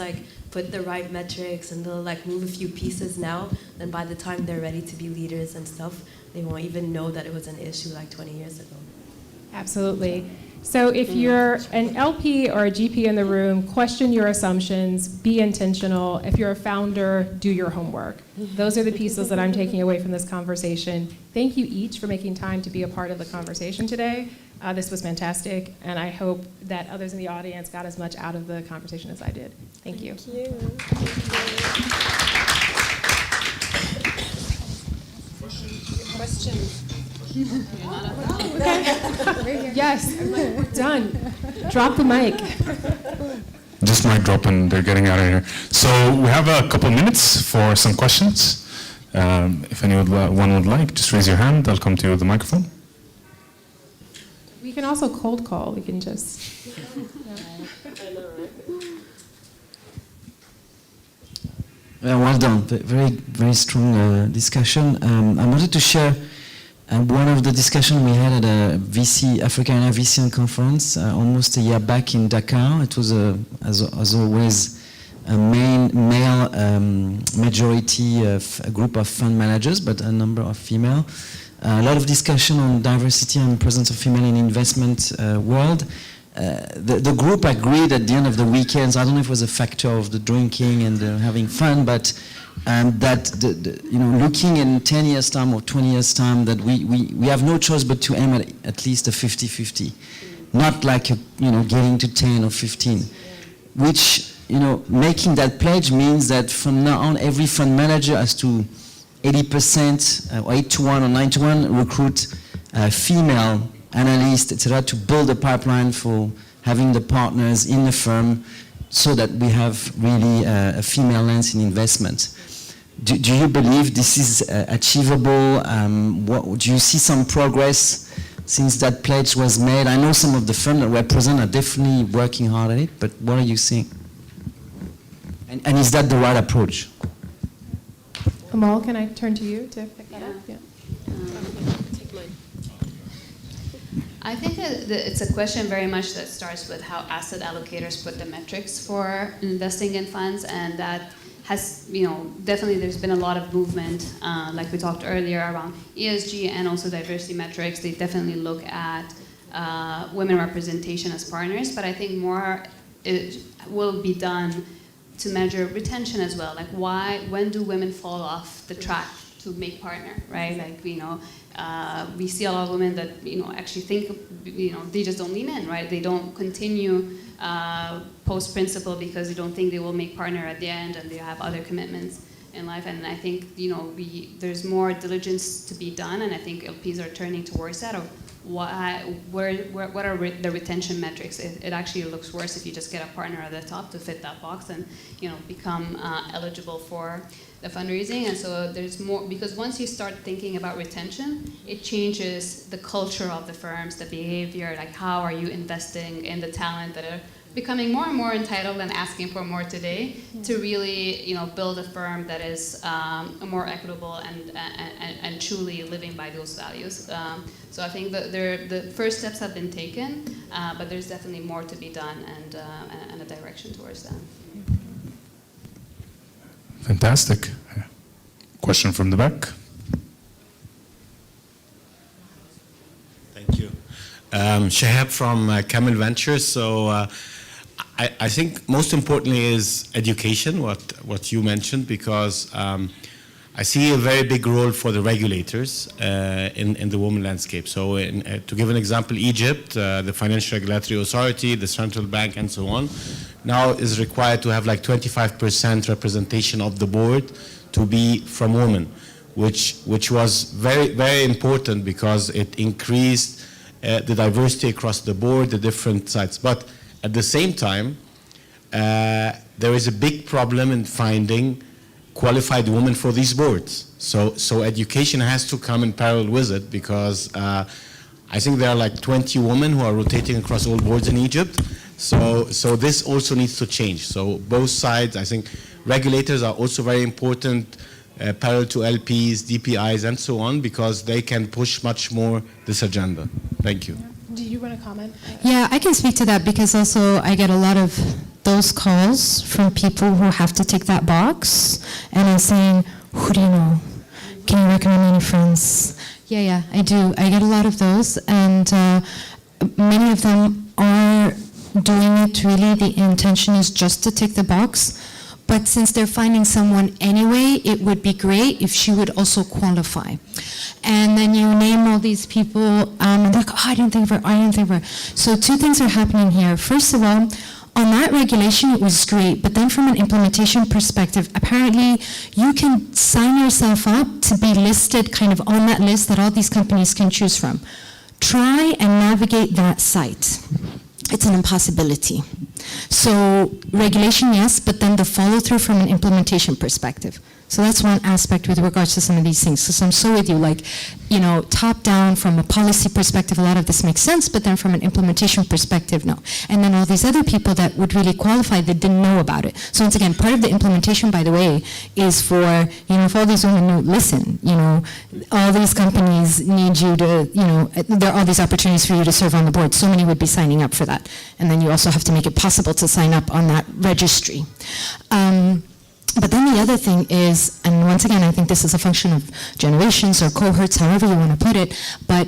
put the right metrics and they'll move a few pieces now, then by the time they're ready to be leaders and stuff, they won't even know that it was an issue 20 years ago. Absolutely. So if you're an LP or a GP in the room, question your assumptions, be intentional. If you're a founder, do your homework. Those are the pieces that I'm taking away from this conversation. Thank you each for making time to be a part of the conversation today. This was fantastic, and I hope that others in the audience got as much out of the conversation as I did. Thank you. Questions? Yes, we're done. Drop the mic. Just mic drop and they're getting out of here. So we have a couple minutes for some questions. If anyone would like, just raise your hand. I'll come to you with the microphone. We can also cold call. We can just... Well done. Very, very strong discussion. I wanted to share one of the discussion we had at a AfricArena VC conference almost a year back in Dakar. It was, as always, a male majority of a group of fund managers, but a number of female. A lot of discussion on diversity and presence of female in investment world. The group agreed at the end of the weekends, I don't know if it was a factor of the drinking and having fun, but that looking in 10 years time or 20 years time, that we have no choice but to aim at least a 50-50, not getting to 10 or 15, which making that pledge means that from now on every fund manager has to 80% or 8-to-1 or 9-to-1 recruit female analysts, etc., to build a pipeline for having the partners in the firm so that we have really a female lens in investment. Do you believe this is achievable? Do you see some progress since that pledge was made? I know some of the firms that represent are definitely working hard at it, but what are you seeing? And is that the right approach? Amal, can I turn to you to pick that up? Yeah. I think it's a question very much that starts with how asset allocators put the metrics for investing in funds, and that has, definitely there's been a lot of movement, like we talked earlier, around ESG and also diversity metrics. They definitely look at women representation as partners, but I think more it will be done to measure retention as well. Like when do women fall off the track to make partner, right? Like, we see a lot of women that, actually think, they just don't lean in, right? They don't continue post-principal because they don't think they will make partner at the end, and they have other commitments in life. And I think, there's more diligence to be done, and I think LPs are turning towards that, of what are the retention metrics. It actually looks worse if you just get a partner at the top to fit that box and, become eligible for the fundraising. And so there's more, because once you start thinking about retention, it changes the culture of the firms, the behavior, like how are you investing in the talent that are becoming more and more entitled and asking for more today, to really, build a firm that is more equitable and truly living by those values. So I think that the first steps have been taken, but there's definitely more to be done, and a direction towards that. Fantastic. Question from the back. Thank you. Shahab from Camel Ventures. So I think most importantly is education, what you mentioned, because I see a very big role for the regulators in the women landscape. So to give an example, Egypt, the Financial Regulatory Authority, the Central Bank, and so on, now is required to have like 25% representation of the board to be from women, which was very, very important because it increased the diversity across the board, the different sites. But at the same time, there is a big problem in finding qualified women for these boards. So education has to come in parallel with it, because I think there are like 20 women who are rotating across all boards in Egypt. So this also needs to change. So both sides, I think regulators are also very important, parallel to LPs, DPIs, and so on, because they can push much more this agenda. Thank you. Do you want to comment? Yeah, I can speak to that, because also I get a lot of those calls from people who have to tick that box, and I'm saying, who do you know? Can you recommend any friends? Yeah, I do. I get a lot of those, and many of them are doing it really. The intention is just to tick the box, but since they're finding someone anyway, it would be great if she would also qualify. And then you name all these people, and they're like, oh, I didn't think of her. So two things are happening here. First of all, on that regulation, it was great, but then from an implementation perspective, apparently you can sign yourself up to be listed kind of on that list that all these companies can choose from. Try and navigate that site. It's an impossibility. So regulation, yes, but then the follow-through from an implementation perspective. So that's one aspect with regards to some of these things. So I'm so with you, like, top down from a policy perspective, a lot of this makes sense, but then from an implementation perspective, no. And then all these other people that would really qualify that didn't know about it. So once again, part of the implementation, by the way, is for, if all these women know, listen, all these companies need you to, there are all these opportunities for you to serve on the board. So many would be signing up for that. And then you also have to make it possible to sign up on that registry. But then the other thing is, and once again, I think this is a function of generations or cohorts, however you want to put it, but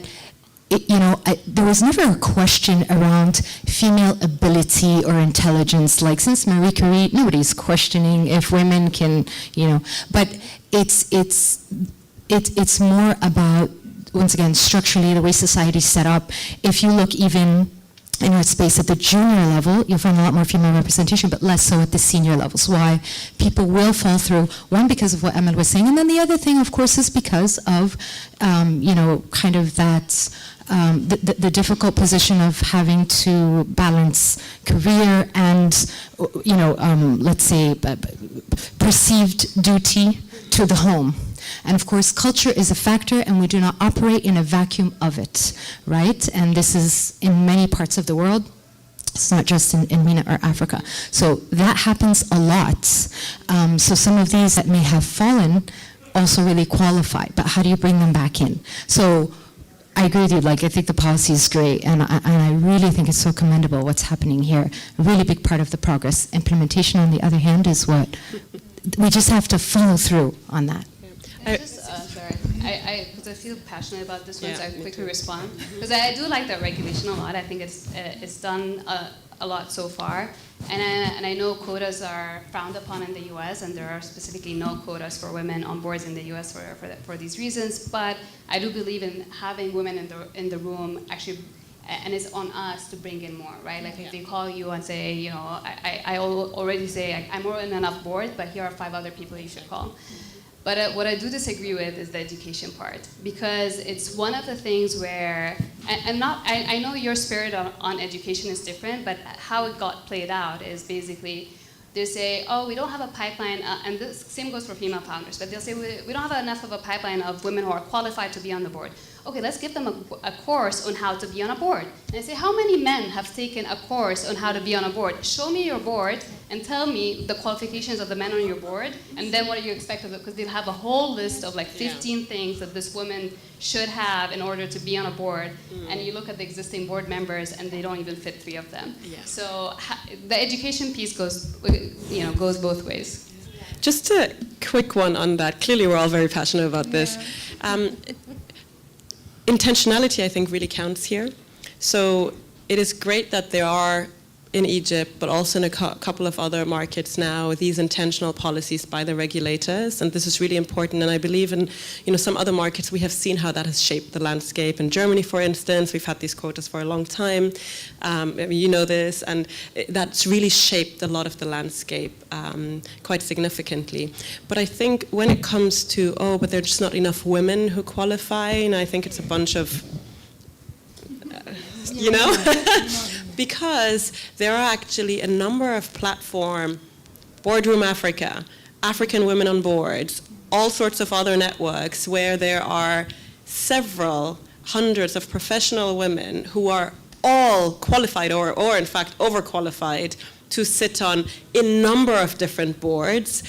there was never a question around female ability or intelligence. Like since Marie Curie, nobody's questioning if women can, but it's more about, once again, structurally the way society's set up. If you look even in our space at the junior level, you'll find a lot more female representation, but less so at the senior levels. Why? People will fall through, one, because of what Emil was saying, and then the other thing, of course, is because of, kind of that, the difficult position of having to balance career and, let's say, perceived duty to the home. And of course, culture is a factor, and we do not operate in a vacuum of it, right? And this is in many parts of the world. It's not just in MENA or Africa. So that happens a lot. So some of these that may have fallen also really qualify, but how do you bring them back in? So I agree with you, I think the policy is great, and I really think it's so commendable what's happening here. A really big part of the progress. Implementation, on the other hand, is what we just have to follow through on that. Because I feel passionate about this one, so I quickly respond. Because I do like that regulation a lot. I think it's done a lot so far. And I know quotas are frowned upon in the US, and there are specifically no quotas for women on boards in the US for these reasons. But I do believe in having women in the room actually, and it's on us to bring in more, right? Like if they call you and say, I already say I'm more than enough board, but here are 5 other people you should call. But what I do disagree with is the education part, because it's one of the things where, I know your spirit on education is different, but how it got played out is basically, they say, oh, we don't have a pipeline, and the same goes for female founders, but they'll say, we don't have enough of a pipeline of women who are qualified to be on the board. Okay, let's give them a course on how to be on a board. And I say, how many men have taken a course on how to be on a board? Show me your board and tell me the qualifications of the men on your board, and then what do you expect of it? Because they'll have a whole list of 15 things that this woman should have in order to be on a board, and you look at the existing board members and they don't even fit 3 of them. So the education piece goes both ways. Just a quick one on that. Clearly we're all very passionate about this. Intentionality, I think, really counts here. So it is great that there are in Egypt, but also in a couple of other markets now, these intentional policies by the regulators, and this is really important. And I believe in, some other markets, we have seen how that has shaped the landscape. In Germany, for instance, we've had these quotas for a long time. You know this, and that's really shaped a lot of the landscape quite significantly. But I think when it comes to, but there's just not enough women who qualify, and I think it's a bunch of, because there are actually a number of platform, Boardroom Africa, African Women on Boards, all sorts of other networks where there are several hundreds of professional women who are all qualified or in fact overqualified to sit on a number of different boards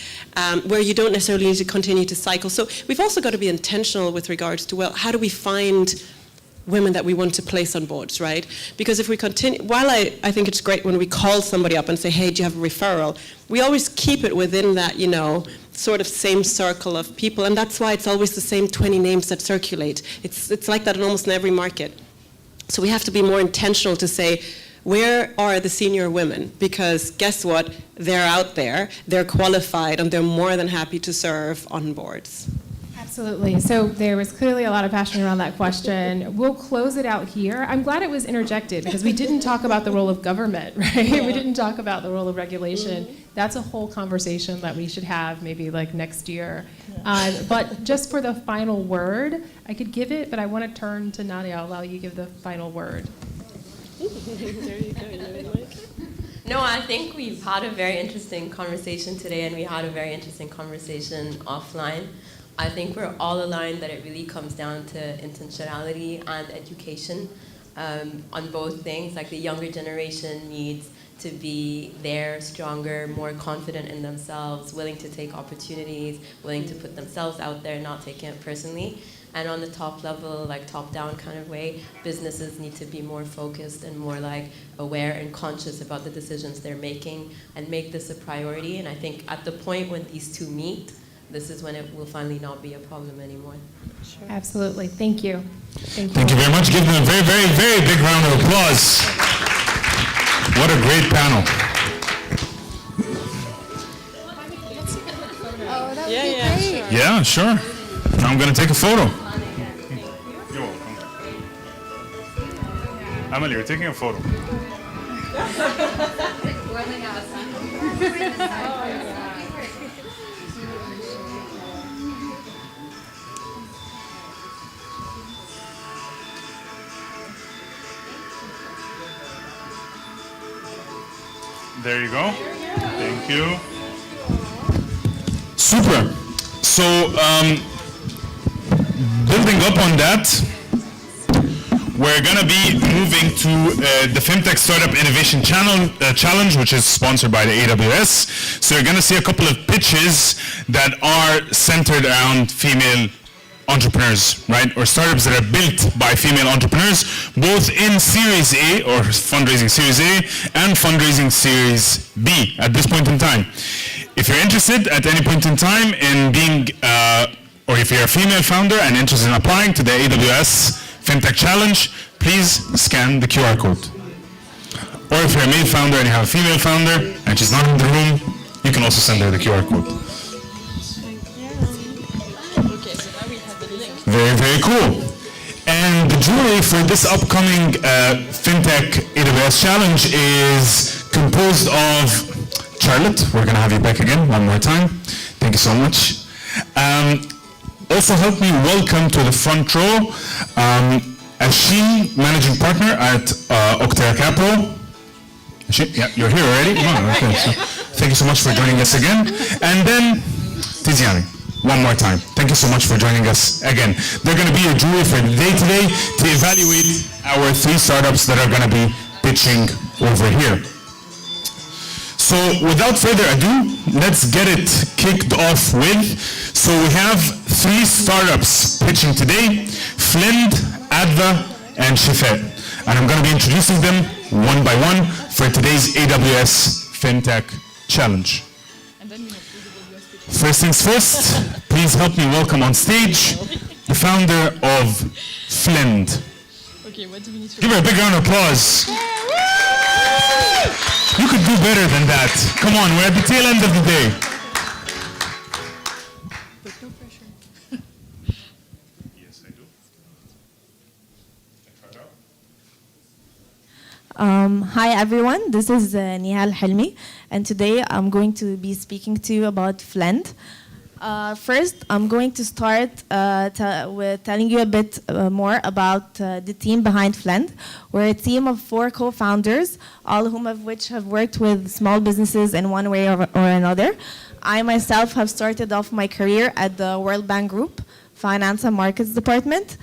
where you don't necessarily need to continue to cycle. So we've also got to be intentional with regards to, how do we find women that we want to place on boards, right? Because if we continue, while I think it's great when we call somebody up and say, hey, do you have a referral? We always keep it within that, sort of same circle of people, and that's why it's always the same 20 names that circulate. It's like that in almost every market. So we have to be more intentional to say, where are the senior women? Because guess what? They're out there, they're qualified, and they're more than happy to serve on boards. Absolutely. So there was clearly a lot of passion around that question. We'll close it out here. I'm glad it was interjected because we didn't talk about the role of government, right? We didn't talk about the role of regulation. That's a whole conversation that we should have maybe next year. But just for the final word, I could give it, but I want to turn to Nadia. I'll allow you to give the final word. There you go. No, I think we've had a very interesting conversation today, and we had a very interesting conversation offline. I think we're all aligned that it really comes down to intentionality and education on both things. Like the younger generation needs to be there, stronger, more confident in themselves, willing to take opportunities, willing to put themselves out there, not taking it personally. And on the top level, top-down kind of way, businesses need to be more focused and more aware and conscious about the decisions they're making and make this a priority. And I think at the point when these two meet, this is when it will finally not be a problem anymore. Sure. Absolutely. Thank you. Thank you very much. Give them a very, very, very big round of applause. What a great panel. Oh, that would be great. Yeah, sure. Now I'm going to take a photo. You're welcome. Emily, you're taking a photo. There you go. Thank you. Super. So, building up on that, we're going to be moving to the Fintech Startup Innovation Challenge, which is sponsored by the AWS. So you're going to see a couple of pitches that are centered around female entrepreneurs, right? Or startups that are built by female entrepreneurs, both in Series A, or fundraising Series A, and fundraising Series B at this point in time. If you're interested at any point in time in being, or if you're a female founder and interested in applying to the AWS Fintech Challenge, please scan the QR code. Or if you're a male founder and you have a female founder and she's not in the room, you can also send her the QR code. Very, very cool. And the jury for this upcoming Fintech AWS Challenge is composed of Charlotte. We're going to have you back again one more time. Thank you so much. Also help me welcome to the front row Asheen, Managing Partner at Octera Capital. Asheen, yeah, you're here already? Oh, okay. So, thank you so much for joining us again. And then Tiziani, one more time. Thank you so much for joining us again. They're going to be a jury for the day today to evaluate our 3 startups that are going to be pitching over here. So without further ado, let's get it kicked off with. So we have 3 startups pitching today: Flint, Adva, and Chefaa. And I'm going to be introducing them one by one for today's AWS Fintech Challenge. First things first, please help me welcome on stage the founder of Flint. Okay, what do we need to Give her a big round of applause. You could do better than that. Come on, we're at the tail end of the day. But no pressure. Yes, I do. Hi everyone, this is Nihal Helmi, and today I'm going to be speaking to you about Flint. First, I'm going to start with telling you a bit more about the team behind Flint. We're a team of 4 co-founders, all of which have worked with small businesses in one way or another. I myself have started off my career at the World Bank Group, Finance and Markets Department.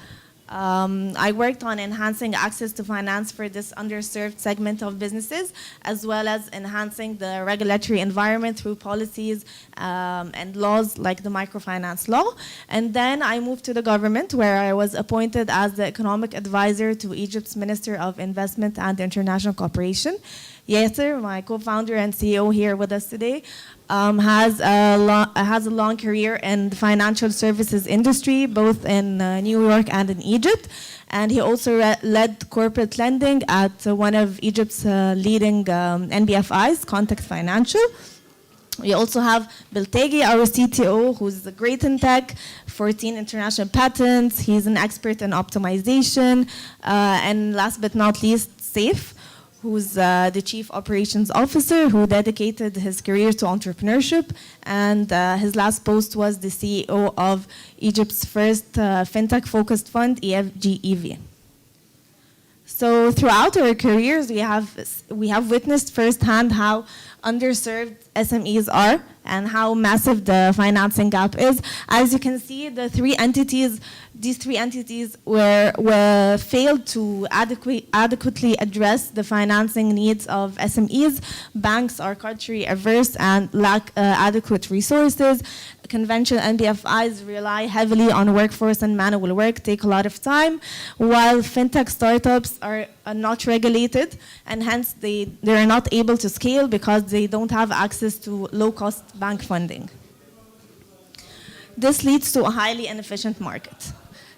I worked on enhancing access to finance for this underserved segment of businesses, as well as enhancing the regulatory environment through policies and laws like the microfinance law. And then I moved to the government, where I was appointed as the economic advisor to Egypt's Minister of Investment and International Cooperation. Yasser, my co-founder and CEO here with us today, has a long career in the financial services industry, both in New York and in Egypt. And he also led corporate lending at one of Egypt's leading NBFIs, Context Financial. We also have Biltegi, our CTO, who's great in tech, 14 international patents. He's an expert in optimization. And last but not least, Saif, who's the Chief Operations Officer, who dedicated his career to entrepreneurship, and his last post was the CEO of Egypt's first fintech-focused fund, EFGEV. So throughout our careers, we have witnessed firsthand how underserved SMEs are and how massive the financing gap is. As you can see, these 3 entities were failed to adequately address the financing needs of SMEs. Banks are country averse and lack adequate resources. Conventional NBFIs rely heavily on workforce and manual work, take a lot of time, while fintech startups are not regulated, and hence they're not able to scale because they don't have access to low-cost bank funding. This leads to a highly inefficient market.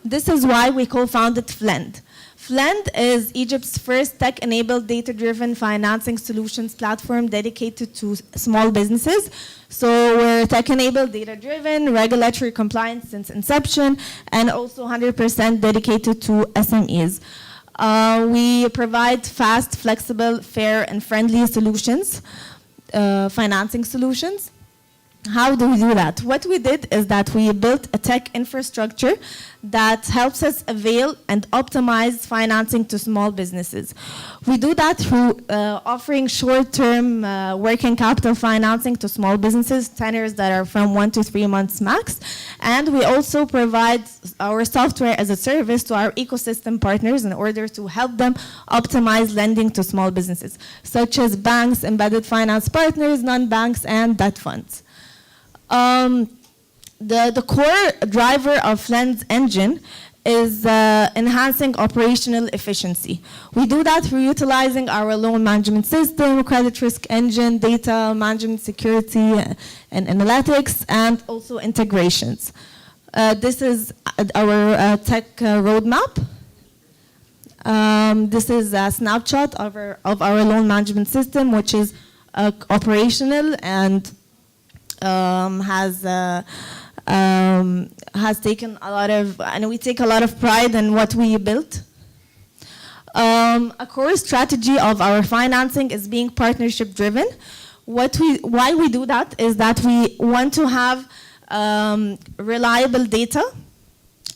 This is why we co-founded Flint. Flint is Egypt's first tech-enabled, data-driven financing solutions platform dedicated to small businesses. So we're tech-enabled, data-driven, regulatory compliant since inception, and also 100% dedicated to SMEs. We provide fast, flexible, fair, and friendly solutions. financing solutions. How do we do that? What we did is that we built a tech infrastructure that helps us avail and optimize financing to small businesses. We do that through offering short-term working capital financing to small businesses, tenors that are from 1 to 3 months max. And we also provide our software as a service to our ecosystem partners in order to help them optimize lending to small businesses, such as banks, embedded finance partners, non-banks, and debt funds. The core driver of Flint's engine is enhancing operational efficiency. We do that through utilizing our loan management system, credit risk engine, data management, security, and analytics, and also integrations. This is our tech roadmap. This is a snapshot of our loan management system, which is operational and has taken a lot of, and we take a lot of pride in what we built. A core strategy of our financing is being partnership driven. Why we do that is that we want to have reliable data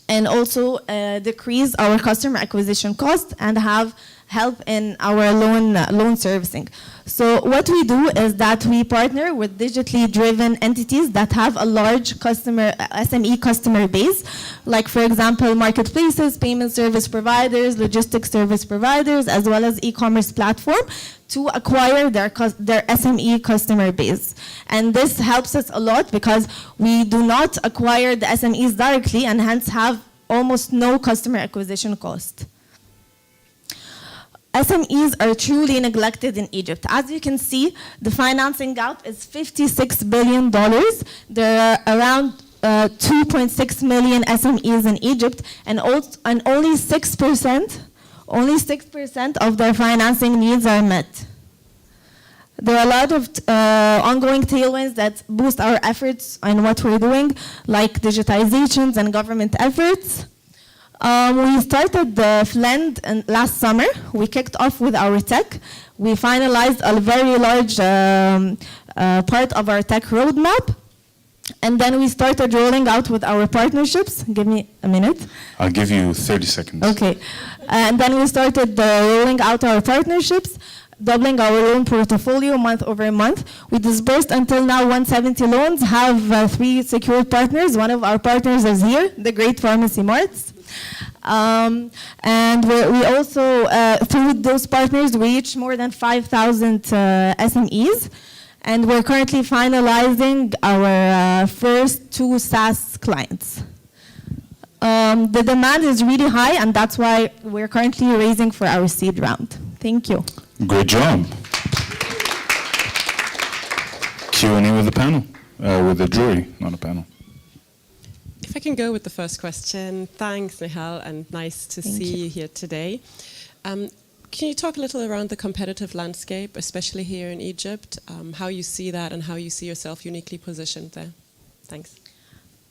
and also decrease our customer acquisition cost and have help in our loan servicing. So what we do is that we partner with digitally driven entities that have a large SME customer base, like for example, marketplaces, payment service providers, logistics service providers, as well as e-commerce platform to acquire their SME customer base. And this helps us a lot because we do not acquire the SMEs directly and hence have almost no customer acquisition cost. SMEs are truly neglected in Egypt. As you can see, the financing gap is $56 billion. There are around 2.6 million SMEs in Egypt, and only 6% of their financing needs are met. There are a lot of ongoing tailwinds that boost our efforts and what we're doing, like digitizations and government efforts. We started the Flint last summer. We kicked off with our tech. We finalized a very large part of our tech roadmap. And then we started rolling out with our partnerships. Give me a minute. I'll give you 30 seconds. Okay. And then we started rolling out our partnerships, doubling our loan portfolio month over month. We disbursed until now 170 loans, have 3 secured partners. One of our partners is here, the Great Pharmacy Marts. And we also, through those partners, we reached more than 5,000 SMEs. And we're currently finalizing our first 2 SaaS clients. The demand is really high, and that's why we're currently raising for our seed round. Thank you. Great job. Q&A with the panel, with the jury, not a panel. If I can go with the first question. Thanks, Nihal, and nice to see you here today. Can you talk a little around the competitive landscape, especially here in Egypt, how you see that and how you see yourself uniquely positioned there? Thanks.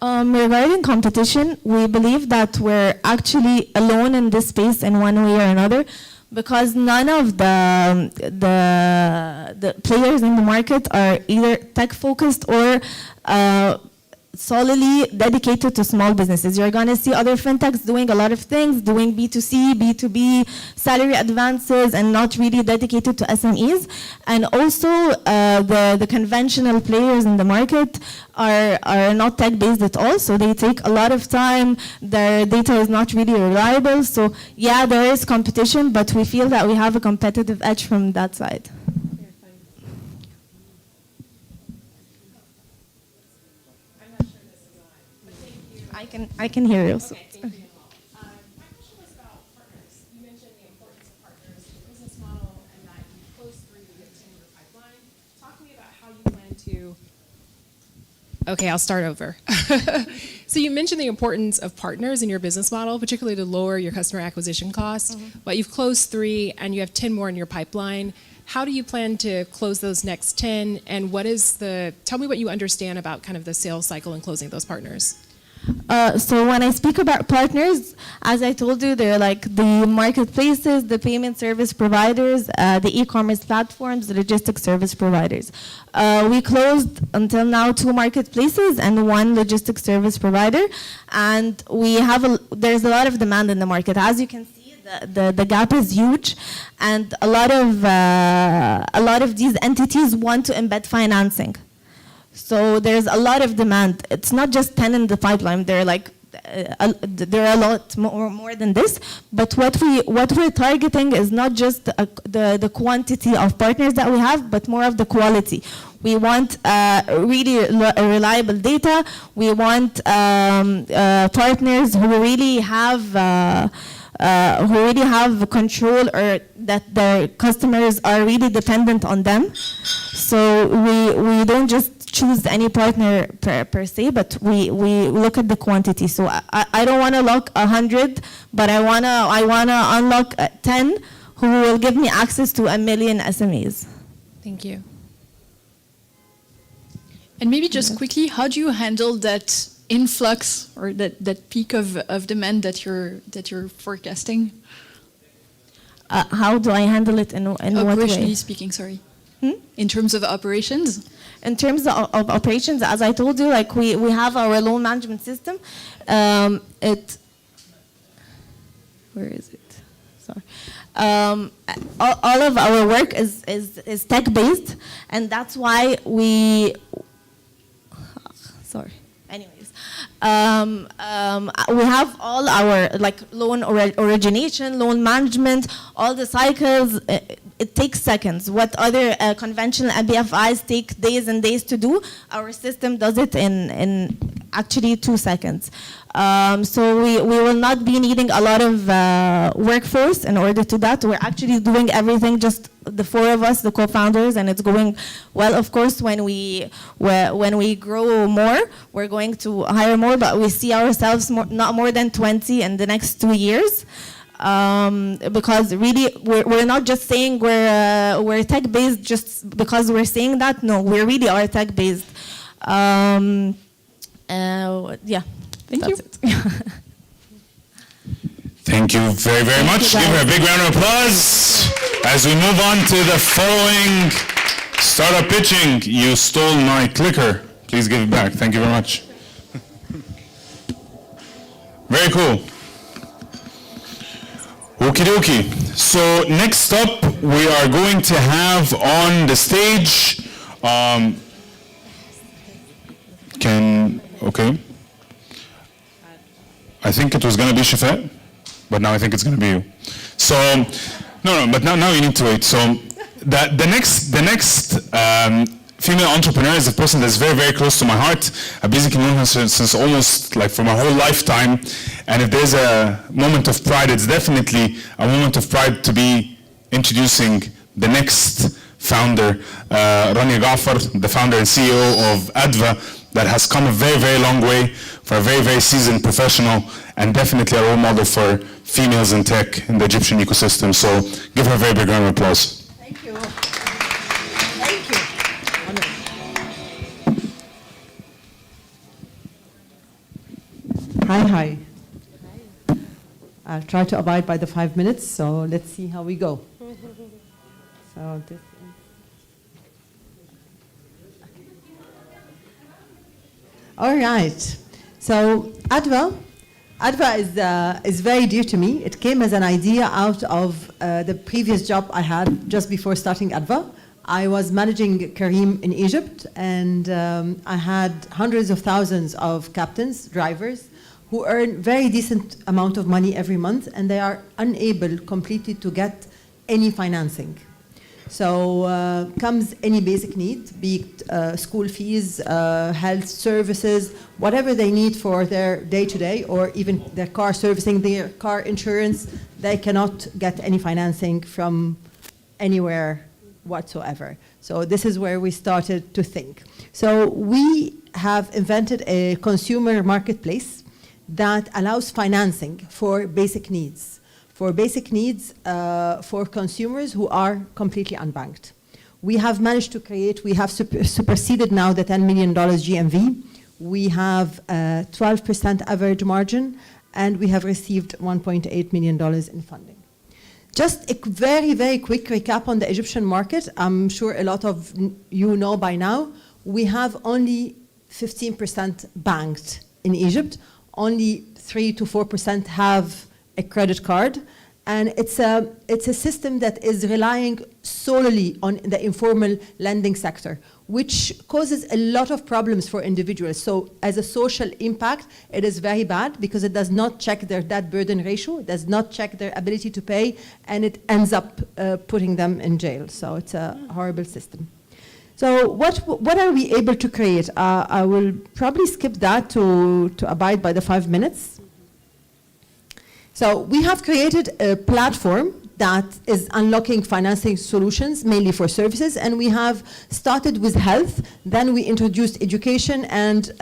Regarding competition, we believe that we're actually alone in this space in one way or another, because none of the players in the market are either tech-focused or solely dedicated to small businesses. You're going to see other fintechs doing a lot of things, doing B2C, B2B, salary advances, and not really dedicated to SMEs. And also, the conventional players in the market are not tech-based at all, so they take a lot of time. Their data is not really reliable. So yeah, there is competition, but we feel that we have a competitive edge from that side. I can hear you. Okay, thank you. My question was about partners. You mentioned the importance of partners in the business model and that you close through the 10-year pipeline. Talk to me about how you plan to... Okay, I'll start over. So you mentioned the importance of partners in your business model, particularly to lower your customer acquisition costs, but you've closed 3 and you have 10 more in your pipeline. How do you plan to close those next 10, and tell me what you understand about kind of the sales cycle and closing those partners? So when I speak about partners, as I told you, they're like the marketplaces, the payment service providers, the e-commerce platforms, the logistics service providers. We closed until now 2 marketplaces and 1 logistics service provider, and there's a lot of demand in the market. As you can see, the gap is huge, and a lot of these entities want to embed financing. So there's a lot of demand. It's not just 10 in the pipeline. There are a lot more than this. But what we're targeting is not just the quantity of partners that we have, but more of the quality. We want really reliable data. We want partners who really have control, or that their customers are really dependent on them. So we don't just choose any partner per se, but we look at the quantity. So I don't want to lock 100, but I wanna unlock 10 who will give me access to 1 million SMEs. Thank you. And maybe just quickly, how do you handle that influx or that peak of demand that you're forecasting? How do I handle it in what way? Operationally speaking, sorry. In terms of operations? In terms of operations, as I told you, like we have our loan management system. Where is it? Sorry. All of our work is tech-based, and that's why we. Sorry. Anyways, we have all our loan origination, loan management, all the cycles. It takes seconds. What other conventional NBFIs take days and days to do, our system does it in actually 2 seconds. So we will not be needing a lot of workforce in order to that. We're actually doing everything, just the 4 of us, the co-founders, and it's going well. Of course, when we grow more, we're going to hire more, but we see ourselves not more than 20 in the next 2 years. Because really, we're not just saying we're tech-based just because we're saying that. No, we really are tech-based. Yeah, thank you. Thank you very, very much. Give her a big round of applause. As we move on to the following startup pitching. You stole my clicker. Please give it back. Thank you very much. Very cool. Okie dokie. So next up, we are going to have on the stage, okay. I think it was going to be Chefaa, but now I think it's going to be you. So, no, but now you need to wait. So the next female entrepreneur is a person that's very, very close to my heart. I've basically known her since almost for my whole lifetime. And if there's a moment of pride, it's definitely a moment of pride to be introducing the next founder, Rania Ghaffar, the founder and CEO of Adva, that has come a very, very long way, for a very, very seasoned professional, and definitely a role model for females in tech in the Egyptian ecosystem. So give her a very big round of applause. Thank you. Hi. I'll try to abide by the 5 minutes, so let's see how we go. So this is... All right. So Adva is very dear to me. It came as an idea out of the previous job I had just before starting Adva. I was managing Kareem in Egypt, and I had hundreds of thousands of captains, drivers, who earn very decent amount of money every month, and they are unable completely to get any financing. So comes any basic need, be it school fees, health services, whatever they need for their day-to-day, or even their car servicing, their car insurance, they cannot get any financing from anywhere whatsoever. So this is where we started to think. So we have invented a consumer marketplace that allows financing for basic needs. For consumers who are completely unbanked. We have managed to create, we have superseded now the $10 million GMV. We have 12% average margin, and we have received $1.8 million in funding. Just a very, very quick recap on the Egyptian market. I'm sure a lot of you know by now, we have only 15% banked in Egypt. Only 3 to 4% have a credit card. And it's a system that is relying solely on the informal lending sector, which causes a lot of problems for individuals. So as a social impact, it is very bad because it does not check their debt burden ratio, it does not check their ability to pay, and it ends up putting them in jail. So it's a horrible system. So what are we able to create? I will probably skip that to abide by the 5 minutes. So we have created a platform that is unlocking financing solutions, mainly for services, and we have started with health, then we introduced education, and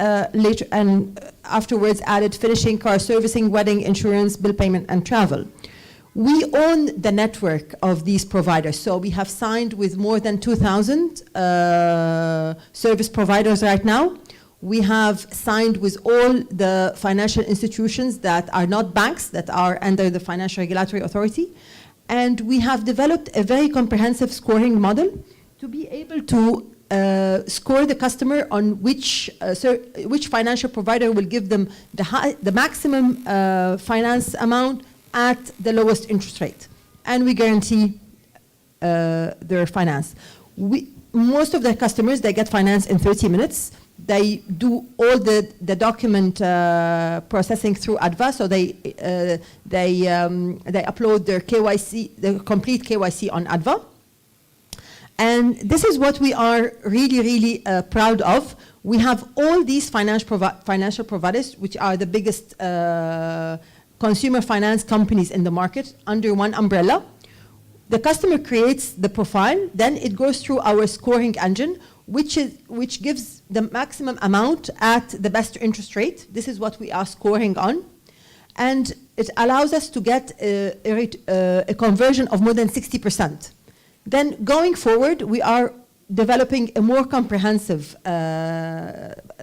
afterwards added finishing, car servicing, wedding, insurance, bill payment, and travel. We own the network of these providers, so we have signed with more than 2,000 service providers right now. We have signed with all the financial institutions that are not banks, that are under the Financial Regulatory Authority. And we have developed a very comprehensive scoring model to be able to score the customer on which financial provider will give them the maximum finance amount at the lowest interest rate. And we guarantee their finance. Most of the customers, they get finance in 30 minutes. They do all the document processing through Adva, so they upload their KYC, the complete KYC on Adva. And this is what we are really, really proud of. We have all these financial providers, which are the biggest consumer finance companies in the market, under one umbrella. The customer creates the profile, then it goes through our scoring engine, which gives the maximum amount at the best interest rate. This is what we are scoring on. And it allows us to get a conversion of more than 60%. Then going forward, we are developing a more comprehensive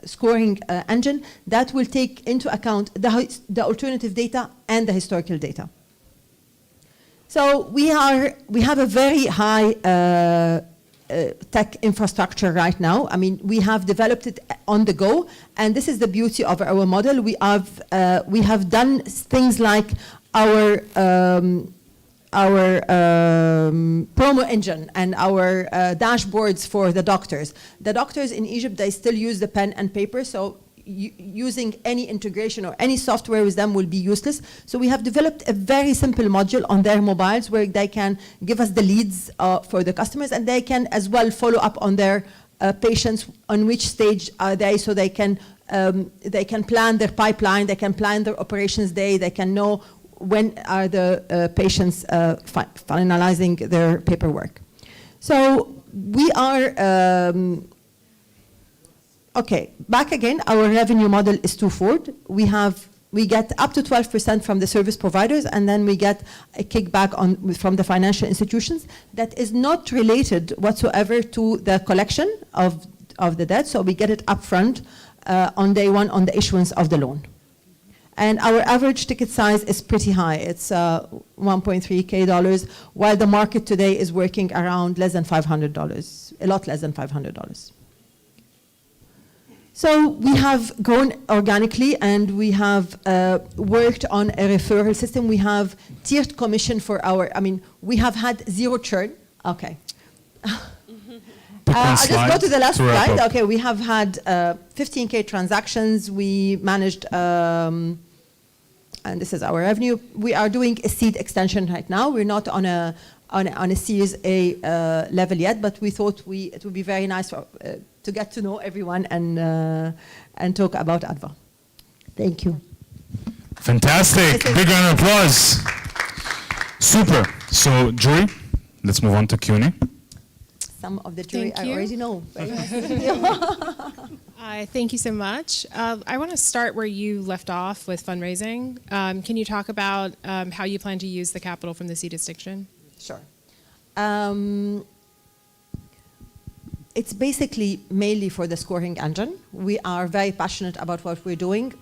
scoring engine that will take into account the alternative data and the historical data. So we have a very high tech infrastructure right now. I mean, we have developed it on the go, and this is the beauty of our model. We have done things like our promo engine and our dashboards for the doctors. The doctors in Egypt, they still use the pen and paper, so using any integration or any software with them will be useless. So we have developed a very simple module on their mobiles where they can give us the leads for the customers, and they can as well follow up on their patients, on which stage are they, so they can plan their pipeline, they can plan their operations day, they can know when are the patients finalizing their paperwork. So we are okay, back again, our revenue model is twofold. We get up to 12% from the service providers, and then we get a kickback from the financial institutions that is not related whatsoever to the collection of the debt, so we get it upfront on day one on the issuance of the loan. And our average ticket size is pretty high. It's $1.3K, while the market today is working around less than $500, a lot less than $500. So we have grown organically, and we have worked on a referral system. We have tiered commission for we have had zero churn. Okay. I'll just go to the last slide. Okay, we have had 15K transactions. We managed, and this is our revenue. We are doing a seed extension right now. We're not on a Series A level yet, but we thought it would be very nice to get to know everyone and talk about Adva. Thank you. Fantastic. Big round of applause. Super. So, jury, let's move on to Q&A. Some of the jury I already know. Very nice. Thank you so much. I want to start where you left off with fundraising. Can you talk about how you plan to use the capital from the seed extension? Sure. it's basically mainly for the scoring engine. We are very passionate about what we're doing.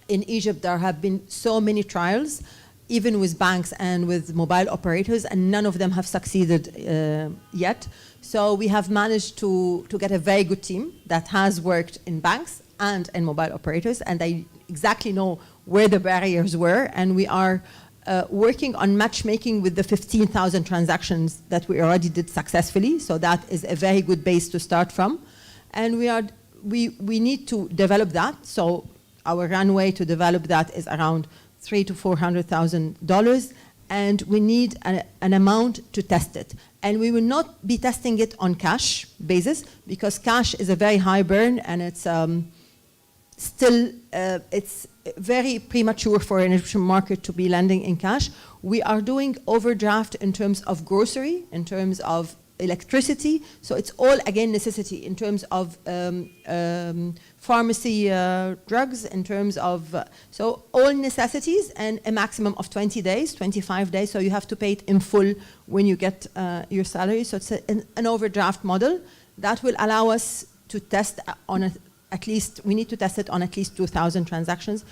In Egypt, there have been so many trials, even with banks and with mobile operators, and none of them have succeeded yet. So we have managed to get a very good team that has worked in banks and in mobile operators, and they exactly know where the barriers were, and we are working on matchmaking with the 15,000 transactions that we already did successfully. So that is a very good base to start from. And we need to develop that. So our runway to develop that is around $300,000 to $400,000, and we need an amount to test it. And we will not be testing it on cash basis, because cash is a very high burn, and it's still it's very premature for an Egyptian market to be lending in cash. We are doing overdraft in terms of grocery, in terms of electricity. So it's all, again, necessity in terms of pharmacy drugs, in terms of, so all necessities, and a maximum of 20 days, 25 days. So you have to pay it in full when you get your salary. So it's an overdraft model that will allow us to test on at least, we need to test it on at least 2,000 transactions,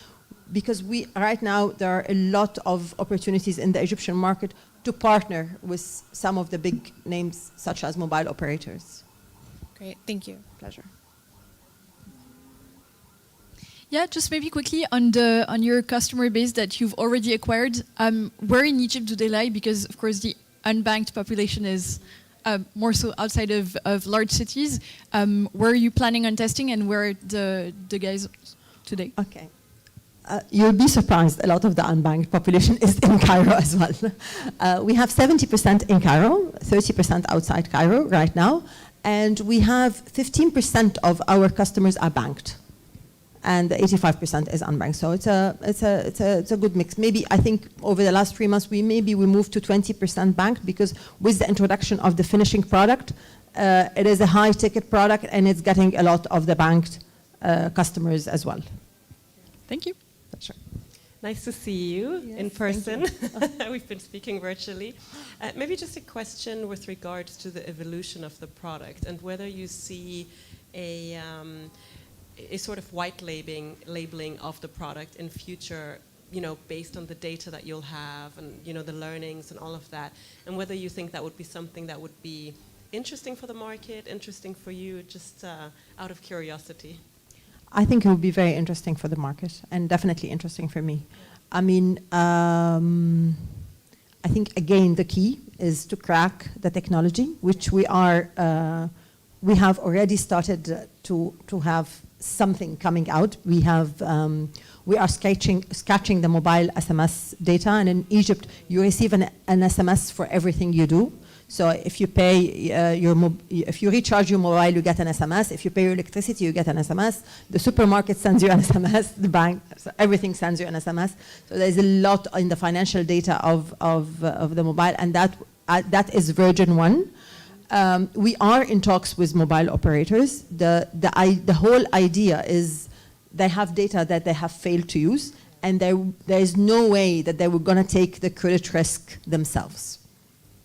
because right now there are a lot of opportunities in the Egyptian market to partner with some of the big names, such as mobile operators. Great, thank you. Pleasure. Yeah, just maybe quickly on your customer base that you've already acquired, where in Egypt do they lie? Because of course the unbanked population is more so outside of large cities. Where are you planning on testing, and where are the guys today? Okay. You'll be surprised, a lot of the unbanked population is in Cairo as well. We have 70% in Cairo, 30% outside Cairo right now, and we have 15% of our customers are banked, and 85% is unbanked. So it's a good mix. Maybe I think over the last 3 months we moved to 20% banked, because with the introduction of the finishing product, it is a high ticket product, and it's getting a lot of the banked customers as well. Thank you. Sure. Nice to see you in person. We've been speaking virtually. Maybe just a question with regards to the evolution of the product, and whether you see a sort of white labeling of the product in future, based on the data that you'll have, and the learnings and all of that, and whether you think that would be something that would be interesting for the market, interesting for you, just out of curiosity. I think it would be very interesting for the market, and definitely interesting for me. I mean, I think again the key is to crack the technology, which we have already started to have something coming out. We are scratching the mobile SMS data, and in Egypt you receive an SMS for everything you do. So if you pay if you recharge your mobile, you get an SMS. If you pay your electricity, you get an SMS. The supermarket sends you an SMS. The bank, so everything sends you an SMS. So there's a lot in the financial data of the mobile, and that is version 1. We are in talks with mobile operators. The whole idea is they have data that they have failed to use, and there is no way that they were going to take the credit risk themselves.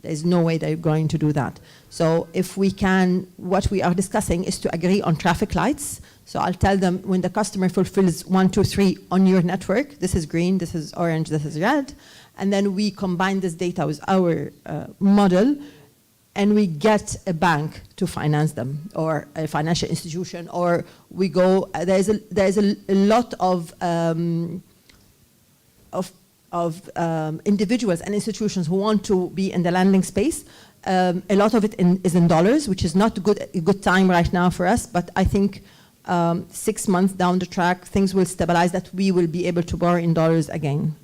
There's no way they're going to do that. So if we can, what we are discussing is to agree on traffic lights. So I'll tell them when the customer fulfills 1, 2, 3 on your network, this is green, this is orange, this is red, and then we combine this data with our model, and we get a bank to finance them, or a financial institution, or we go. There's a lot of individuals and institutions who want to be in the lending space. A lot of it is in dollars, which is not a good time right now for us, but I think 6 months down the track, things will stabilize, that we will be able to borrow in dollars again.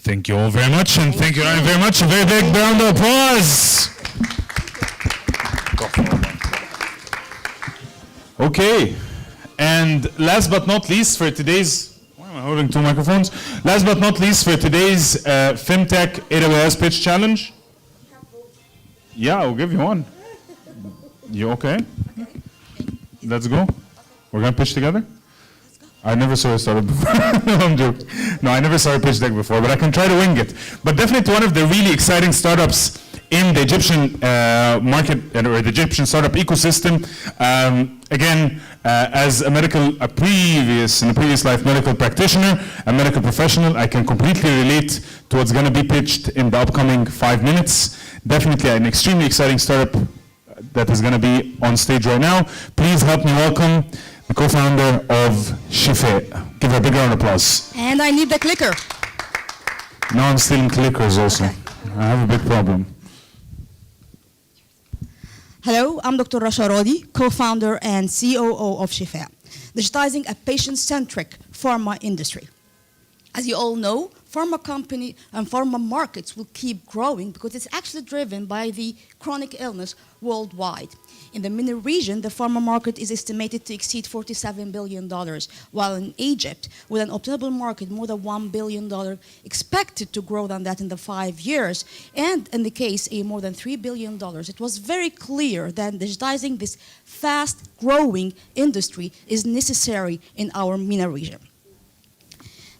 Thank you all very much, and thank you very much. A very big round of applause. Okay, and last but not least for today's, why am I holding 2 microphones? Last but not least for today's Fintech AWS Pitch Challenge. Yeah, I'll give you one. You okay? Let's go. We're gonna pitch together? I never saw a startup before. No, I'm joking. No, I never saw a pitch deck before, but I can try to wing it. But definitely one of the really exciting startups in the Egyptian market or the Egyptian startup ecosystem. Again, as a previous life medical practitioner, a medical professional, I can completely relate to what's going to be pitched in the upcoming 5 minutes. Definitely an extremely exciting startup that is going to be on stage right now. Please help me welcome the co-founder of Chefaa. Give her a big round of applause. And I need the clicker. Now I'm stealing clickers also. Okay. I have a big problem. Hello, I'm Dr. Rasha Rodi, co-founder and COO of Chefaa, digitizing a patient-centric pharma industry. As you all know, pharma company and pharma markets will keep growing because it's actually driven by the chronic illness worldwide. In the MENA region, the pharma market is estimated to exceed $47 billion, while in Egypt, with an obtainable market more than $1 billion, expected to grow than that in the 5 years, and in the case, more than $3 billion. It was very clear that digitizing this fast-growing industry is necessary in our MENA region.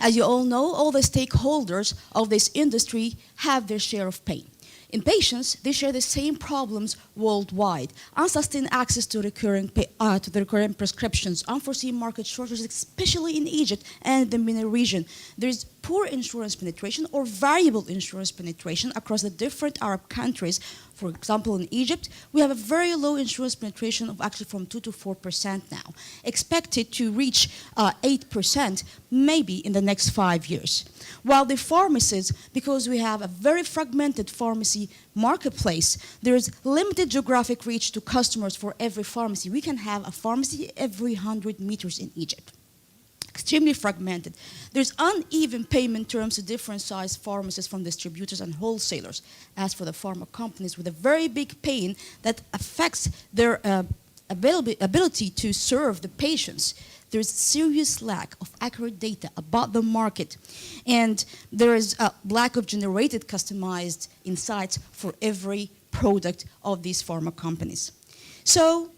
As you all know, all the stakeholders of this industry have their share of pain. In patients, they share the same problems worldwide. Unsustained access to the recurring prescriptions, unforeseen market shortages, especially in Egypt and the MENA region. There is poor insurance penetration or variable insurance penetration across the different Arab countries. For example, in Egypt, we have a very low insurance penetration of actually from 2 to 4% now, expected to reach 8% maybe in the next 5 years. While the pharmacies, because we have a very fragmented pharmacy marketplace, there is limited geographic reach to customers for every pharmacy. We can have a pharmacy every 100 meters in Egypt. Extremely fragmented. There's uneven payment terms to different size pharmacies from distributors and wholesalers. As for the pharma companies, with a very big pain that affects their ability to serve the patients, there's serious lack of accurate data about the market, and there is a lack of generated customized insights for every product of these pharma companies. So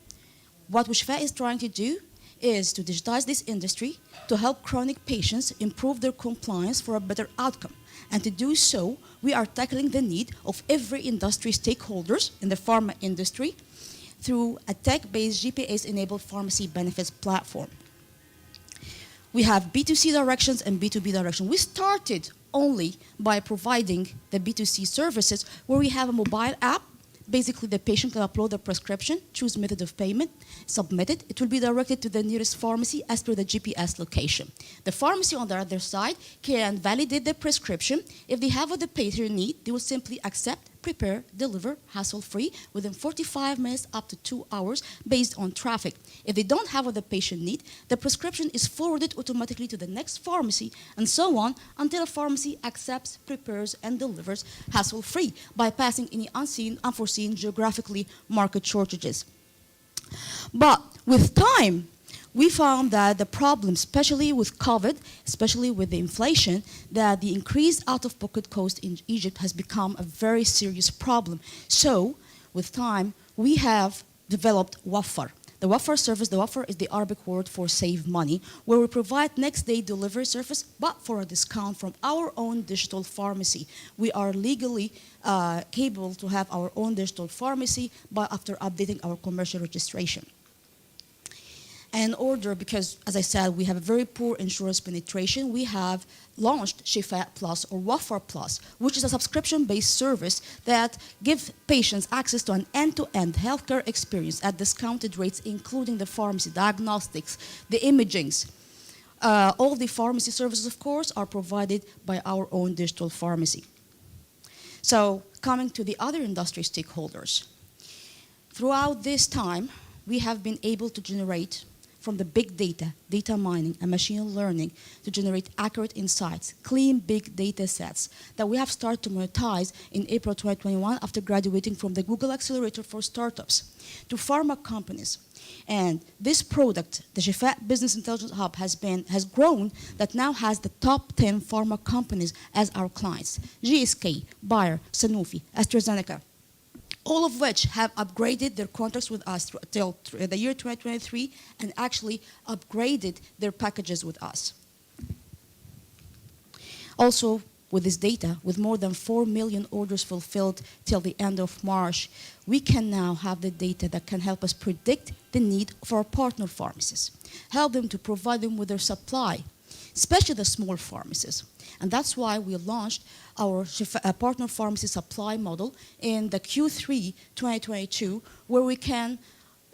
what Chefaa is trying to do is to digitize this industry to help chronic patients improve their compliance for a better outcome. And to do so, we are tackling the need of every industry stakeholders in the pharma industry through a tech-based GPS-enabled pharmacy benefits platform. We have B2C directions and B2B direction. We started only by providing the B2C services where we have a mobile app. Basically, the patient can upload their prescription, choose method of payment, submit it. It will be directed to the nearest pharmacy as per the GPS location. The pharmacy on the other side can validate the prescription. If they have what the patient needs, they will simply accept, prepare, deliver, hassle-free, within 45 minutes up to 2 hours based on traffic. If they don't have what the patient needs, the prescription is forwarded automatically to the next pharmacy, and so on until a pharmacy accepts, prepares, and delivers hassle-free, bypassing any unforeseen geographically market shortages. But with time, we found that the problem, especially with COVID, especially with the inflation, that the increased out-of-pocket cost in Egypt has become a very serious problem. So, with time, we have developed Wafar. The Wafar service, the Wafar is the Arabic word for save money, where we provide next-day delivery service, but for a discount from our own digital pharmacy. We are legally capable to have our own digital pharmacy after updating our commercial registration. And in order, because as I said, we have a very poor insurance penetration, we have launched Chefaa Plus or Wafar Plus, which is a subscription-based service that gives patients access to an end-to-end healthcare experience at discounted rates, including the pharmacy, diagnostics, the imagings. All the pharmacy services, of course, are provided by our own digital pharmacy. So, coming to the other industry stakeholders. Throughout this time, we have been able to generate from the big data, data mining, and machine learning to generate accurate insights, clean big data sets that we have started to monetize in April 2021 after graduating from the Google Accelerator for Startups to pharma companies. And this product, the Chefaa Business Intelligence Hub, has grown that now has the top 10 pharma companies as our clients. GSK, Bayer, Sanofi, AstraZeneca, all of which have upgraded their contracts with us till the year 2023 and actually upgraded their packages with us. Also, with this data, with more than 4 million orders fulfilled till the end of March, we can now have the data that can help us predict the need of our partner pharmacies, help them to provide them with their supply, especially the small pharmacies. And that's why we launched our partner pharmacy supply model in the Q3 2022, where we can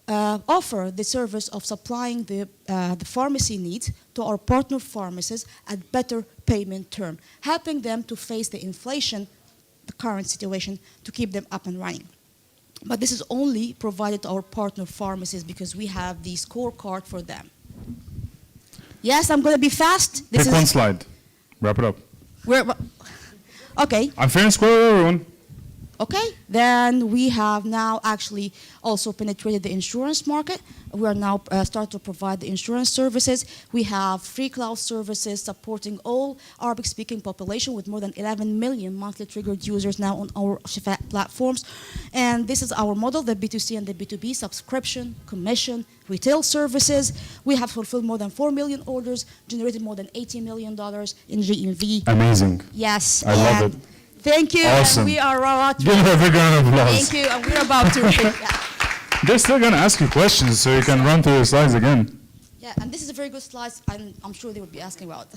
offer the service of supplying the pharmacy needs to our partner pharmacies at better payment term, helping them to face the inflation, the current situation, to keep them up and running. But this is only provided to our partner pharmacies because we have the scorecard for them. Yes, I'm going to be fast. Pick one slide. Wrap it up. Okay. I'm fair and square with everyone. Okay, then we have now actually also penetrated the insurance market. We are now start to provide the insurance services. We have free cloud services supporting all Arabic-speaking population with more than 11 million monthly triggered users now on our Chefaa platforms. And this is our model, the B2C and the B2B, subscription, commission, retail services. We have fulfilled more than 4 million orders, generated more than $80 million in GMV. Amazing. Yes. I love it. Thank you. Awesome. And we are about to. Give her a big round of applause. Thank you. And we're about to. They're still going to ask you questions, so you can run through the slides again. Yeah, and this is a very good slide, and I'm sure they would be asking about.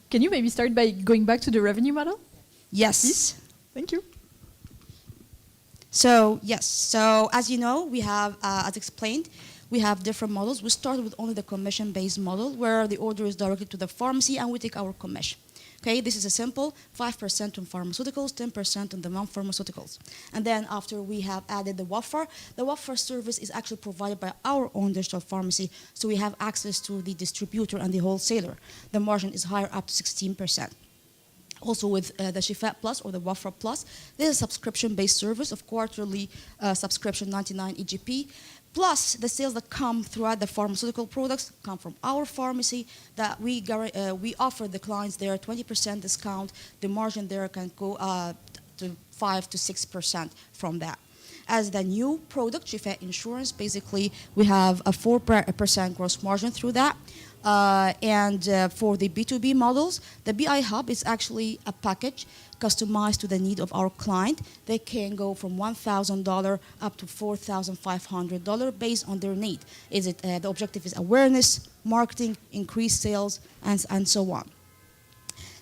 Can you maybe start by going back to the revenue model? Yes. Please? Thank you. So, yes. So, as you know, we have, as explained, we have different models. We started with only the commission-based model, where the order is directed to the pharmacy, and we take our commission. Okay, this is a simple 5% on pharmaceuticals, 10% on the non-pharmaceuticals. And then after we have added the Wafar service is actually provided by our own digital pharmacy, so we have access to the distributor and the wholesaler. The margin is higher, up to 16%. Also with the Chefaa Plus or the Wafar Plus, this is a subscription-based service of quarterly subscription, 99 EGP. Plus, the sales that come throughout the pharmaceutical products come from our pharmacy that we offer the clients there 20% discount. The margin there can go to 5 to 6% from that. As the new product, Chefaa Insurance, basically we have a 4% gross margin through that. For the B2B models, the BI Hub is actually a package customized to the need of our client. They can go from $1,000 up to $4,500 based on their need. The objective is awareness, marketing, increased sales, and so on.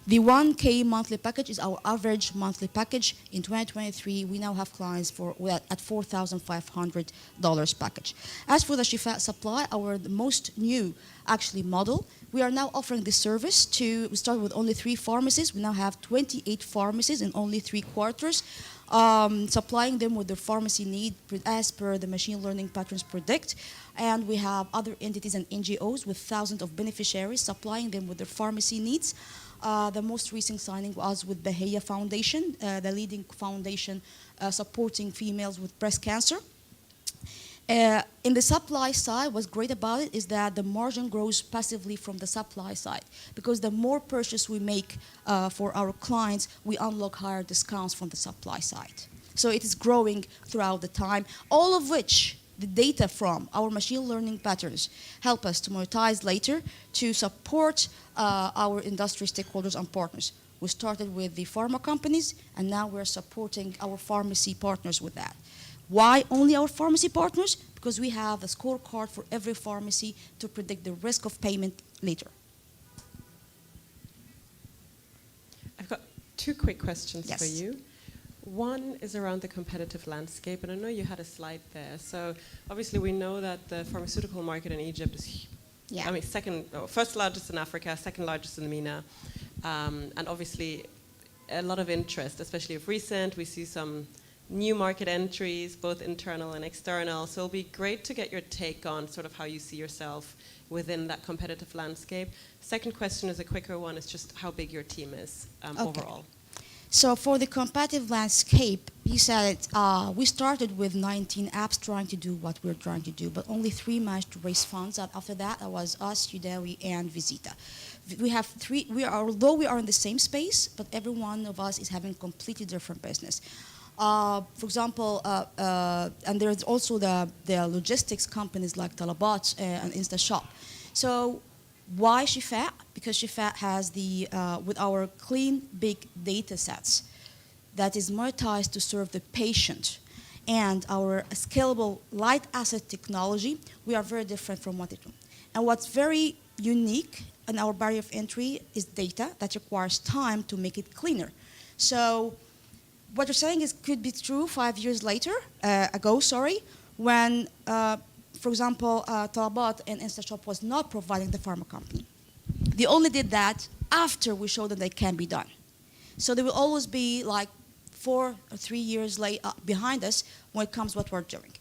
The 1K monthly package is our average monthly package. In 2023, we now have clients at $4,500 package. As for the Chefaa Supply, our most new actually model, we are now offering this service we started with only 3 pharmacies. We now have 28 pharmacies in only 3 quarters, supplying them with their pharmacy need as per the machine learning patterns predict. And we have other entities and NGOs with thousands of beneficiaries supplying them with their pharmacy needs. The most recent signing was with Bahia Foundation, the leading foundation supporting females with breast cancer. In the supply side, what's great about it is that the margin grows passively from the supply side, because the more purchase we make for our clients, we unlock higher discounts from the supply side. So it is growing throughout the time, all of which the data from our machine learning patterns help us to monetize later to support our industry stakeholders and partners. We started with the pharma companies, and now we're supporting our pharmacy partners with that. Why only our pharmacy partners? Because we have a scorecard for every pharmacy to predict the risk of payment later. I've got 2 quick questions Yes. for you. One is around the competitive landscape, and I know you had a slide there. So obviously we know that the pharmaceutical market in Egypt is, first largest in Africa, second largest in MENA, and obviously a lot of interest, especially of recent. We see some new market entries, both internal and external. So it'll be great to get your take on sort of how you see yourself within that competitive landscape. Second question is a quicker one. It's just how big your team is overall. So for the competitive landscape, you said we started with 19 apps trying to do what we're trying to do, but only 3 managed to raise funds. And after that, it was us, Udawi, and Visita. We have 3. Although we are in the same space, but every one of us is having completely different business. For example, and there's also the logistics companies like Talabat and InstaShop. So Why Chefaa? Because Chefaa has with our clean, big data sets that is monetized to serve the patient, and our scalable light asset technology, we are very different from what they do. And what's very unique in our barrier of entry is data that requires time to make it cleaner. So what you're saying could be true 5 years ago, when, for example, Talabat and InstaShop was not providing the pharma company. They only did that after we showed them that it can be done. So they will always be like 4 or 3 years behind us when it comes to what we're doing.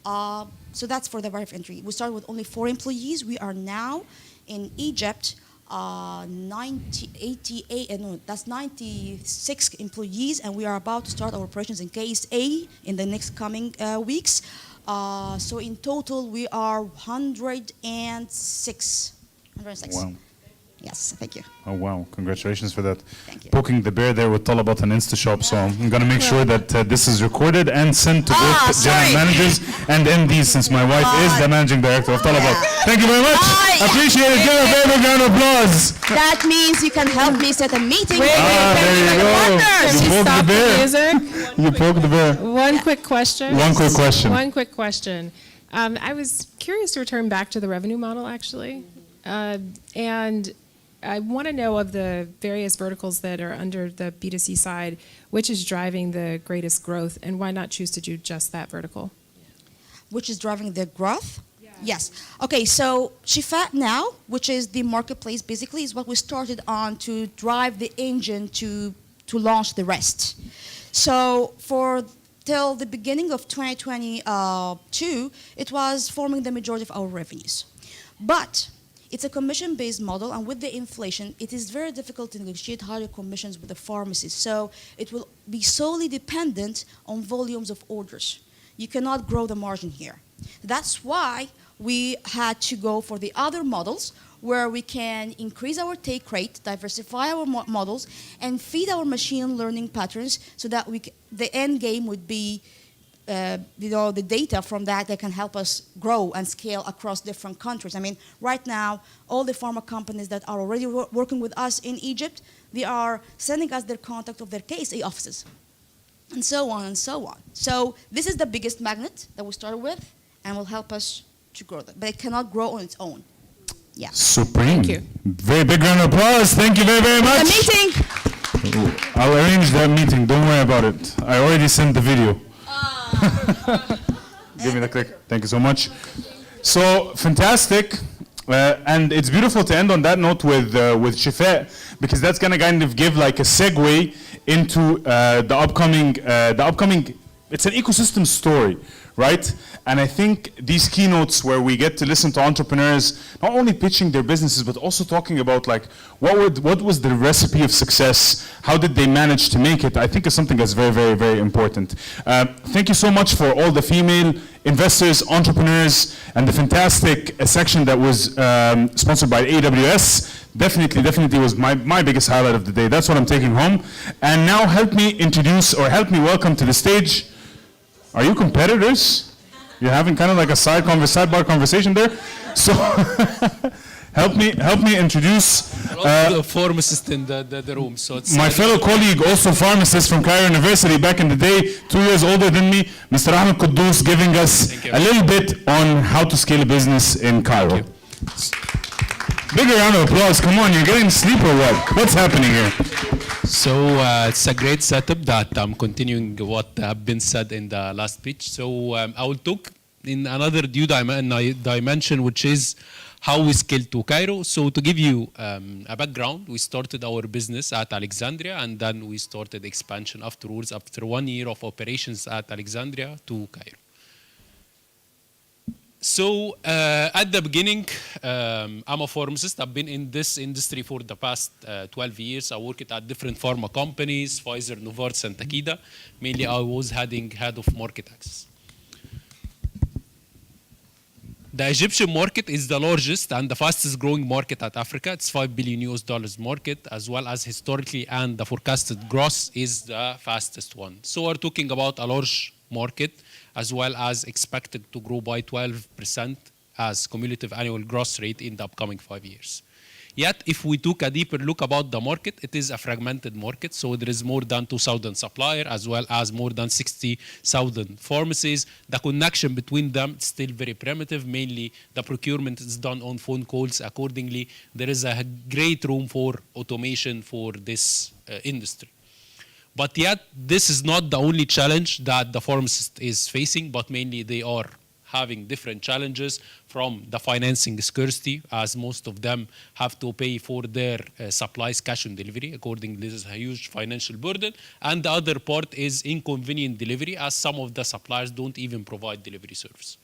So that's for the barrier of entry. We started with only 4 employees. We are now in Egypt, 96 employees, and we are about to start our operations in KSA in the next coming weeks. So in total, we are 106. 106. Wow. Yes, thank you. Oh, wow. Congratulations for that. Thank you. Poking the bear there with Talabat and InstaShop. So I'm going to make sure that this is recorded and sent to both general managers and MDs, since my wife is the managing director of Talabat. Thank you very much. Appreciate it. Give a very big round of applause. That means you can help me set a meeting. There you go. You poked the bear. You poked the bear. One quick question. One quick question. One quick question. I was curious to return back to the revenue model, actually. And I want to know of the various verticals that are under the B2C side, which is driving the greatest growth, and why not choose to do just that vertical? Which is driving the growth? Yeah. Yes. Okay, so Chefaa now, which is the marketplace, basically is what we started on to drive the engine to launch the rest. So till the beginning of 2022, it was forming the majority of our revenues. But it's a commission-based model, and with the inflation, it is very difficult to negotiate higher commissions with the pharmacies. So it will be solely dependent on volumes of orders. You cannot grow the margin here. That's why we had to go for the other models where we can increase our take rate, diversify our models, and feed our machine learning patterns so that the end game would be the data from that can help us grow and scale across different countries. I mean, right now, all the pharma companies that are already working with us in Egypt, they are sending us their contact of their KSA offices, and so on and so on. So this is the biggest magnet that we started with, and will help us to grow that. But it cannot grow on its own. Yeah. Supreme. Thank you. Very big round of applause. Thank you very, very much. The meeting. I'll arrange that meeting. Don't worry about it. I already sent the video. Give me the click. Thank you so much. So fantastic, and it's beautiful to end on that note with Chefaa, because that's gonna kind of give like a segue into the upcoming. It's an ecosystem story, right? And I think these keynotes where we get to listen to entrepreneurs not only pitching their businesses, but also talking about like what was the recipe of success, how did they manage to make it, I think is something that's very, very, very important. Thank you so much for all the female investors, entrepreneurs, and the fantastic section that was sponsored by AWS. Definitely was my biggest highlight of the day. That's what I'm taking home. And now help me welcome to the stage. Are you competitors? You're having kind of like a sidebar conversation there. So help me introduce the pharmacist in the room. So it's my fellow colleague, also pharmacist from Cairo University back in the day, 2 years older than me, Mr. Ahmed Quddus, giving us a little bit on how to scale a business in Cairo. Bigger round of applause. Come on, you're getting sleep or what? What's happening here? So it's a great setup that I'm continuing what have been said in the last speech. So I will talk in another new dimension, which is how we scale to Cairo. So to give you a background, we started our business at Alexandria, and then we started expansion afterwards after 1 year of operations at Alexandria to Cairo. So at the beginning, I'm a pharmacist. I've been in this industry for the past 12 years. I worked at different pharma companies, Pfizer, Novartis, and Takeda. Mainly, I was head of market access. The Egyptian market is the largest and the fastest growing market at Africa. It's $5 billion market, as well as historically, and the forecasted growth is the fastest one. So we're talking about a large market, as well as expected to grow by 12% as cumulative annual growth rate in the upcoming 5 years. Yet, if we took a deeper look about the market, it is a fragmented market. So there is more than 2,000 suppliers, as well as more than 60,000 pharmacies. The connection between them is still very primitive. Mainly, the procurement is done on phone calls. Accordingly, there is a great room for automation for this industry. But yet, this is not the only challenge that the pharmacist is facing, but mainly they are having different challenges from the financing scarcity, as most of them have to pay for their supplies cash on delivery. Accordingly, this is a huge financial burden. And the other part is inconvenient delivery, as some of the suppliers don't even provide delivery service.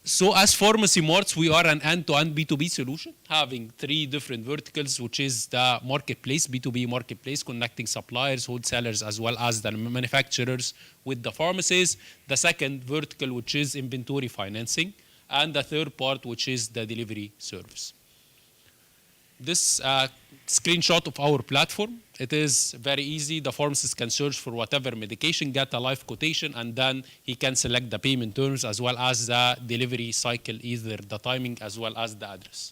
So as Pharmacy Marts, we are an end-to-end B2B solution, having 3 different verticals, which is the marketplace, B2B marketplace, connecting suppliers, wholesalers, as well as the manufacturers with the pharmacies. The second vertical, which is inventory financing. And the third part, which is the delivery service. This screenshot of our platform, it is very easy. The pharmacist can search for whatever medication, get a live quotation, and then he can select the payment terms as well as the delivery cycle, either the timing as well as the address.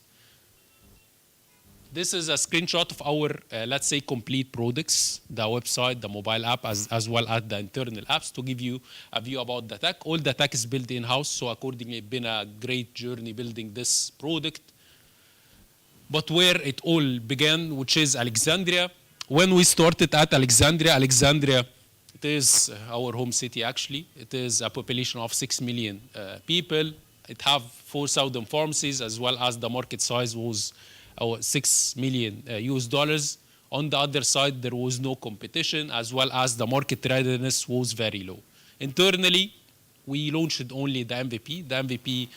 This is a screenshot of our, let's say, complete products, the website, the mobile app, as well as the internal apps, to give you a view about the tech. All the tech is built in-house, so accordingly, it's been a great journey building this product. But where it all began, which is Alexandria. When we started at Alexandria, it is our home city actually. It is a population of 6 million people. It have 4,000 pharmacies, as well as the market size was $6 million US dollars. On the other side, there was no competition, as well as the market readiness was very low. Internally, we launched only the MVP. The MVP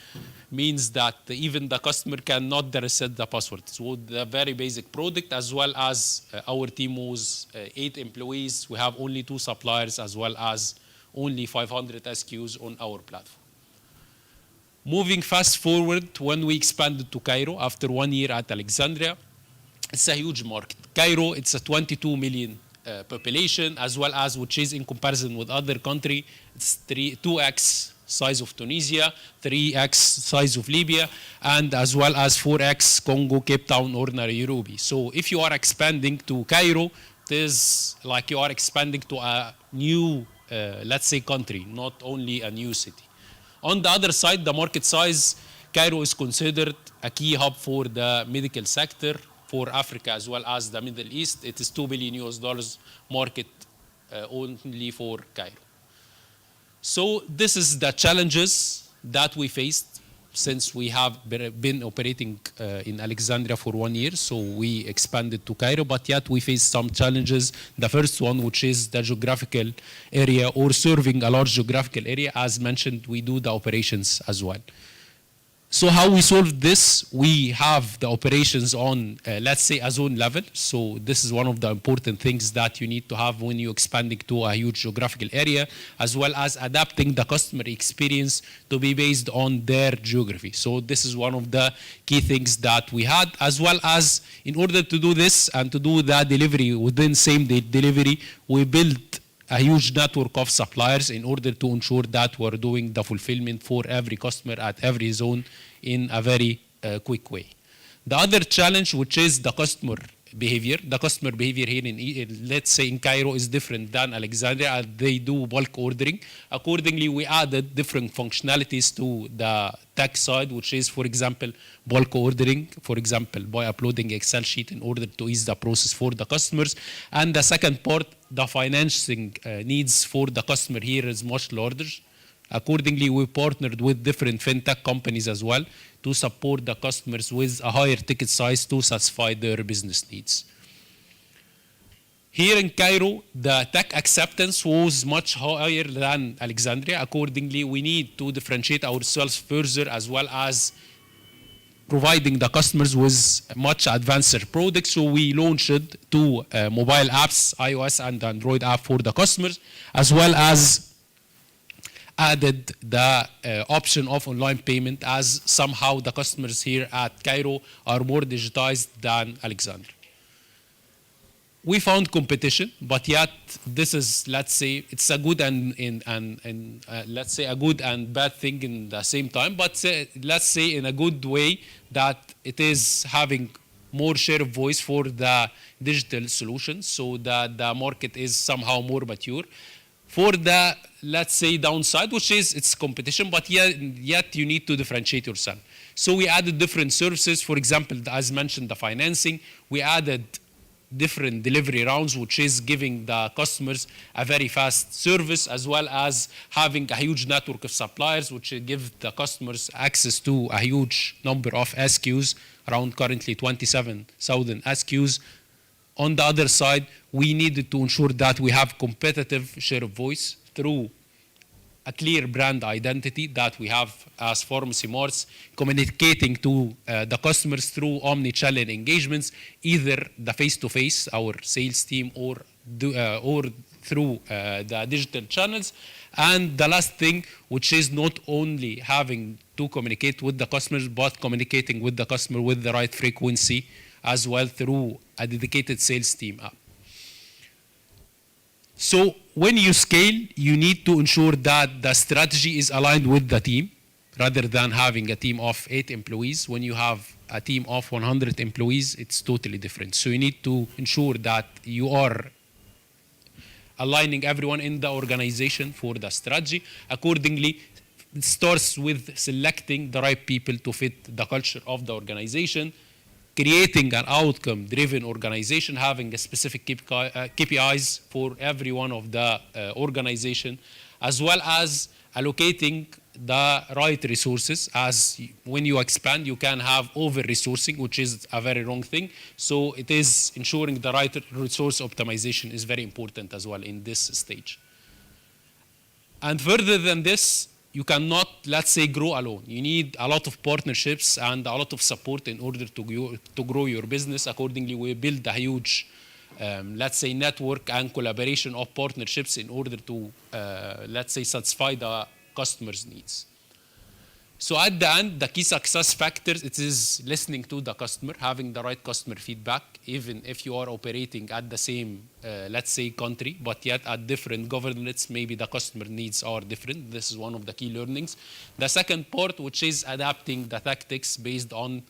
means that even the customer cannot reset the password. So the very basic product, as well as our team was 8 employees. We have only 2 suppliers, as well as only 500 SKUs on our platform. Moving fast forward, when we expanded to Cairo after 1 year at Alexandria, it's a huge market. Cairo, it's a 22 million population, as well as, which is in comparison with other country, it's 2x size of Tunisia, 3x size of Libya, and as well as 4x Congo, Cape Town, or Nairobi. So if you are expanding to Cairo, it is like you are expanding to a new, let's say, country, not only a new city. On the other side, the market size, Cairo is considered a key hub for the medical sector, for Africa as well as the Middle East. It is $2 billion US dollars market only for Cairo. So this is the challenges that we faced since we have been operating in Alexandria for 1 year. So we expanded to Cairo, but yet we faced some challenges. The first one, which is the geographical area, or serving a large geographical area. As mentioned, we do the operations as well. So how we solve this, we have the operations on, let's say, a zone level. So this is one of the important things that you need to have when you're expanding to a huge geographical area, as well as adapting the customer experience to be based on their geography. So this is one of the key things that we had, as well as in order to do this and to do the delivery within same-day delivery, we built a huge network of suppliers in order to ensure that we're doing the fulfillment for every customer at every zone in a very quick way. The other challenge, which is the customer behavior. The customer behavior here in, let's say, in Cairo is different than Alexandria. They do bulk ordering. Accordingly, we added different functionalities to the tech side, which is, for example, bulk ordering, for example, by uploading Excel sheet in order to ease the process for the customers. And the second part, the financing needs for the customer here is much larger. Accordingly, we partnered with different fintech companies as well to support the customers with a higher ticket size to satisfy their business needs. Here in Cairo, the tech acceptance was much higher than Alexandria. Accordingly, we need to differentiate ourselves further, as well as providing the customers with much advanced products. So we launched 2 mobile apps, iOS and Android app for the customers, as well as added the option of online payment, as somehow the customers here at Cairo are more digitized than Alexandria. We found competition, but yet this is, let's say, it's a good and let's say a good and bad thing in the same time. But let's say in a good way that it is having more share of voice for the digital solutions, so that the market is somehow more mature. For the, let's say, downside, which is it's competition, but yet you need to differentiate yourself. So we added different services. For example, as mentioned, the financing. We added different delivery rounds, which is giving the customers a very fast service, as well as having a huge network of suppliers, which give the customers access to a huge number of SKUs, around currently 27,000 SKUs. On the other side, we needed to ensure that we have competitive share of voice through a clear brand identity that we have as Pharmacy Marts, communicating to the customers through omni-channel engagements, either the face-to-face, our sales team, or through the digital channels. And the last thing, which is not only having to communicate with the customers, but communicating with the customer with the right frequency as well through a dedicated sales team app. So when you scale, you need to ensure that the strategy is aligned with the team, rather than having a team of 8 employees. When you have a team of 100 employees, it's totally different. So you need to ensure that you are aligning everyone in the organization for the strategy. Accordingly, it starts with selecting the right people to fit the culture of the organization, creating an outcome-driven organization, having a specific KPIs for every one of the organization, as well as allocating the right resources. As when you expand, you can have over-resourcing, which is a very wrong thing. So it is ensuring the right resource optimization is very important as well in this stage. And further than this, you cannot, let's say, grow alone. You need a lot of partnerships and a lot of support in order to grow your business. Accordingly, we build a huge, let's say, network and collaboration of partnerships in order to, let's say, satisfy the customer's needs. So at the end, the key success factors, it is listening to the customer, having the right customer feedback, even if you are operating at the same, let's say, country, but yet at different governance, maybe the customer needs are different. This is one of the key learnings. The second part, which is adapting the tactics based on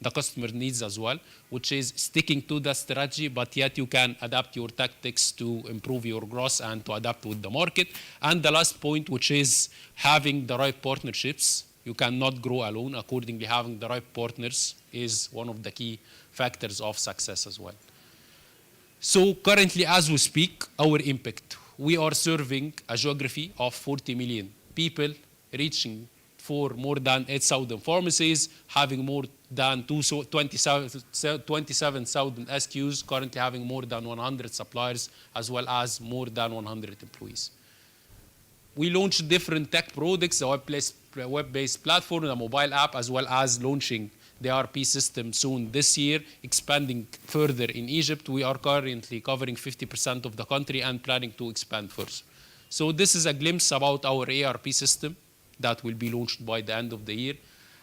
the customer needs as well, which is sticking to the strategy, but yet you can adapt your tactics to improve your growth and to adapt with the market. And the last point, which is having the right partnerships. You cannot grow alone. Accordingly, having the right partners is one of the key factors of success as well. So currently, as we speak, our impact, we are serving a geography of 40 million people, reaching for more than 8,000 pharmacies, having more than 27,000 SKUs, currently having more than 100 suppliers, as well as more than 100 employees. We launched different tech products, a web-based platform, a mobile app, as well as launching the ERP system soon this year, expanding further in Egypt. We are currently covering 50% of the country and planning to expand further. So this is a glimpse about our ERP system that will be launched by the end of the year.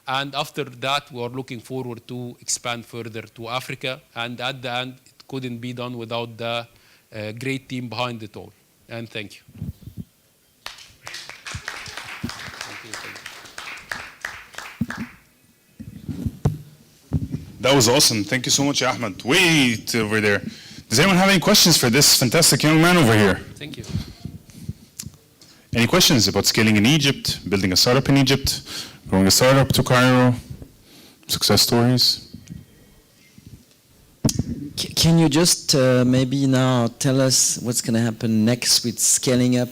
And after that, we are looking forward to expand further to Africa. And at the end, it couldn't be done without the great team behind it all. And thank you. That was awesome. Thank you so much, Ahmed. Wait over there. Does anyone have any questions for this fantastic young man over here? Thank you. Any questions about scaling in Egypt, building a startup in Egypt, growing a startup to Cairo, success stories? Can you just maybe now tell us what's going to happen next with scaling up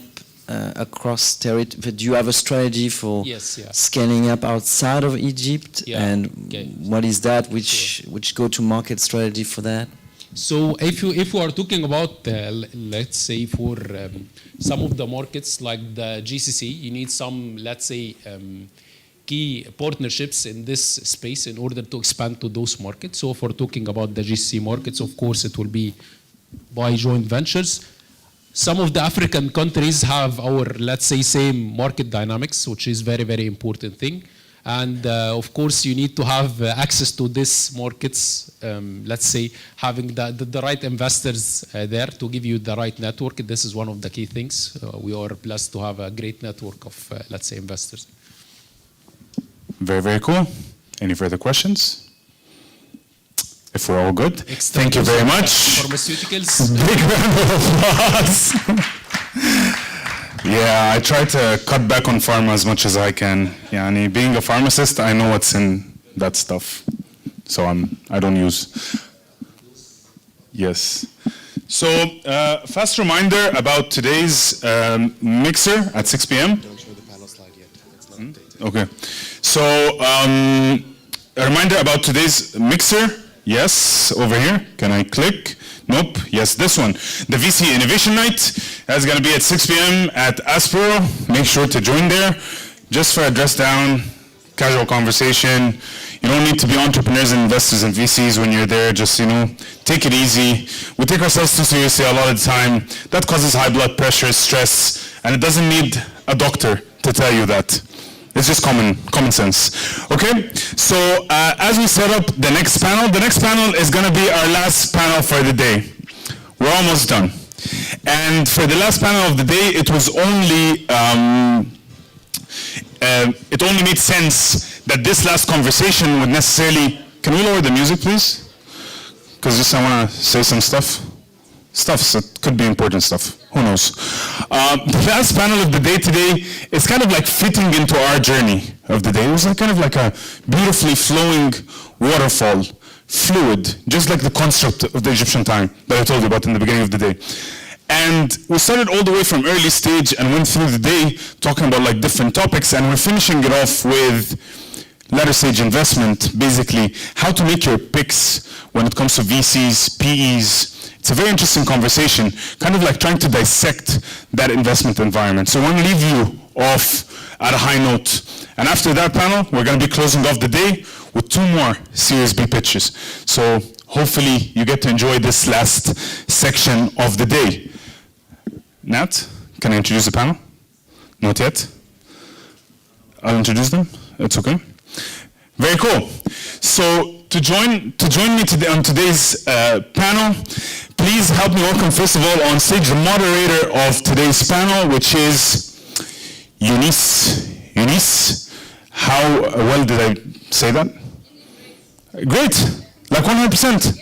across territory? Do you have a strategy for scaling up outside of Egypt? And what is that? Which go-to-market strategy for that? So if you are talking about, let's say, for some of the markets like the GCC, you need some, let's say, key partnerships in this space in order to expand to those markets. So if we're talking about the GCC markets, of course, it will be by joint ventures. Some of the African countries have our, let's say, same market dynamics, which is very, very important thing. And of course, you need to have access to these markets, let's say, having the right investors there to give you the right network. This is one of the key things. We are blessed to have a great network of, let's say, investors. Very, very cool. Any further questions? if we're all good. Thank you very much. Pharmaceuticals. Big round of applause. Yeah, I try to cut back on pharma as much as I can. Yani, being a pharmacist, I know what's in that stuff. So I don't use. Yes. So, fast reminder about today's mixer at 6 p.m. Don't show the panel slide yet. It's not updated. Okay. So, a reminder about today's mixer. Yes, over here. Can I click? Nope. Yes, this one. The VC Innovation Night is going to be at 6 p.m. at Aspero. Make sure to join there. Just for a dress down, casual conversation. You don't need to be entrepreneurs and investors and VCs when you're there. Just, take it easy. We take ourselves too seriously a lot of the time. That causes high blood pressure, stress, and it doesn't need a doctor to tell you that. It's just common sense. Okay, so as we set up the next panel is going to be our last panel for the day. We're almost done. And for the last panel of the day, it was only, it only made sense that this last conversation would necessarily, can we lower the music, please? Because just I want to say some stuff. So it could be important stuff. Who knows? The last panel of the day today is kind of like fitting into our journey of the day. It was kind of like a beautifully flowing waterfall, fluid, just like the construct of the Egyptian time that I told you about in the beginning of the day. And we started all the way from early stage and went through the day talking about like different topics, and we're finishing it off with latter stage investment, basically how to make your picks when it comes to VCs, PEs. It's a very interesting conversation, kind of like trying to dissect that investment environment. So I want to leave you off at a high note. And after that panel, we're going to be closing off the day with 2 more Series B pitches. So hopefully you get to enjoy this last section of the day. Nat, can I introduce the panel? Not yet? I'll introduce them. It's okay. Very cool. So to join me today on today's panel, please help me welcome first of all on stage the moderator of today's panel, which is Eunice. Eunice, how well did I say that? Great, like 100%.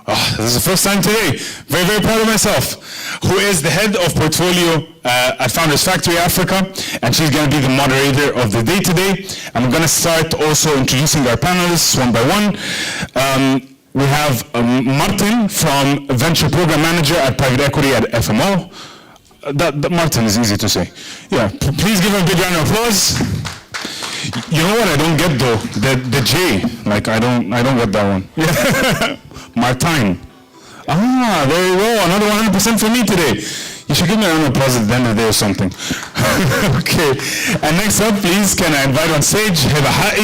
Oh, this is the first time today. Very, very proud of myself. Who is the head of portfolio at Founders Factory Africa, and she's going to be the moderator of the day today. And we're going to start also introducing our panelists one by one. We have Martin from Venture Program Manager at Private Equity at FMO. That Martin is easy to say. Yeah, please give him a big round of applause. You know what I don't get though? The J, like I don't get that one. Martin. Ah, there you go. Another 100% for me today. You should give me a round of applause at the end of the day or something. Okay. And next up, please, can I invite on stage Chefaa,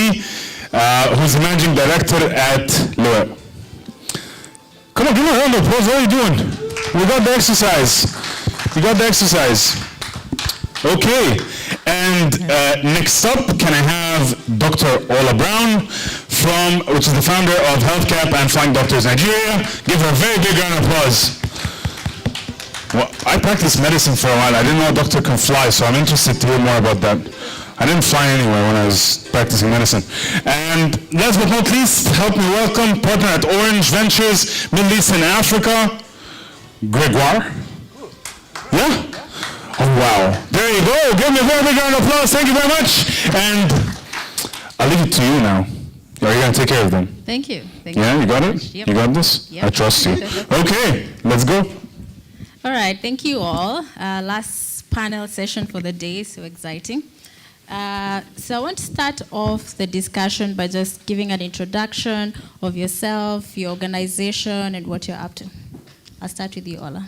who's the managing director at Loeb. Come on, give me a round of applause. What are you doing? We got the exercise. Okay. And next up, can I have Dr. Ola Brown, which is the founder of HealthCap and Flying Doctors Nigeria. Give her a very big round of applause. Well, I practiced medicine for a while. I didn't know a doctor can fly, so I'm interested to hear more about that. I didn't fly anywhere when I was practicing medicine. And last but not least, help me welcome partner at Orange Ventures, Middle East and Africa, Gregoire. Yeah? Oh, wow. There you go. Give me a very big round of applause. Thank you very much. And I'll leave it to you now. Are you going to take care of them? Thank you. Yeah, you got it? Yep. You got this? Yep. I trust you. Okay, let's go. All right, thank you all. Last panel session for the day, so exciting. So I want to start off the discussion by just giving an introduction of yourself, your organization, and what you're up to. I'll start with you, Ola.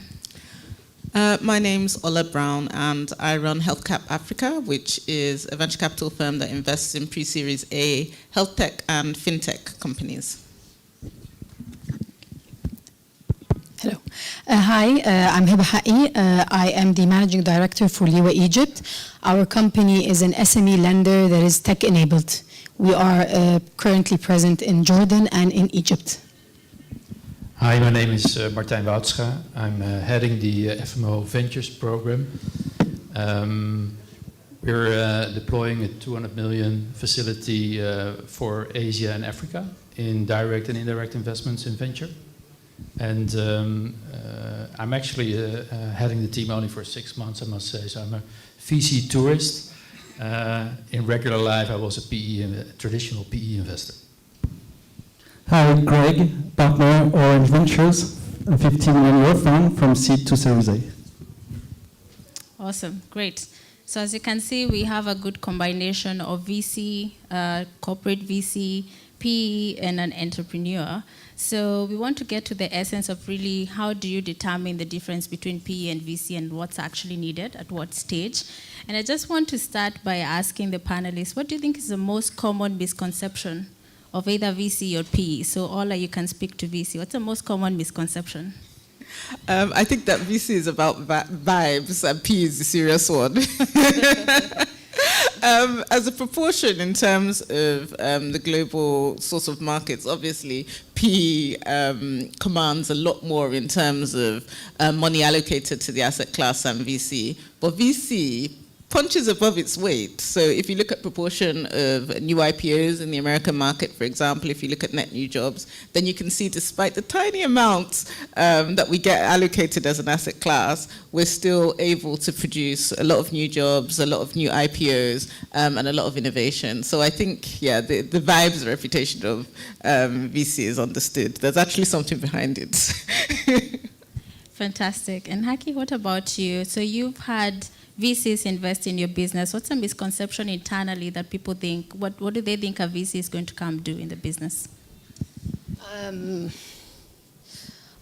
My name's Ola Brown, and I run HealthCap Africa, which is a venture capital firm that invests in pre-Series A health tech and fintech companies. Hello. Hi, I'm Chefaa. I am the managing director for Liwa Egypt. Our company is an SME lender that is tech-enabled. We are currently present in Jordan and in Egypt. Hi, my name is Martijn Woudscha. I'm heading the FMO Ventures program. We We're deploying a 200 million facility for Asia and Africa in direct and indirect investments in venture. And I'm actually heading the team only for 6 months, I must say. So I'm a VC tourist. In regular life, I was a traditional PE investor. Hi, Greg, partner Orange Ventures, a 15 million euro fund from seed to Series A. Awesome, great. So as you can see, we have a good combination of VC, corporate VC, PE, and an entrepreneur. So we want to get to the essence of really how do you determine the difference between PE and VC and what's actually needed at what stage. And I just want to start by asking the panelists, what do you think is the most common misconception of either VC or PE? So Ola, you can speak to VC. What's the most common misconception? I think that VC is about vibes and PE is the serious one. As a proportion in terms of the global source of markets, obviously PE commands a lot more in terms of money allocated to the asset class than VC. But VC punches above its weight. So if you look at proportion of new IPOs in the American market, for example, if you look at net new jobs, then you can see despite the tiny amounts that we get allocated as an asset class, we're still able to produce a lot of new jobs, a lot of new IPOs, and a lot of innovation. So I think, yeah, the vibes reputation of VC is understood. There's actually something behind it. Fantastic. And Haki, what about you? So you've had VCs invest in your business. What's a misconception internally that people think, what do they think a VC is going to come do in the business?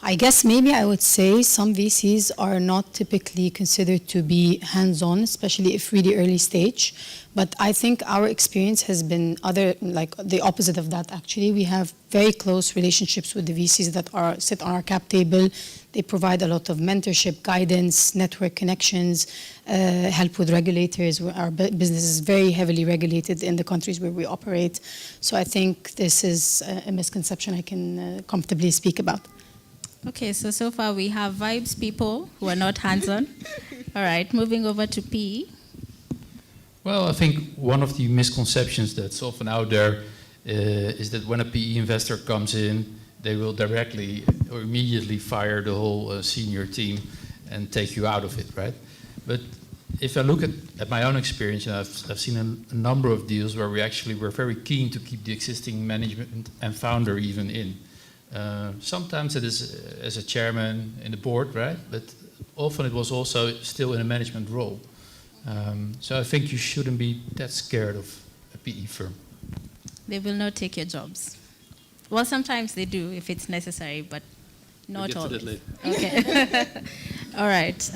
I guess maybe I would say some VCs are not typically considered to be hands-on, especially if really early stage. But I think our experience has been like the opposite of that, actually. We have very close relationships with the VCs that sit on our cap table. They provide a lot of mentorship, guidance, network connections, help with regulators. Our business is very heavily regulated in the countries where we operate. So I think this is a misconception I can comfortably speak about. Okay, so far we have vibes people who are not hands-on. All right, moving over to PE. Well, I think one of the misconceptions that's often out there is that when a PE investor comes in, they will directly or immediately fire the whole senior team and take you out of it, right? But if I look at my own experience, and I've seen a number of deals where we actually were very keen to keep the existing management and founder even in. Sometimes it is as a chairman in the board, right? But often it was also still in a management role. So I think you shouldn't be that scared of a PE firm. They will not take your jobs. Well, sometimes they do if it's necessary, but not always. Okay. All right.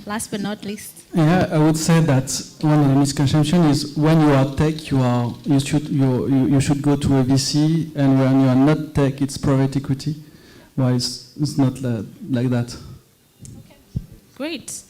Last but not least. Yeah, I would say that one of the misconceptions is when you are tech, you should go to a VC, and when you are not tech, it's private equity. Well, it's not like that. Okay. Great.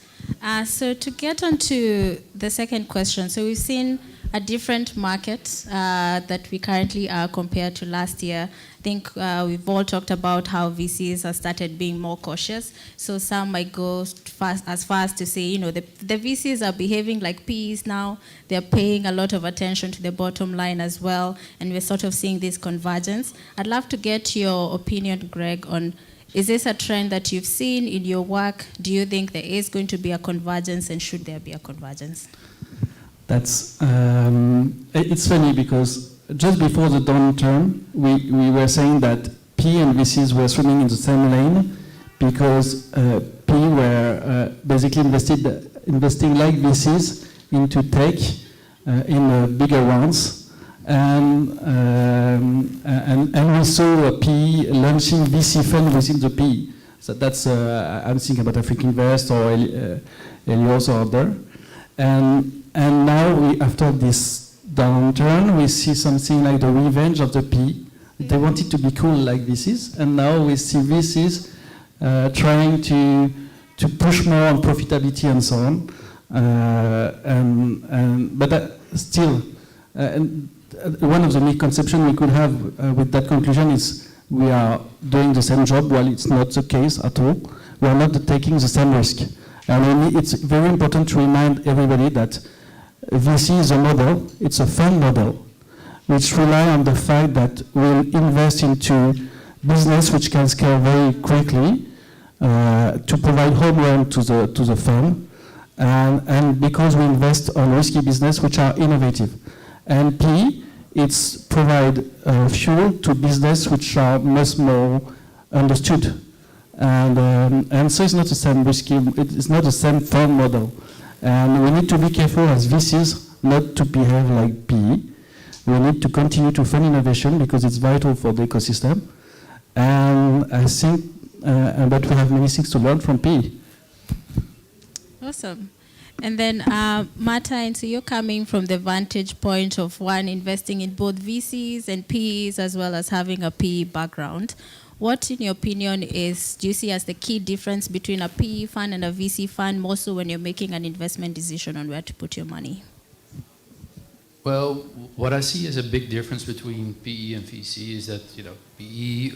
So to get on to the second question, so we've seen a different market that we currently are compared to last year. I think we've all talked about how VCs have started being more cautious. So some might go as far as to say, the VCs are behaving like PEs now. They're paying a lot of attention to the bottom line as well, and we're sort of seeing this convergence. I'd love to get your opinion, Greg, on is this a trend that you've seen in your work? Do you think there is going to be a convergence, and should there be a convergence? That's it's funny because just before the downturn, we were saying that PE and VCs were swimming in the same lane because PE were basically investing like VCs into tech in bigger rounds, and we saw a PE launching VC fund within the PE. So that's I'm thinking about AfricInvest or Helios or other, and now after this downturn, we see something like the revenge of the PE. They wanted to be cool like VCs, and now we see VCs trying to push more on profitability and so on. But still, one of the misconceptions we could have with that conclusion is we are doing the same job. Well, it's not the case at all. We are not taking the same risk. And it's very important to remind everybody that VC is a model, it's a fund model, which rely on the fact that we'll invest into business which can scale very quickly to provide home run to the fund, and because we invest on risky business which are innovative. And P, it's provide fuel to business which are much more understood. And so it's not the same risky, it's not the same fund model. And we need to be careful as VCs not to behave like PE. We need to continue to fund innovation because it's vital for the ecosystem. And I think that we have many things to learn from PE. Awesome. And then, Martin, so you're coming from the vantage point of one investing in both VCs and PEs as well as having a PE background. What, in your opinion, do you see as the key difference between a PE fund and a VC fund, more so when you're making an investment decision on where to put your money? Well, what I see as a big difference between PE and VC is that, PE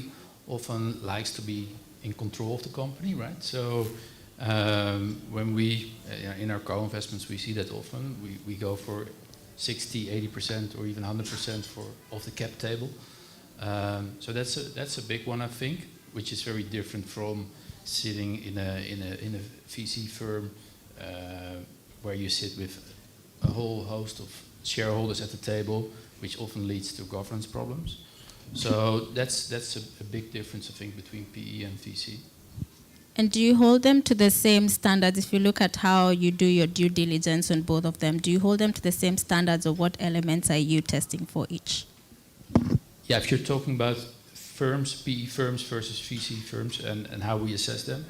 often likes to be in control of the company, right? So when we, in our co-investments, we see that often. We go for 60, 80% or even 100% of the cap table. So that's a big one, I think, which is very different from sitting in a VC firm where you sit with a whole host of shareholders at the table, which often leads to governance problems. So that's a big difference, I think, between PE and VC. And do you hold them to the same standards? If you look at how you do your due diligence on both of them, do you hold them to the same standards, or what elements are you testing for each? Yeah, if you're talking about firms, PE firms versus VC firms, and how we assess them,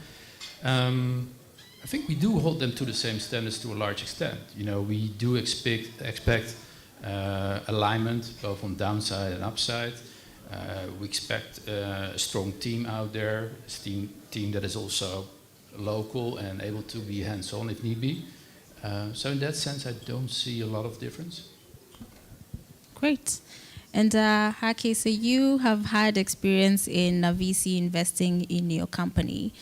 I think we do hold them to the same standards to a large extent. We do expect alignment both on downside and upside. We expect a strong team out there, a team that is also local and able to be hands-on if need be. So in that sense, I don't see a lot of difference. Great. And Haki, so you have had experience in VC investing in your company.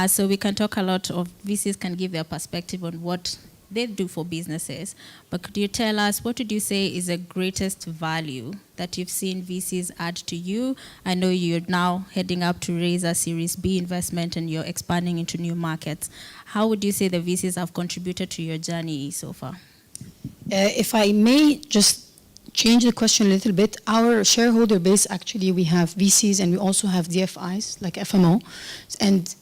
So we can talk a lot of VCs can give their perspective on what they do for businesses. But could you tell us, what would you say is the greatest value that you've seen VCs add to you? I know you're now heading up to raise a Series B investment and you're expanding into new markets. How would you say the VCs have contributed to your journey so far? If I may just change the question a little bit, our shareholder base, actually, we have VCs and we also have DFIs, like FMO. And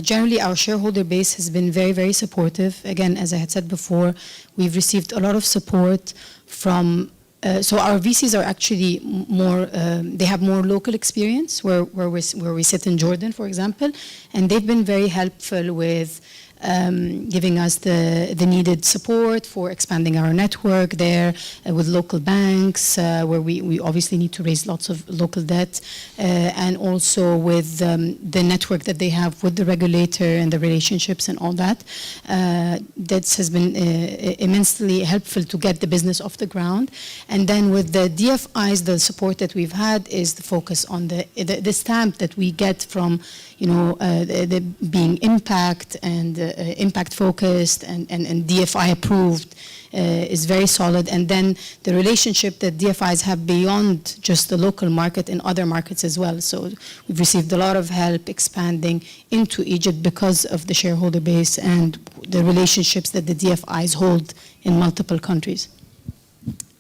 generally, our shareholder base has been very, very supportive. Again, as I had said before, we've received a lot of support from, so our VCs are actually more, they have more local experience, where we sit in Jordan, for example, and they've been very helpful with giving us the needed support for expanding our network there with local banks, where we obviously need to raise lots of local debt, and also with the network that they have with the regulator and the relationships and all that. That has been immensely helpful to get the business off the ground. And then with the DFIs, the support that we've had is the focus on the stamp that we get from, the being impact and impact focused and DFI approved is very solid. And then the relationship that DFIs have beyond just the local market in other markets as well. So we've received a lot of help expanding into Egypt because of the shareholder base and the relationships that the DFIs hold in multiple countries.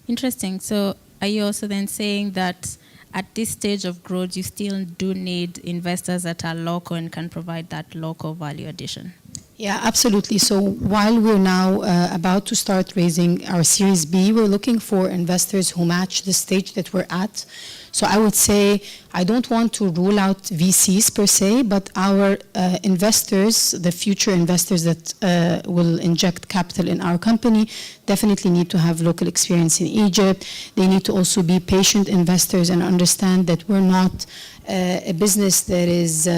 Interesting. So are you also then saying that at this stage of growth, you still do need investors that are local and can provide that local value addition? Yeah, absolutely. So while we're now about to start raising our Series B, we're looking for investors who match the stage that we're at. So I would say I don't want to rule out VCs per se, but our investors, the future investors that will inject capital in our company, definitely need to have local experience in Egypt. They need to also be patient investors and understand that we're not a business that is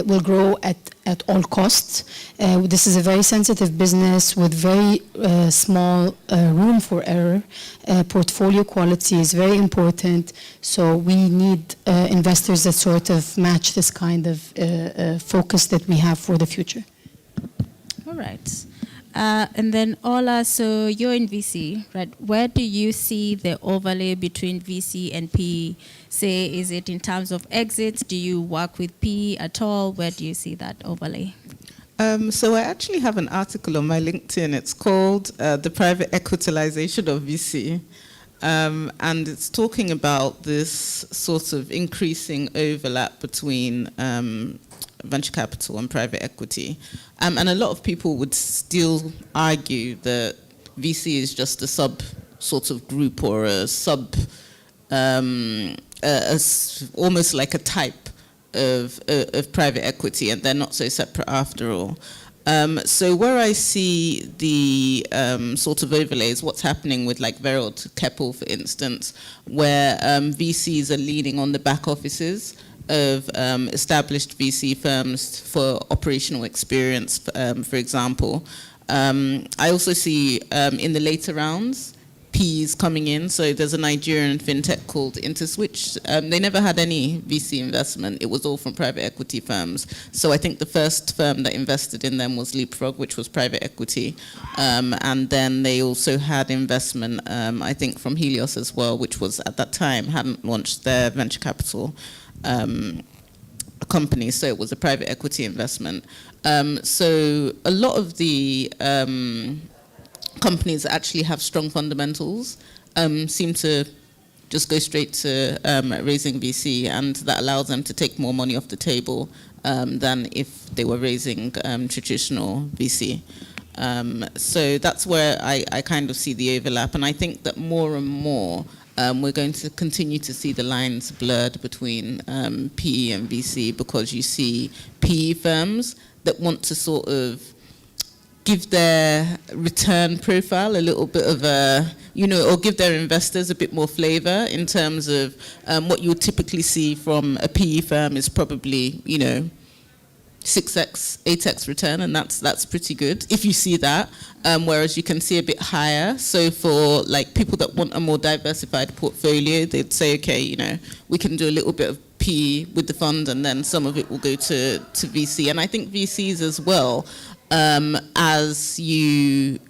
will grow at all costs. This is a very sensitive business with very small room for error. Portfolio quality is very important, so we need investors that sort of match this kind of focus that we have for the future. All right. And then Ola, so you're in VC, right? Where do you see the overlay between VC and PE? Say, is it in terms of exits? Do you work with PE at all? Where do you see that overlay? So I actually have an article on my LinkedIn. It's called The Private Equitalization of VC. And it's talking about this sort of increasing overlap between venture capital and private equity. And a lot of people would still argue that VC is just a sub sort of group or a sub, almost like a type of private equity, and they're not so separate after all. So where I see the sort of overlays, what's happening with like Verold Keppel, for instance, where VCs are leaning on the back offices of established VC firms for operational experience, for example. I also see in the later rounds, PEs coming in. So there's a Nigerian fintech called Interswitch. They never had any VC investment. It was all from private equity firms. So I think the first firm that invested in them was Leapfrog, which was private equity. And then they also had investment, I think, from Helios as well, which was at that time hadn't launched their venture capital company. So it was a private equity investment. So a lot of the companies that actually have strong fundamentals seem to just go straight to raising VC, and that allows them to take more money off the table than if they were raising traditional VC. So that's where I kind of see the overlap, and I think that more and more we're going to continue to see the lines blurred between PE and VC, because you see PE firms that want to sort of give their return profile a little bit of a, or give their investors a bit more flavor in terms of what you would typically see from a PE firm is probably, 6x, 8x return, and that's pretty good if you see that, whereas you can see a bit higher. So for like people that want a more diversified portfolio, they'd say, okay, we can do a little bit of PE with the fund, and then some of it will go to VC. And I think VCs as well, as you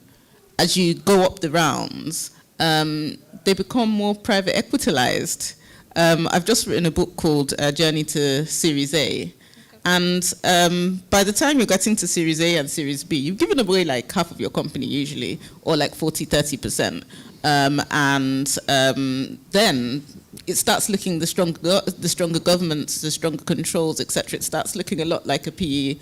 go up the rounds, they become more private equitalized. I've just written a book called Journey to Series A. And by the time you're getting to Series A and Series B, you've given away like half of your company usually, or like 40-30%. Then it starts looking, the stronger governments, the stronger controls, etc. It starts looking a lot like a PE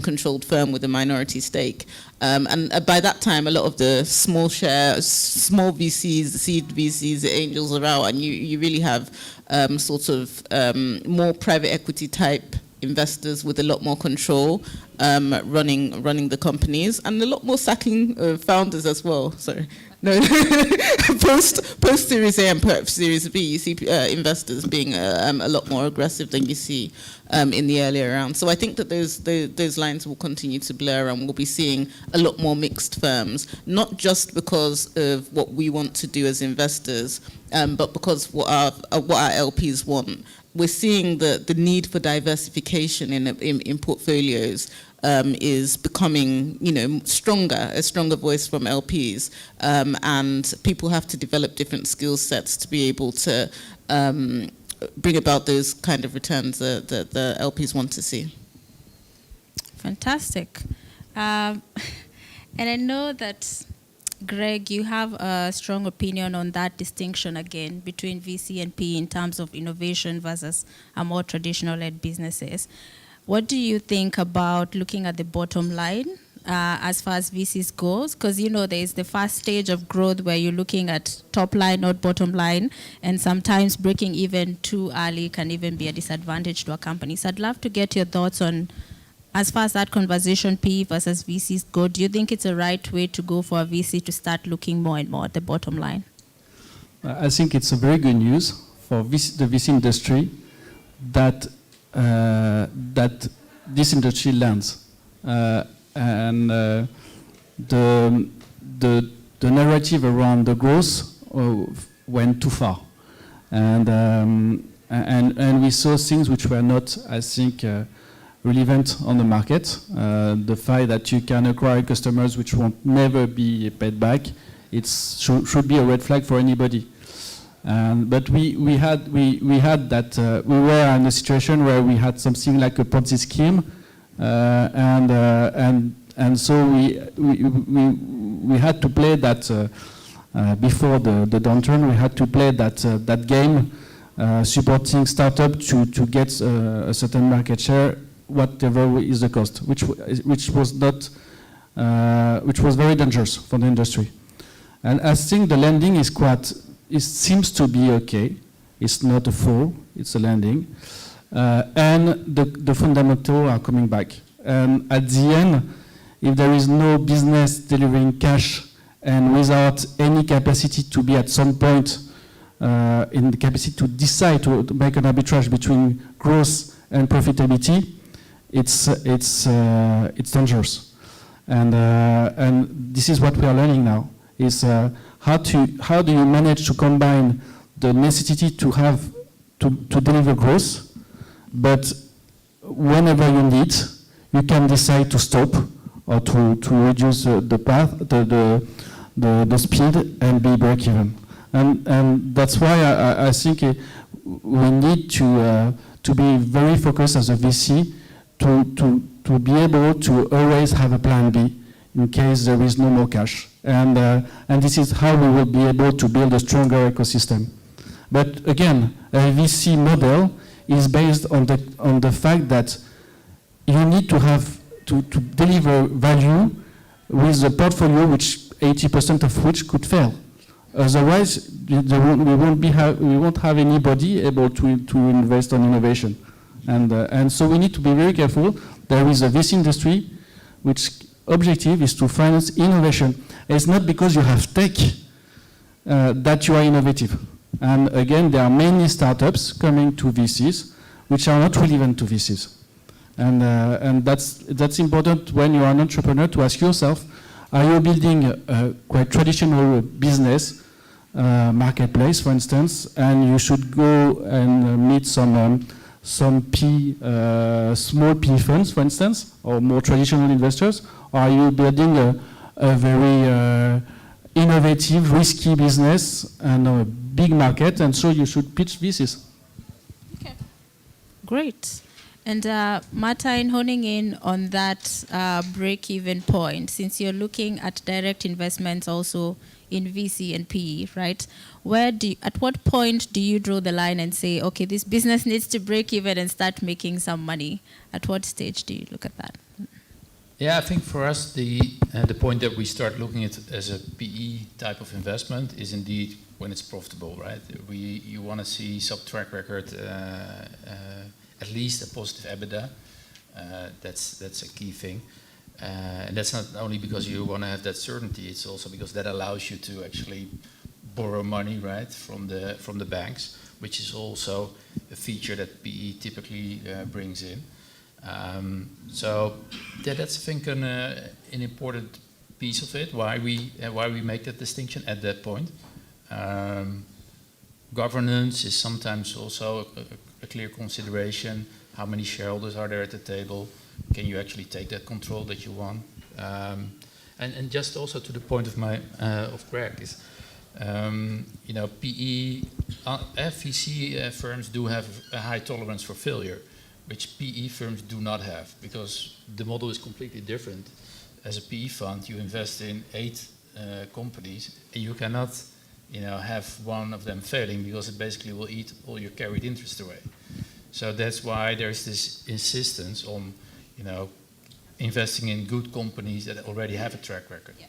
controlled firm with a minority stake. And by that time, a lot of the small VCs, the seed VCs, the angels are out, and you really have sort of more private equity type investors with a lot more control running the companies, and a lot more sacking of founders as well. Sorry. No, post Series A and perhaps Series B, you see investors being a lot more aggressive than you see in the earlier rounds. So I think that those lines will continue to blur, and we'll be seeing a lot more mixed firms, not just because of what we want to do as investors, but because what our LPs want. We're seeing the need for diversification in portfolios is becoming, a stronger voice from LPs, and people have to develop different skill sets to be able to bring about those kind of returns that the LPs want to see. Fantastic. And I know that, Greg, you have a strong opinion on that distinction again between VC and PE in terms of innovation versus a more traditional-led businesses. What do you think about looking at the bottom line as far as VCs goes? Because, there is the first stage of growth where you're looking at top line, not bottom line, and sometimes breaking even too early can even be a disadvantage to a company. So I'd love to get your thoughts on, as far as that conversation, PE versus VCs go, do you think it's a right way to go for a VC to start looking more and more at the bottom line? I think it's a very good news for the VC industry that this industry lands, and the narrative around the growth went too far, and we saw things which were not, I think, relevant on the market. The fact that you can acquire customers which won't never be paid back, it should be a red flag for anybody. But we were in a situation where we had something like a Ponzi scheme, and so we had to play that before the downturn. We had to play that game, supporting startup to get a certain market share, whatever is the cost, which was very dangerous for the industry. And I think the landing is it seems to be okay. It's not a fall, it's a landing. And the fundamentals are coming back. And at the end, if there is no business delivering cash and without any capacity to be at some point in the capacity to decide to make an arbitrage between growth and profitability, it's dangerous. And this is what we are learning now, is how do you manage to combine the necessity to deliver growth, but whenever you need, you can decide to stop or to reduce the path, the speed, and be break even. And that's why I think we need to be very focused as a VC to be able to always have a plan B in case there is no more cash. And this is how we will be able to build a stronger ecosystem. But again, a VC model is based on the fact that you need to have to deliver value with a portfolio which 80% of which could fail. Otherwise, we won't have anybody able to invest on innovation. And so we need to be very careful. There is a VC industry which objective is to finance innovation. It's not because you have tech that you are innovative. And again, there are many startups coming to VCs which are not relevant to VCs. And that's important when you are an entrepreneur to ask yourself, are you building a quite traditional business, marketplace, for instance, and you should go and meet some small PE funds, for instance, or more traditional investors, or are you building a very innovative, risky business and a big market, and so you should pitch VCs. Okay, great. And Martin, honing in on that break-even point, since you're looking at direct investments also in VC and PE, right? At what point do you draw the line and say, okay, this business needs to break even and start making some money? At what stage do you look at that? Yeah, I think for us, the point that we start looking at as a PE type of investment is indeed when it's profitable, right? You want to see sub-track record, at least a positive EBITDA. That's a key thing. And that's not only because you want to have that certainty, it's also because that allows you to actually borrow money, right, from the banks, which is also a feature that PE typically brings in. So that's, I think, an important piece of it, why we make that distinction at that point. Governance is sometimes also a clear consideration. How many shareholders are there at the table? Can you actually take that control that you want? And just also to the point of Greg is, PE, VC firms do have a high tolerance for failure, which PE firms do not have, because the model is completely different. As a PE fund, you invest in 8 companies, and you cannot, have one of them failing, because it basically will eat all your carried interest away. So that's why there's this insistence on, investing in good companies that already have a track record. Yeah.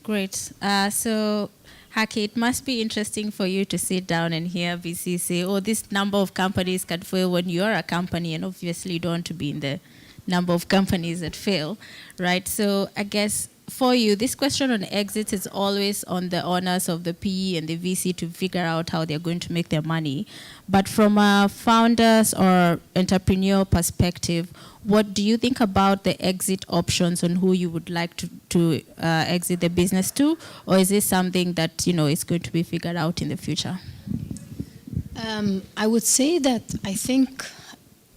Great. So, Haki, it must be interesting for you to sit down and hear VC say, oh, this number of companies can fail when you're a company, and obviously you don't want to be in the number of companies that fail, right? So I guess for you, this question on exits is always on the owners of the PE and the VC to figure out how they're going to make their money. But from a founders or entrepreneur perspective, what do you think about the exit options on who you would like to exit the business to? Or is this something that, is going to be figured out in the future? I would say that I think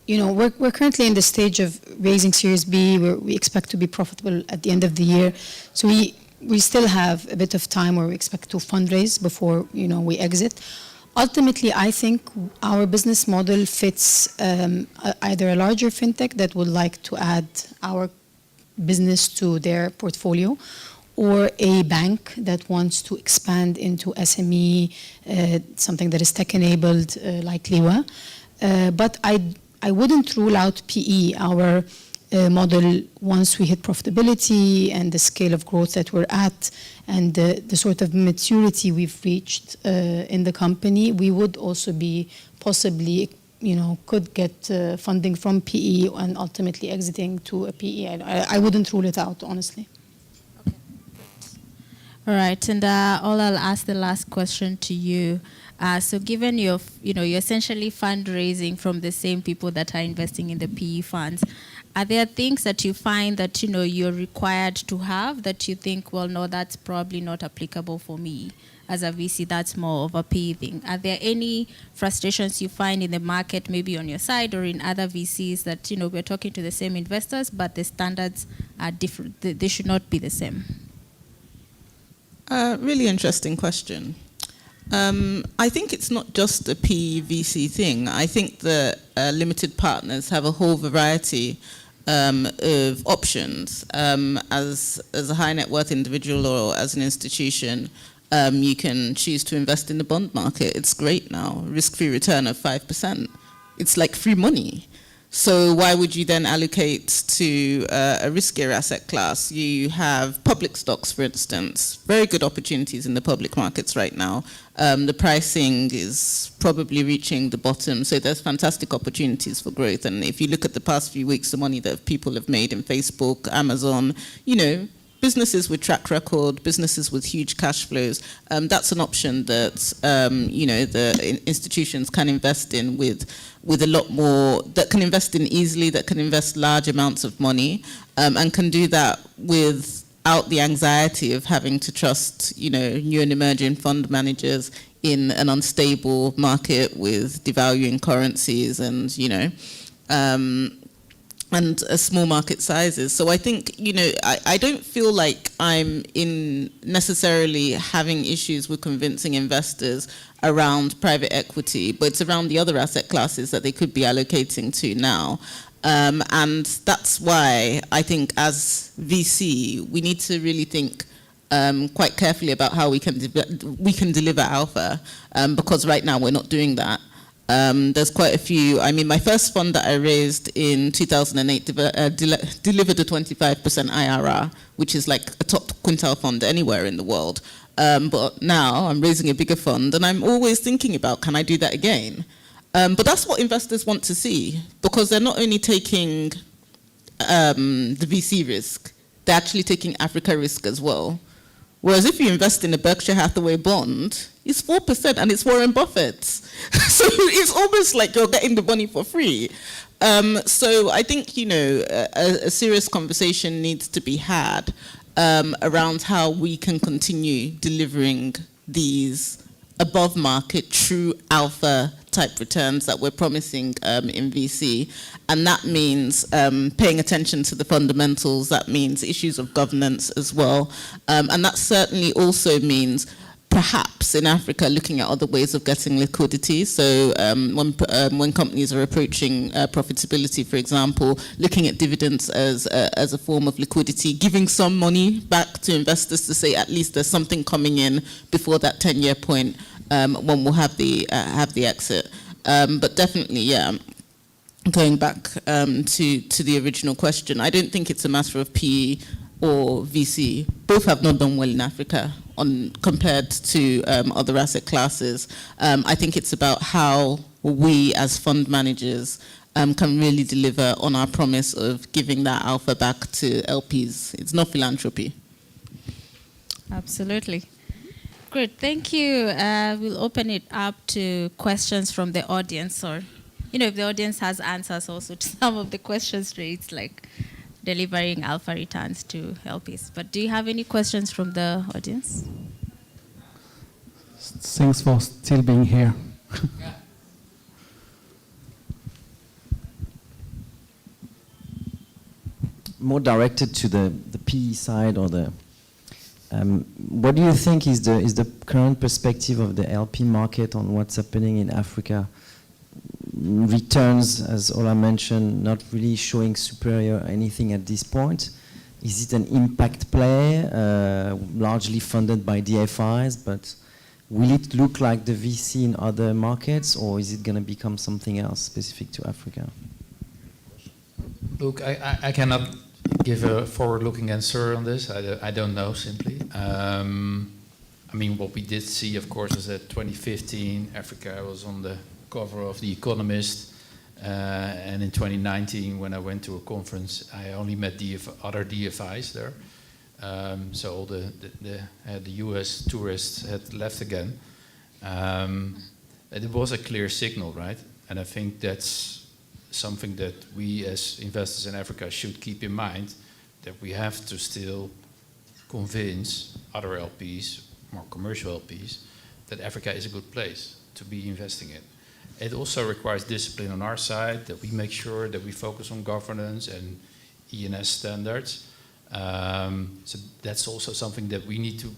we're currently in the stage of raising Series B, where we expect to be profitable at the end of the year. So we still have a bit of time where we expect to fundraise before, we exit. Ultimately, I think our business model fits either a larger fintech that would like to add our business to their portfolio, or a bank that wants to expand into SME, something that is tech-enabled like Liwa. But I wouldn't rule out PE. Our model, once we hit profitability and the scale of growth that we're at and the sort of maturity we've reached in the company, we would also be possibly, could get funding from PE and ultimately exiting to a PE. I wouldn't rule it out, honestly. All right, and I'll ask the last question to you. So given you're essentially fundraising from the same people that are investing in the PE funds, are there things that you find that, you're required to have that you think, well, no, that's probably not applicable for me as a VC, that's more of a PE thing? Are there any frustrations you find in the market, maybe on your side or in other VCs that, we're talking to the same investors, but the standards are different, they should not be the same? Really interesting question. I think it's not just a PE-VC thing. I think that limited partners have a whole variety of options. As a high net worth individual or as an institution, you can choose to invest in the bond market. It's great now, risk-free return of 5%. It's like free money. So why would you then allocate to a riskier asset class? You have public stocks, for instance. Very good opportunities in the public markets right now. The pricing is probably reaching the bottom, so there's fantastic opportunities for growth. And if you look at the past few weeks, the money that people have made in Facebook, Amazon, businesses with track record, businesses with huge cash flows, that's an option that the institutions can invest in with a lot more, that can invest in easily, that can invest large amounts of money, and can do that without the anxiety of having to trust new and emerging fund managers in an unstable market with devaluing currencies and and small market sizes. So I think, I don't feel like I'm in necessarily having issues with convincing investors around private equity, but it's around the other asset classes that they could be allocating to now. And that's why I think as VC, we need to really think quite carefully about how we can deliver alpha, because right now we're not doing that. There's quite a few. I mean, my first fund that I raised in 2008 delivered a 25% IRR, which is like a top quintile fund anywhere in the world. But now I'm raising a bigger fund, and I'm always thinking about, can I do that again? But that's what investors want to see, because they're not only taking the VC risk, they're actually taking Africa risk as well. Whereas if you invest in a Berkshire Hathaway bond, it's 4% and it's Warren Buffett's. So it's almost like you're getting the money for free. So I think, a serious conversation needs to be had around how we can continue delivering these above market, true alpha type returns that we're promising in VC. And that means paying attention to the fundamentals. That means issues of governance as well. And that certainly also means perhaps in Africa looking at other ways of getting liquidity. So when companies are approaching profitability, for example, looking at dividends as a form of liquidity, giving some money back to investors to say at least there's something coming in before that 10-year point when we'll have the exit. But definitely, yeah, going back to the original question, I don't think it's a matter of PE or VC. Both have not done well in Africa compared to other asset classes. I think it's about how we as fund managers can really deliver on our promise of giving that alpha back to LPs. It's not philanthropy. Absolutely. Great, thank you. We'll open it up to questions from the audience, or, if the audience has answers also to some of the questions raised, like delivering alpha returns to LPs. But do you have any questions from the audience? Thanks for still being here. more directed to the PE side or the. What do you think is the current perspective of the LP market on what's happening in Africa? Returns, as Ola mentioned, not really showing superior anything at this point. Is it an impact play, largely funded by DFIs, but will it look like the VC in other markets, or is it going to become something else specific to Africa? Look, I cannot give a forward-looking answer on this. I don't know, simply. I mean, what we did see, of course, is that 2015, Africa was on the cover of The Economist. And in 2019, when I went to a conference, I only met other DFIs there. So all the US tourists had left again. It was a clear signal, right? And I think that's something that we as investors in Africa should keep in mind, that we have to still convince other LPs, more commercial LPs, that Africa is a good place to be investing in. It also requires discipline on our side, that we make sure that we focus on governance and E&S standards. So that's also something that we need to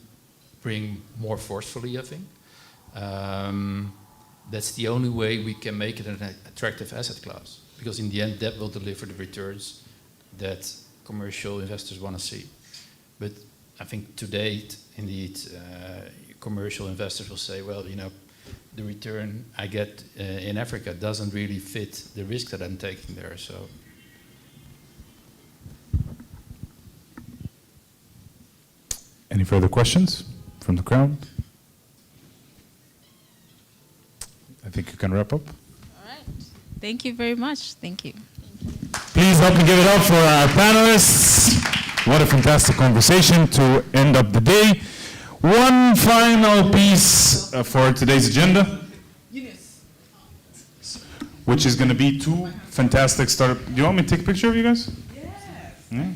bring more forcefully, I think. That's the only way we can make it an attractive asset class, because in the end that will deliver the returns that commercial investors want to see. But I think to date, indeed, commercial investors will say, well, you know, the return I get in Africa doesn't really fit the risk that I'm taking there. So. Any further questions from the crowd? I think you can wrap up. All right. Thank you very much. Thank you. Please help me give it up for our panelists. What a fantastic conversation to end up the day. One final piece for today's agenda, which is going to be two fantastic startup. Do you want me to take a picture of you guys? Yes. Yeah.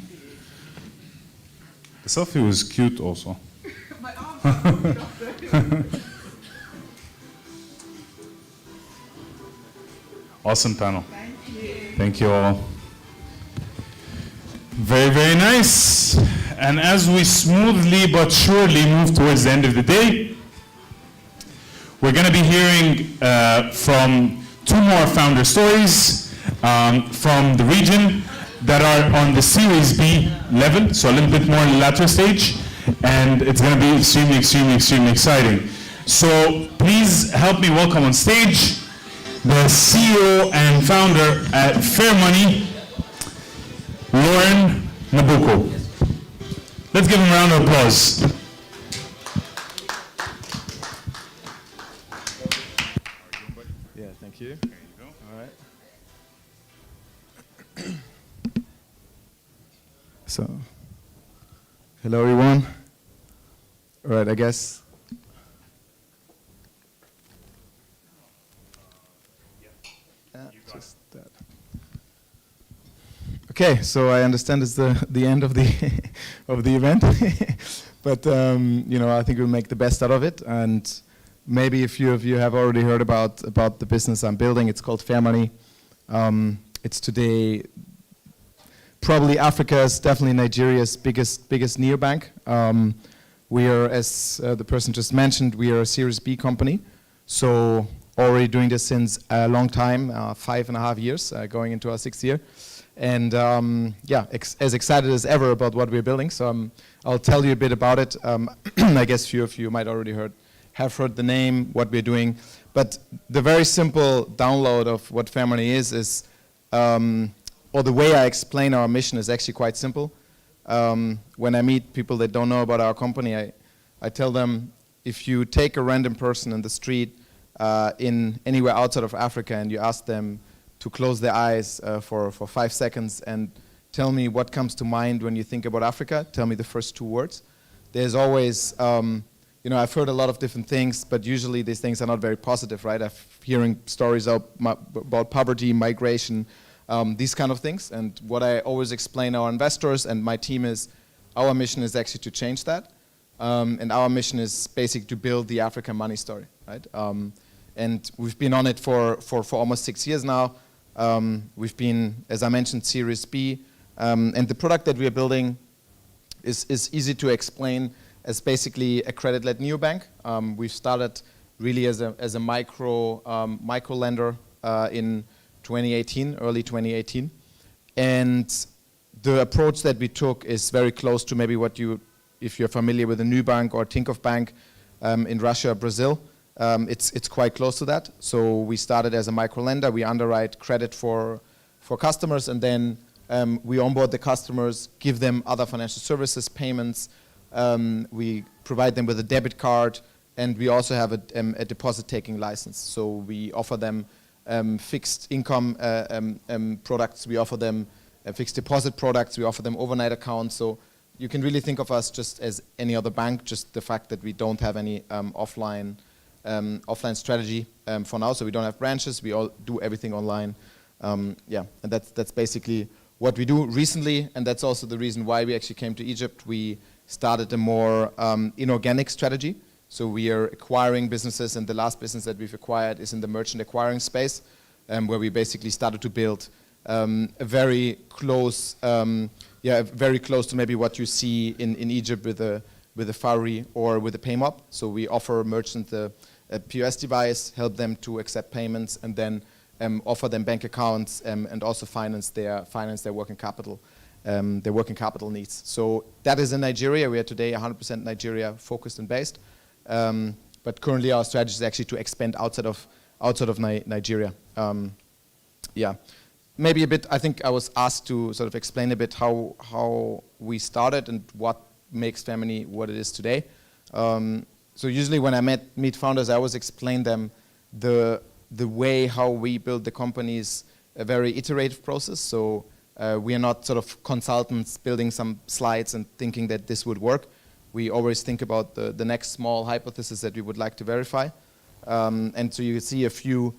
The selfie was cute also. Awesome panel. Thank you. Thank you all. Very, very nice. And as we smoothly but surely move towards the end of the day, we're going to be hearing from two more founder stories from the region that are on the Series B level, so a little bit more latter stage, and it's going to be extremely, extremely, extremely exciting. So please help me welcome on stage the CEO and founder at Fairmoney, Lauren Nabuko. Let's give him a round of applause. Yeah, thank you. There you go. All right. So, hello everyone. All right, I guess. Just that. Okay, so I understand it's the end of the of the event, but you know, I think we'll make the best out of it. And maybe a few of you have already heard about the business I'm building. It's called Fairmoney. It's today probably Africa's, definitely Nigeria's biggest neobank. We are, as the person just mentioned, we are a Series B company. So already doing this since a long time, 5.5 years, going into our 6th year. And yeah, as excited as ever about what we're building. So I'll tell you a bit about it. I guess few of you might already have heard the name, what we're doing. But the very simple download of what Fairmoney is or the way I explain our mission is actually quite simple. When I meet people that don't know about our company, I tell them, if you take a random person in the street in anywhere outside of Africa and you ask them to close their eyes for 5 seconds and tell me what comes to mind when you think about Africa, tell me the first 2 words. There's always, you know, I've heard a lot of different things, but usually these things are not very positive, right? I'm hearing stories about poverty, migration, these kind of things. And what I always explain to our investors and my team is, our mission is actually to change that. And our mission is basically to build the African money story, right? And we've been on it for almost 6 years now. We've been, as I mentioned, Series B. And the product that we are building is easy to explain as basically a credit-led neobank. We've started really as a micro lender in 2018, early 2018. And the approach that we took is very close to maybe what if you're familiar with a Nubank or Tinkoff Bank in Russia or Brazil, it's quite close to that. So we started as a micro lender. We underwrite credit for customers, and then we onboard the customers, give them other financial services, payments. We provide them with a debit card, and we also have a deposit-taking license. So we offer them fixed income products. We offer them fixed deposit products. We offer them overnight accounts. So you can really think of us just as any other bank, just the fact that we don't have any offline strategy for now. So we don't have branches. We all do everything online. Yeah, and that's basically what we do recently, and that's also the reason why we actually came to Egypt. We started a more inorganic strategy. So we are acquiring businesses, and the last business that we've acquired is in the merchant acquiring space, where we basically started to build a very close, very close to maybe what you see in Egypt with a Fari or with a PayMob. So we offer merchants a POS device, help them to accept payments, and then offer them bank accounts and also finance their working capital. Their working capital needs. So that is in Nigeria. We are today 100% Nigeria focused and based. But currently our strategy is actually to expand outside of Nigeria. Yeah, maybe a bit. I think I was asked to sort of explain a bit how we started and what makes Fairmoney what it is today. So usually when I meet founders, I always explain them the way how we build the company is a very iterative process. So we are not sort of consultants building some slides and thinking that this would work. We always think about the next small hypothesis that we would like to verify. And so you see a few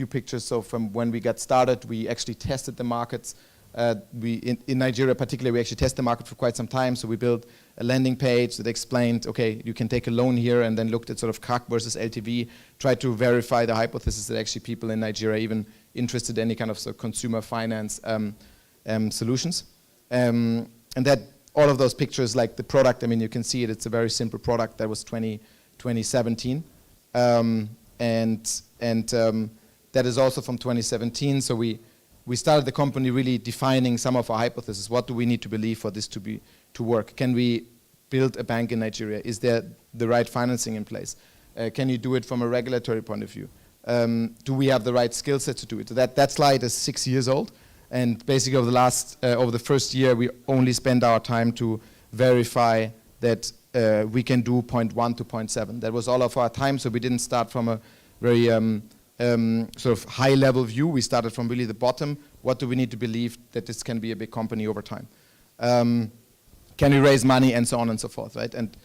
pictures. So from when we got started, we actually tested the markets. In Nigeria particularly, we actually tested the market for quite some time. So we built a landing page that explained, okay, you can take a loan here, and then looked at sort of CAC versus LTV, tried to verify the hypothesis that actually people in Nigeria even interested in any kind of consumer finance solutions. And that all of those pictures, like the product, I mean, you can see it, it's a very simple product. That was 2017. And that is also from 2017. So we started the company really defining some of our hypotheses. What do we need to believe for this to work? Can we build a bank in Nigeria? Is there the right financing in place? Can you do it from a regulatory point of view? Do we have the right skill set to do it? So that slide is 6 years old. And basically over the first year, we only spent our time to verify that we can do point 1 to point 7. That was all of our time. So we didn't start from a very sort of high-level view. We started from really the bottom. What do we need to believe that this can be a big company over time? Can we raise money, and so on and so forth, right? And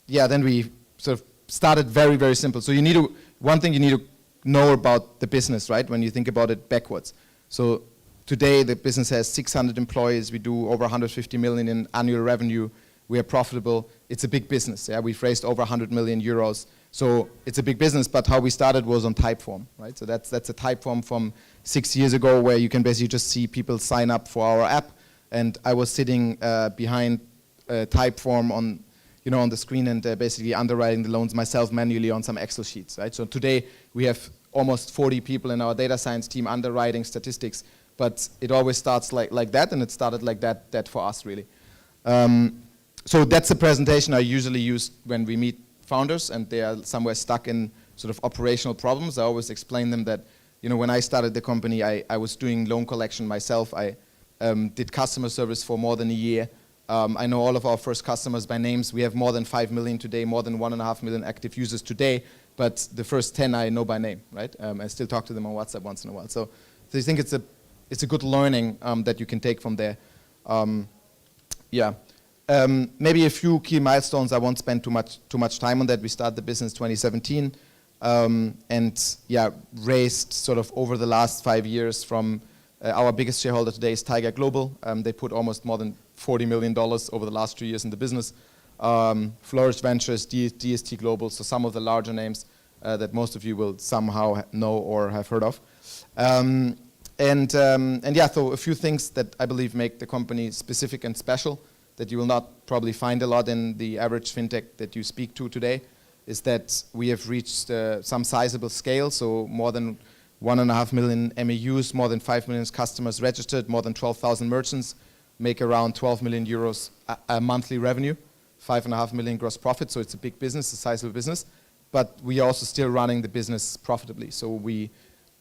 yeah, then we sort of started very, very simple. So one thing you need to know about the business, right? When you think about it backwards. So today the business has 600 employees. We do over 150 million in annual revenue. We are profitable. It's a big business. Yeah, we've raised over 100 million euros. So it's a big business, but how we started was on Typeform, right? So that's a Typeform from 6 years ago, where you can basically just see people sign up for our app. And I was sitting behind Typeform on the screen and basically underwriting the loans myself manually on some Excel sheets, right? So today we have almost 40 people in our data science team underwriting statistics, but it always starts like that, and it started like that for us, really. So that's the presentation I usually use when we meet founders and they are somewhere stuck in sort of operational problems. I always explain them that, when I started the company, I was doing loan collection myself. I did customer service for more than a year. I know all of our first customers by names. We have more than 5 million today, more than 1.5 million active users today, but the first 10 I know by name, right? I still talk to them on WhatsApp once in a while. So I think it's a good learning that you can take from there. Yeah. Maybe a few key milestones. I won't spend too much time on that. We started the business 2017, and yeah, raised sort of over the last 5 years from our biggest shareholder today is Tiger Global. They put almost more than $40 million over the last 2 years in the business. Flourish Ventures, DST Global, so some of the larger names that most of you will somehow know or have heard of. And yeah, so a few things that I believe make the company specific and special that you will not probably find a lot in the average fintech that you speak to today is that we have reached some sizable scale, so more than 1.5 million MAUs, more than 5 million customers registered, more than 12,000 merchants, make around 12 million euros a monthly revenue, 5.5 million gross profit, so it's a big business, a sizable business, but we are also still running the business profitably. So we,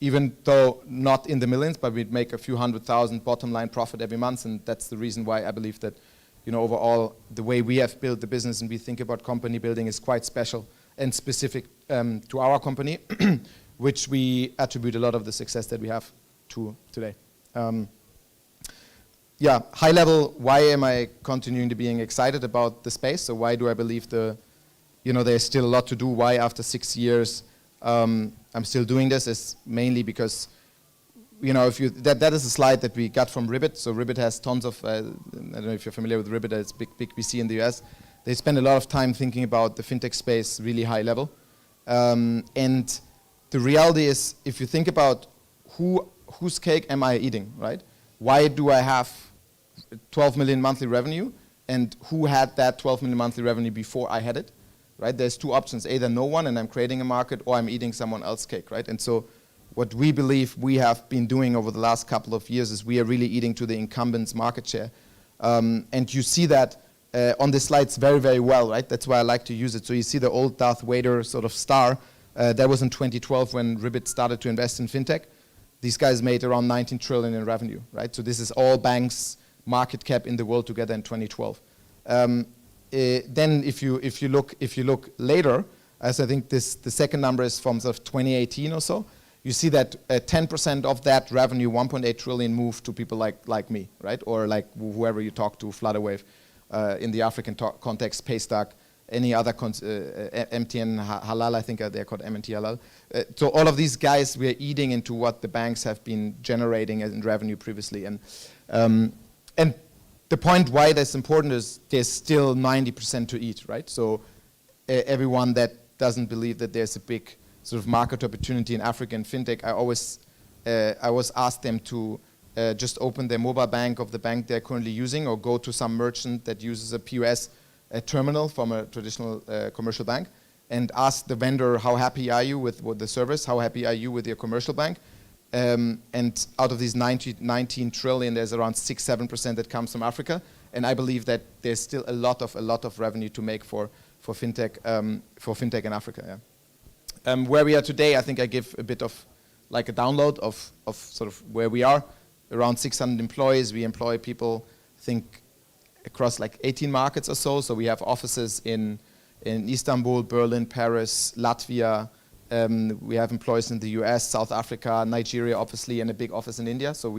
even though not in the millions, but we'd make a few 100,000 bottom line profit every month, and that's the reason why I believe that, you know, overall, the way we have built the business and we think about company building is quite special and specific to our company, which we attribute a lot of the success that we have to today. Yeah, high level, why am I continuing to being excited about the space? So why do I believe there's still a lot to do? Why after 6 years I'm still doing this? Is mainly because, that is a slide that we got from Ribbit. So Ribbit has tons of, I don't know if you're familiar with Ribbit, it's big VC in the US. They spend a lot of time thinking about the fintech space really high level. And the reality is, if you think about whose cake am I eating, right? Why do I have 12 million monthly revenue, and who had that 12 million monthly revenue before I had it, right? There's two options, either no one and I'm creating a market, or I'm eating someone else's cake, right? And so what we believe we have been doing over the last couple of years is we are really eating to the incumbents' market share. And you see that on the slides very, very well, right? That's why I like to use it. So you see the old Darth Vader sort of star. That was in 2012 when Ribbit started to invest in fintech. These guys made around 19 trillion in revenue, right? So this is all banks' market cap in the world together in 2012. Then if you look later, as I think the second number is from sort of 2018 or so, you see that 10% of that revenue, 1.8 trillion, moved to people like me, right? Or like whoever you talk to, Flutterwave, in the African context, Paystack, any other MTN Halal, I think they're called MNT Halal. So all of these guys, we're eating into what the banks have been generating in revenue previously. And the point why that's important is there's still 90% to eat, right? So everyone that doesn't believe that there's a big sort of market opportunity in African fintech, I always ask them to just open their mobile bank of the bank they're currently using, or go to some merchant that uses a POS terminal from a traditional commercial bank, and ask the vendor, how happy are you with the service? How happy are you with your commercial bank? And out of these 19 trillion, there's around 6-7% that comes from Africa. And I believe that there's still a lot of revenue to make for fintech in Africa. Yeah. Where we are today, I think I give a bit of like a download of sort of where we are. Around 600 employees. We employ people, I think, across like 18 markets or so. So we have offices in Istanbul, Berlin, Paris, Latvia. We have employees in the US, South Africa, Nigeria, obviously, and a big office in India. So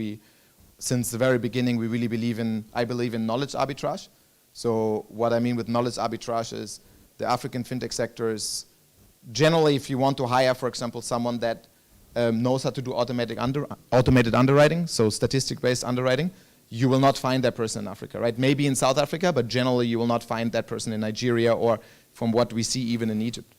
since the very beginning, we really I believe in knowledge arbitrage. So what I mean with knowledge arbitrage is the African fintech sector is generally, if you want to hire, for example, someone that knows how to do automated underwriting, so statistic-based underwriting, you will not find that person in Africa, right? Maybe in South Africa, but generally you will not find that person in Nigeria, or from what we see even in Egypt.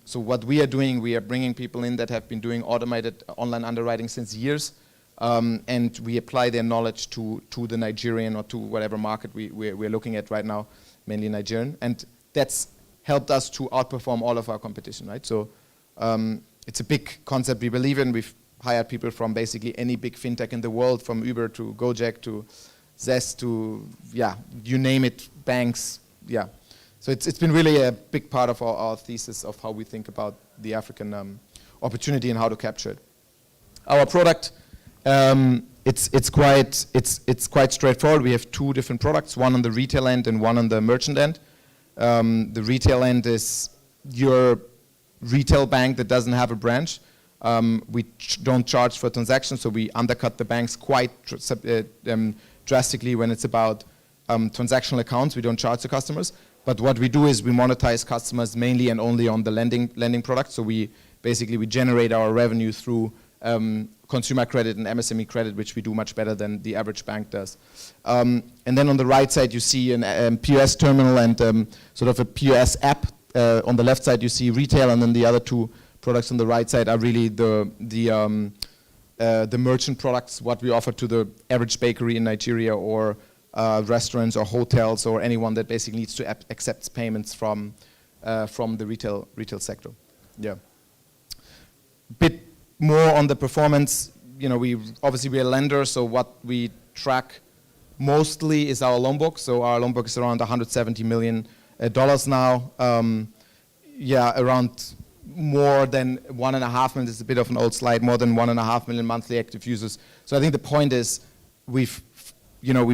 So what we are doing, we are bringing people in that have been doing automated online underwriting since years, and we apply their knowledge to the Nigerian or to whatever market we're looking at right now, mainly Nigerian, and that's helped us to outperform all of our competition, right? So it's a big concept we believe in. We've hired people from basically any big fintech in the world, from Uber to Gojek to Zest to, yeah, you name it, banks, yeah. So it's been really a big part of our thesis of how we think about the African opportunity and how to capture it. Our product, it's quite straightforward. We have two different products, one on the retail end and one on the merchant end. The retail end is your retail bank that doesn't have a branch. We don't charge for transactions, so we undercut the banks quite drastically when it's about transactional accounts. We don't charge the customers. But what we do is we monetize customers mainly and only on the lending product. So we generate our revenue through consumer credit and MSME credit, which we do much better than the average bank does. And then on the right side, you see an POS terminal and sort of a POS app. On the left side, you see retail, and then the other two products on the right side are really the the merchant products, what we offer to the average bakery in Nigeria, or restaurants or hotels, or anyone that basically needs to accept payments from the retail sector. Yeah. Bit more on the performance. You know, we're a lender, so what we track mostly is our loan book. So our loan book is around $170 million now. Around more than 1.5 million. It's a bit of an old slide. More than 1.5 million monthly active users. So I think the point is we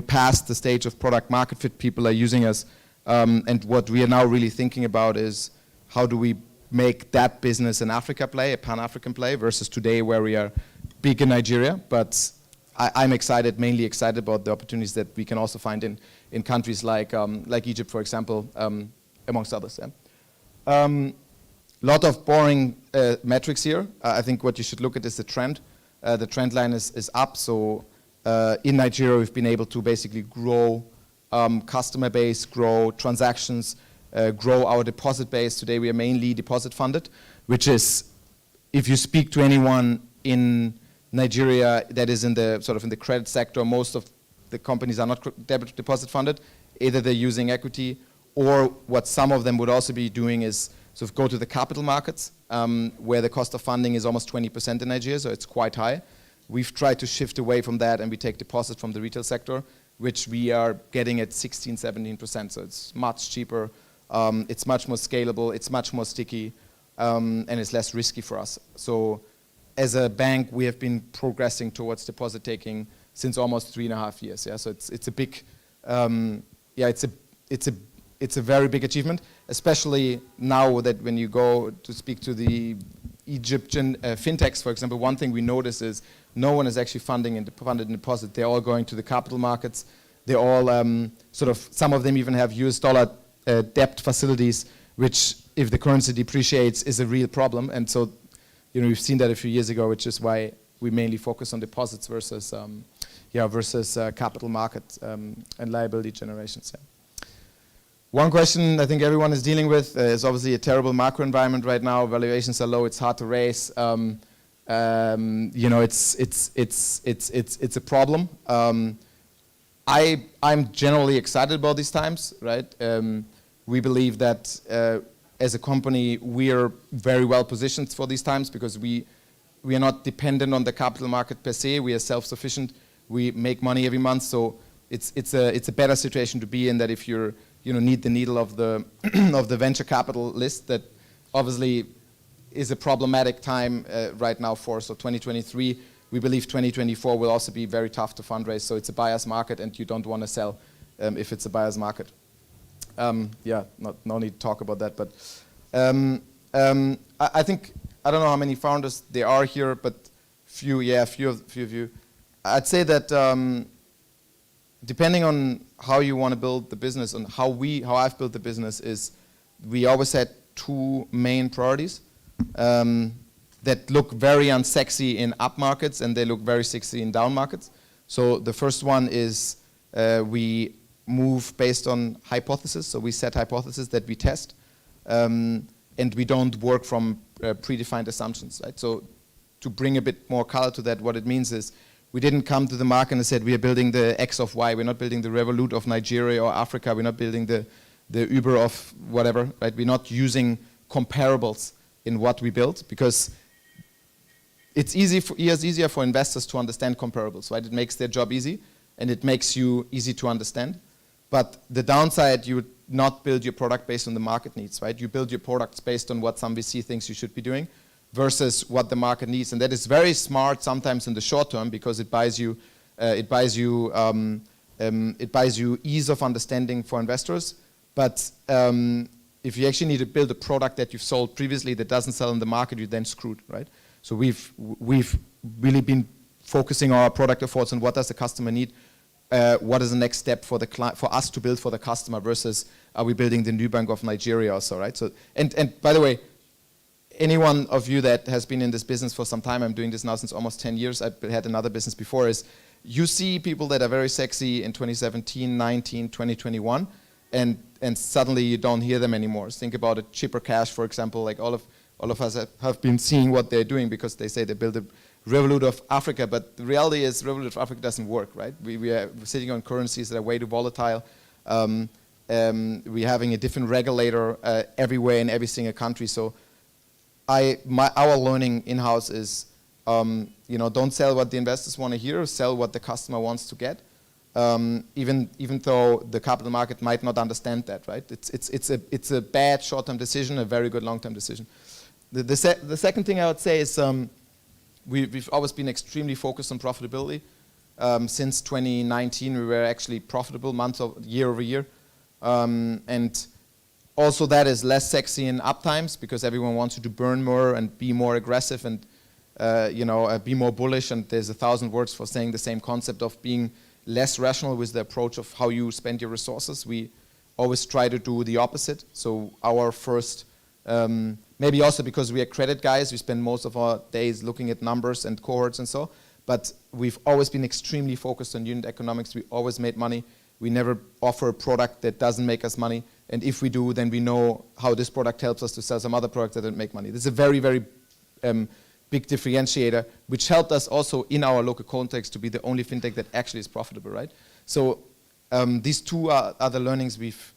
passed the stage of product market fit. People are using us, and what we are now really thinking about is how do we make that business an Africa play, a Pan-African play, versus today where we are big in Nigeria. But I'm mainly excited about the opportunities that we can also find in countries like Egypt, for example, amongst others. Yeah. Lot of boring metrics here. I think what you should look at is the trend. The trend line is up. So in Nigeria, we've been able to basically grow customer base, grow transactions, grow our deposit base. Today, we are mainly deposit funded, which is, if you speak to anyone in Nigeria that is in the credit sector, most of the companies are not debit deposit funded. Either they're using equity, or what some of them would also be doing is sort of go to the capital markets, where the cost of funding is almost 20% in Nigeria, so it's quite high. We've tried to shift away from that, and we take deposits from the retail sector, which we are getting at 16, 17%, so it's much cheaper, it's much more scalable, it's much more sticky, and it's less risky for us. So as a bank, we have been progressing towards deposit taking since almost 3.5 years. Yeah, so it's a big, it's a very big achievement, especially now that when you go to speak to the Egyptian fintechs, for example, one thing we notice is no one is actually funded in deposit. They're all going to the capital markets. They're all some of them even have US dollar debt facilities, which if the currency depreciates is a real problem. And so, we've seen that a few years ago, which is why we mainly focus on deposits versus capital markets and liability generations. Yeah. One question I think everyone is dealing with is obviously a terrible macro environment right now. Valuations are low. It's hard to raise. It's a problem. I'm generally excited about these times, right? We believe that as a company we are very well positioned for these times because we are not dependent on the capital market per se. We are self-sufficient. We make money every month, so it's a better situation to be in, that if you're need the needle of the of the venture capital list, that obviously is a problematic time right now for us. So 2023, we believe 2024 will also be very tough to fundraise. So it's a buyer's market, and you don't want to sell if it's a buyer's market. No need to talk about that, but I think, I don't know how many founders there are here, but few of you. I'd say that depending on how you want to build the business and how I've built the business, is we always had two main priorities that look very unsexy in up markets, and they look very sexy in down markets. So the first one is we move based on hypothesis. So we set hypotheses that we test, and we don't work from predefined assumptions, right? So to bring a bit more color to that, what it means is we didn't come to the market and said we are building the X of Y. We're not building the Revolut of Nigeria or Africa. We're not building the Uber of whatever, right? We're not using comparables in what we build, because it's easier for investors to understand comparables, right? It makes their job easy, and it makes you easy to understand. But the downside, you would not build your product based on the market needs, right? You build your products based on what some VC thinks you should be doing versus what the market needs. And that is very smart sometimes in the short term, because it buys you ease of understanding for investors. But if you actually need to build a product that you've sold previously that doesn't sell in the market, you're then screwed, right? So we've really been focusing our product efforts on what does the customer need, what is the next step for the for us to build for the customer, versus are we building the new bank of Nigeria also, right? So and by the way, any one of you that has been in this business for some time, I'm doing this now since almost 10 years, I had another business before, is you see people that are very sexy in 2017, 19, 2021, and suddenly you don't hear them anymore. Think about a Chipper Cash, for example. Like all of us have been seeing what they're doing, because they say they build a Revolut of Africa, but the reality is Revolut of Africa doesn't work, right? We are sitting on currencies that are way too volatile. We're having a different regulator everywhere in every single country. So our learning in-house is, don't sell what the investors want to hear, sell what the customer wants to get. Even though the capital market might not understand that, right? It's a bad short-term decision, a very good long-term decision. The second thing I would say is we've always been extremely focused on profitability. Since 2019, we were actually profitable year over year. And also that is less sexy in up times because everyone wants you to burn more and be more aggressive and be more bullish. And there's 1,000 words for saying the same concept of being less rational with the approach of how you spend your resources. We always try to do the opposite. So our first, maybe also because we are credit guys, we spend most of our days looking at numbers and cohorts and so, but we've always been extremely focused on unit economics. We always made money. We never offer a product that doesn't make us money. And if we do, then we know how this product helps us to sell some other products that don't make money. This is a very, very big differentiator, which helped us also in our local context to be the only fintech that actually is profitable, right? So these two are the learnings we've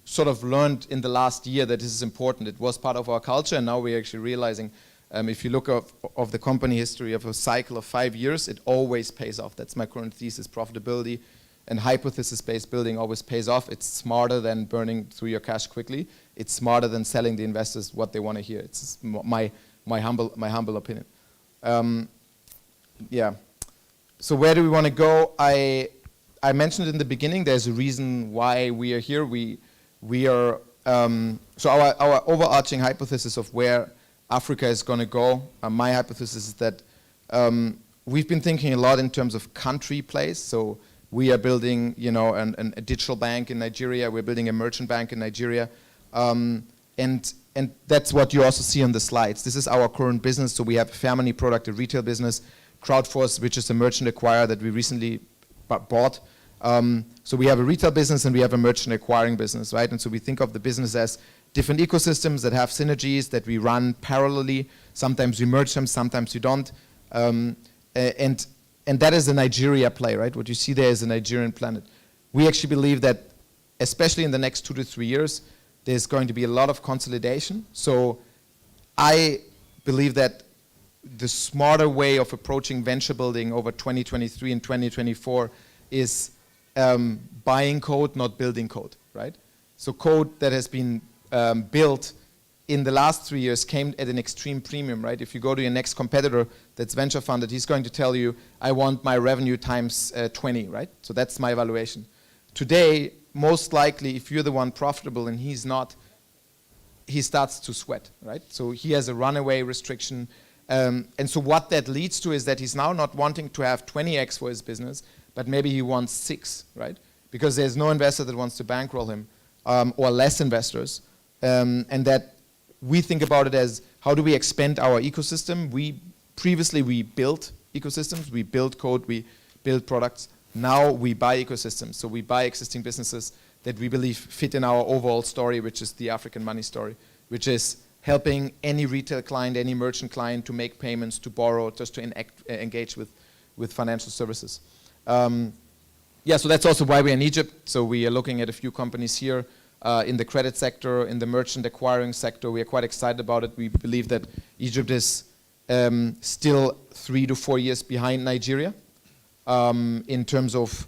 sort of learned in the last year that this is important. It was part of our culture, and now we're actually realizing if you look of the company history of a cycle of 5 years, it always pays off. That's my current thesis, profitability and hypothesis-based building always pays off. It's smarter than burning through your cash quickly. It's smarter than selling the investors what they want to hear. It's my humble opinion. So where do we want to go? I mentioned in the beginning there's a reason why we are here. We are so our overarching hypothesis of where Africa is going to go. My hypothesis is that we've been thinking a lot in terms of country plays. So we are building, a digital bank in Nigeria. We're building a merchant bank in Nigeria, and that's what you also see on the slides. This is our current business. So we have a Fairmoney product, a retail business, Crowdforce, which is a merchant acquirer that we recently bought. So we have a retail business and we have a merchant acquiring business, right? And so we think of the business as different ecosystems that have synergies that we run parallelly. Sometimes we merge them, sometimes we don't. And that is a Nigeria play, right? What you see there is a Nigerian planet. We actually believe that, especially in the next 2 to 3 years, there's going to be a lot of consolidation. So I believe that the smarter way of approaching venture building over 2023 and 2024 is buying code, not building code, right? So code that has been built in the last 3 years came at an extreme premium, right? If you go to your next competitor that's venture funded, he's going to tell you, I want my revenue times 20, right? So that's my valuation. Today, most likely, if you're the one profitable and he's not, he starts to sweat, right? So he has a runaway restriction. And so what that leads to is that he's now not wanting to have 20x for his business, but maybe he wants 6, right? Because there's no investor that wants to bankroll him, or less investors. And that we think about it as, how do we expand our ecosystem? Previously we built ecosystems, we build code, we build products. Now we buy ecosystems. So we buy existing businesses that we believe fit in our overall story, which is the African money story, which is helping any retail client, any merchant client to make payments, to borrow, just to engage with financial services. So that's also why we're in Egypt. So we are looking at a few companies here in the credit sector, in the merchant acquiring sector. We are quite excited about it. We believe that Egypt is still 3 to 4 years behind Nigeria in terms of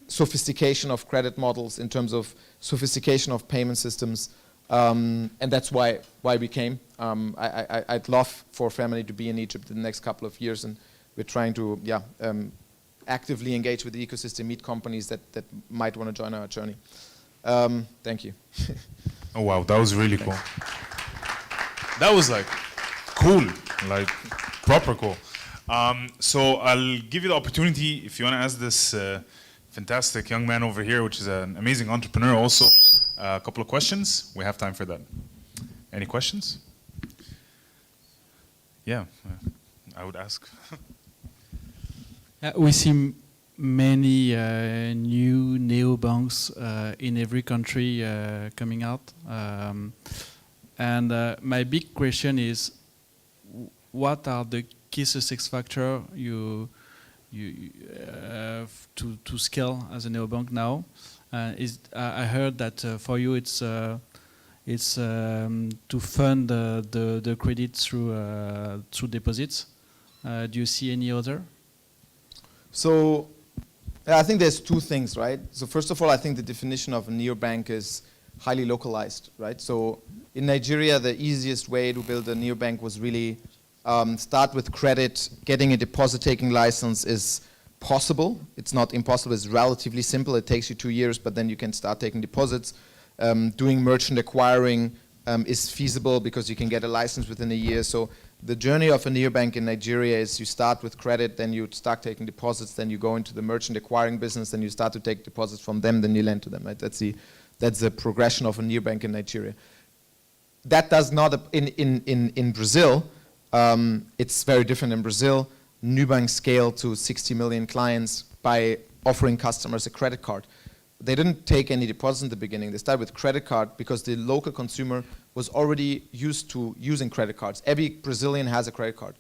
sophistication of credit models, in terms of sophistication of payment systems. And that's why we came. I'd love for Fairmoney to be in Egypt in the next couple of years, and we're trying to actively engage with the ecosystem, meet companies that might want to join our journey. Thank you. Oh wow, that was really cool. That was like cool, like proper cool. So I'll give you the opportunity if you want to ask this fantastic young man over here, which is an amazing entrepreneur also, a couple of questions. We have time for that. Any questions? Yeah, I would ask. We see many new neobanks in every country coming out. And my big question is, what are the key success factor to scale as a neobank now? I heard that for you it's to fund the credit through deposits. Do you see any other? So I think there's two things, right? So first of all, I think the definition of a neobank is highly localized, right? So in Nigeria, the easiest way to build a neobank was really start with credit. Getting a deposit-taking license is possible. It's not impossible. It's relatively simple. It takes you 2 years, but then you can start taking deposits. Doing merchant acquiring is feasible because you can get a license within a year. So the journey of a neobank in Nigeria is you start with credit, then you start taking deposits, then you go into the merchant acquiring business, then you start to take deposits from them, then you lend to them. Right? That's the progression of a neobank in Nigeria. That does not in Brazil. It's very different in Brazil. Neobanks scale to 60 million clients by offering customers a credit card. They didn't take any deposits in the beginning. They started with credit card because the local consumer was already used to using credit cards. Every Brazilian has a credit card.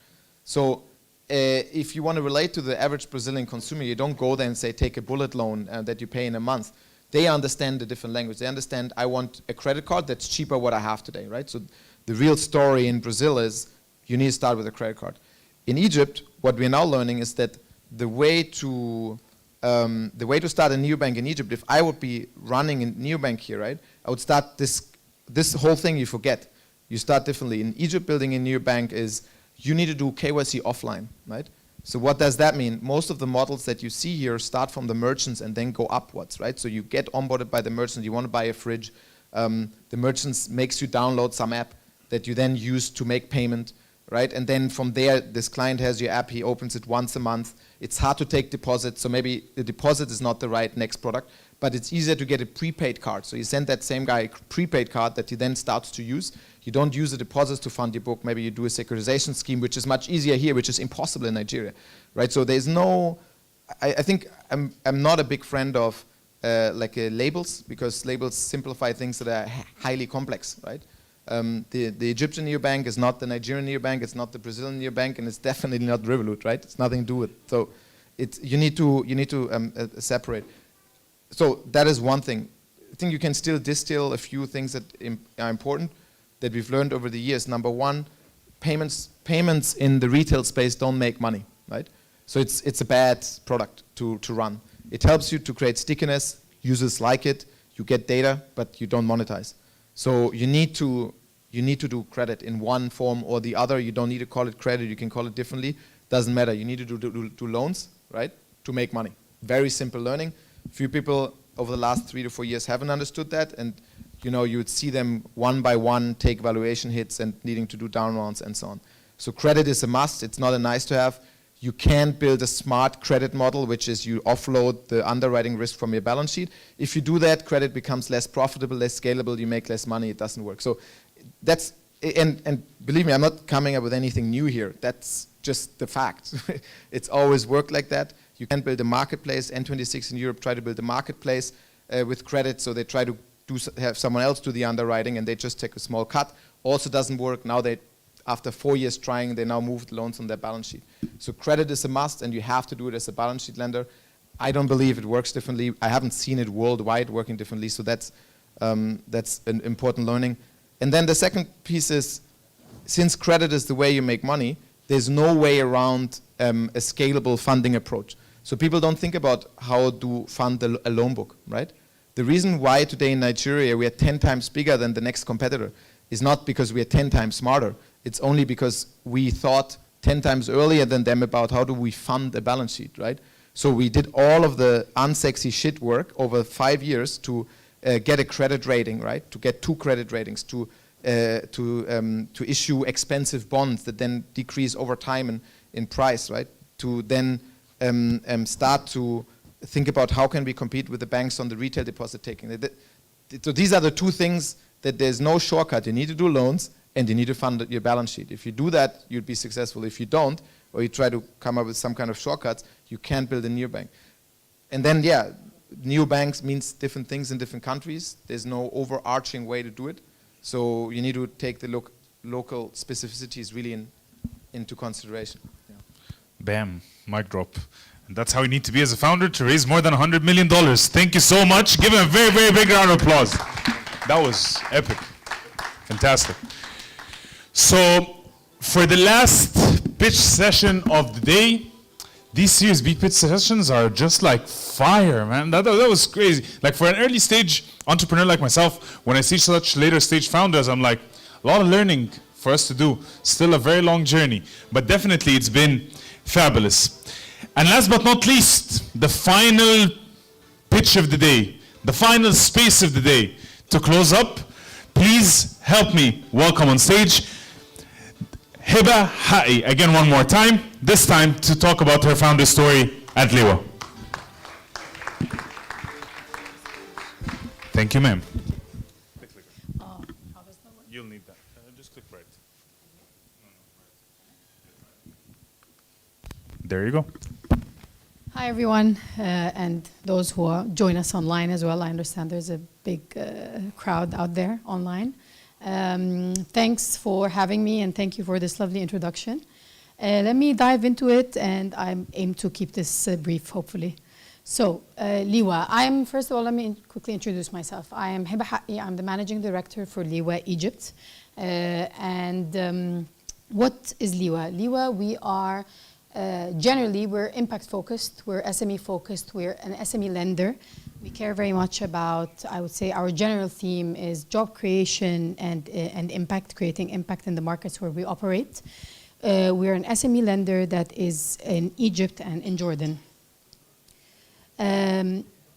So if you want to relate to the average Brazilian consumer, you don't go there and say, take a bullet loan that you pay in a month. They understand the different language. They understand, I want a credit card that's cheaper what I have today, right? So the real story in Brazil is you need to start with a credit card. In Egypt, what we're now learning is that the way to start a neobank in Egypt, if I would be running a neobank here, right, I would start this whole thing you forget. You start differently. In Egypt, building a neobank is you need to do KYC offline, right? So what does that mean? Most of the models that you see here start from the merchants and then go upwards, right? So you get onboarded by the merchant, you want to buy a fridge, the merchants makes you download some app that you then use to make payment, right? And then from there, this client has your app, he opens it once a month. It's hard to take deposits, so maybe the deposit is not the right next product, but it's easier to get a prepaid card. So you send that same guy a prepaid card that he then starts to use. You don't use the deposits to fund your book. Maybe you do a securitization scheme, which is much easier here, which is impossible in Nigeria, right? So there's no, I think I'm not a big friend of labels, because labels simplify things that are highly complex, right? The Egyptian neobank is not the Nigerian neobank, it's not the Brazilian neobank, and it's definitely not Revolut, right? It's nothing to do with it. So you need to separate. So that is one thing. I think you can still distill a few things that are important that we've learned over the years. Number one, payments in the retail space don't make money, right? So it's a bad product to run. It helps you to create stickiness, users like it, you get data, but you don't monetize. So you need to do credit in one form or the other. You don't need to call it credit, you can call it differently. Doesn't matter, you need to do loans, right, to make money. Very simple learning. Few people over the last 3 to 4 years haven't understood that, and you would see them one by one take valuation hits and needing to do down rounds and so on. So credit is a must, it's not a nice to have. You can't build a smart credit model, which is you offload the underwriting risk from your balance sheet. If you do that, credit becomes less profitable, less scalable, you make less money, it doesn't work. So that's, and believe me, I'm not coming up with anything new here. That's just the fact. It's always worked like that. You can't build a marketplace. N26 in Europe try to build a marketplace with credit, so they try to have someone else do the underwriting and they just take a small cut. Also doesn't work. Now after 4 years trying, they now moved loans on their balance sheet. So credit is a must, and you have to do it as a balance sheet lender. I don't believe it works differently. I haven't seen it worldwide working differently, so that's an important learning. And then the second piece is, since credit is the way you make money, there's no way around a scalable funding approach. So people don't think about how to fund a loan book, right? The reason why today in Nigeria we are 10 times bigger than the next competitor is not because we are 10 times smarter. It's only because we thought 10 times earlier than them about how do we fund a balance sheet, right? So we did all of the unsexy shit work over 5 years to get a credit rating, right? To get 2 credit ratings, to issue expensive bonds that then decrease over time in price, right? To then start to think about how can we compete with the banks on the retail deposit taking. So these are the 2 things that there's no shortcut. You need to do loans, and you need to fund your balance sheet. If you do that, you'd be successful. If you don't, or you try to come up with some kind of shortcuts, you can't build a neobank. And then, yeah, neobanks means different things in different countries. There's no overarching way to do it. So you need to take the local specificities really into consideration. Yeah. Bam, mic drop. And that's how you need to be as a founder to raise more than $100 million. Thank you so much. Give him a very, very big round of applause. That was epic. Fantastic. So, for the last pitch session of the day, these Series B pitch sessions are just like fire, man. That was crazy. Like for an early stage entrepreneur like myself, when I see such later stage founders, I'm like, a lot of learning for us to do. Still a very long journey, but definitely it's been fabulous. And last but not least, the final pitch of the day, the final space of the day. To close up, please help me welcome on stage Chefaa Hai, again one more time, this time to talk about her founder story at Liwa. Thank you, ma'am. You'll need that. Just click right. There you go. Hi, everyone, and those who join us online as well. I understand there's a big crowd out there online. Thanks for having me, and thank you for this lovely introduction. Let me dive into it, and I aim to keep this brief, hopefully. So, Liwa, first of all, let me quickly introduce myself. I am Chefaa Hai. I'm the managing director for Liwa Egypt. What is Liwa? Liwa, we are generally, we're impact focused, we're SME focused, we're an SME lender. We care very much about, I would say, our general theme is job creation and impact, creating impact in the markets where we operate. We're an SME lender that is in Egypt and in Jordan.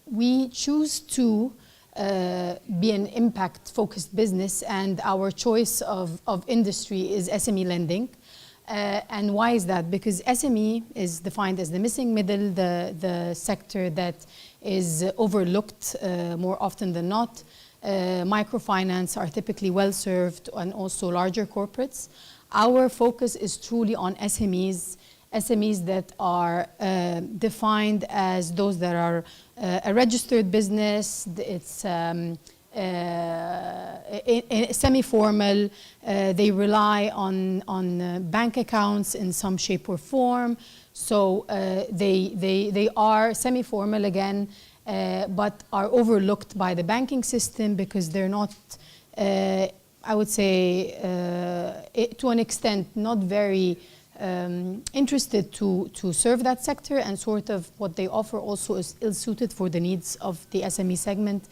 We choose to be an impact-focused business, and our choice of industry is SME lending. And why is that? Because SME is defined as the missing middle, the sector that is overlooked more often than not. Microfinance are typically well-served, and also larger corporates. Our focus is truly on SMEs that are defined as those that are a registered business. It's semi-formal. They rely on bank accounts in some shape or form. So they are semi-formal again, but are overlooked by the banking system because they're not, I would say, to an extent, not very interested to serve that sector, and sort of what they offer also is ill-suited for the needs of the SME segment.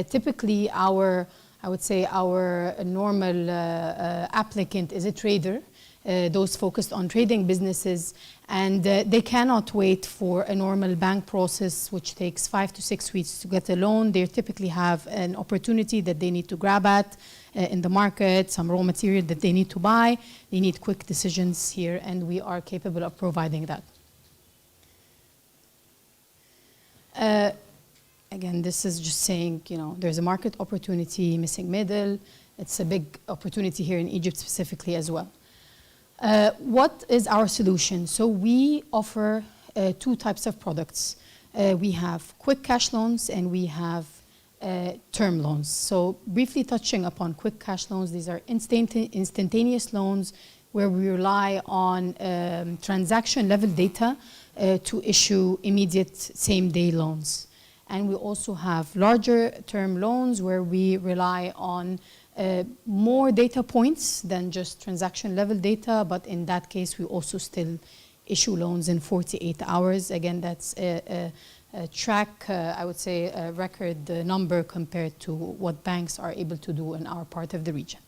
Typically, I would say our normal applicant is a trader, those focused on trading businesses, and they cannot wait for a normal bank process, which takes 5 to 6 weeks to get a loan. They typically have an opportunity that they need to grab at in the market, some raw material that they need to buy. They need quick decisions here, and we are capable of providing that. Again, this is just saying, there's a market opportunity, missing middle. It's a big opportunity here in Egypt specifically as well. What is our solution? So we offer 2 types of products. We have quick cash loans and we have term loans. So briefly touching upon quick cash loans, these are instantaneous loans where we rely on transaction level data to issue immediate same-day loans. And we also have larger term loans where we rely on more data points than just transaction level data, but in that case we also still issue loans in 48 hours. Again, that's a track, I would say, a record number compared to what banks are able to do in our part of the region.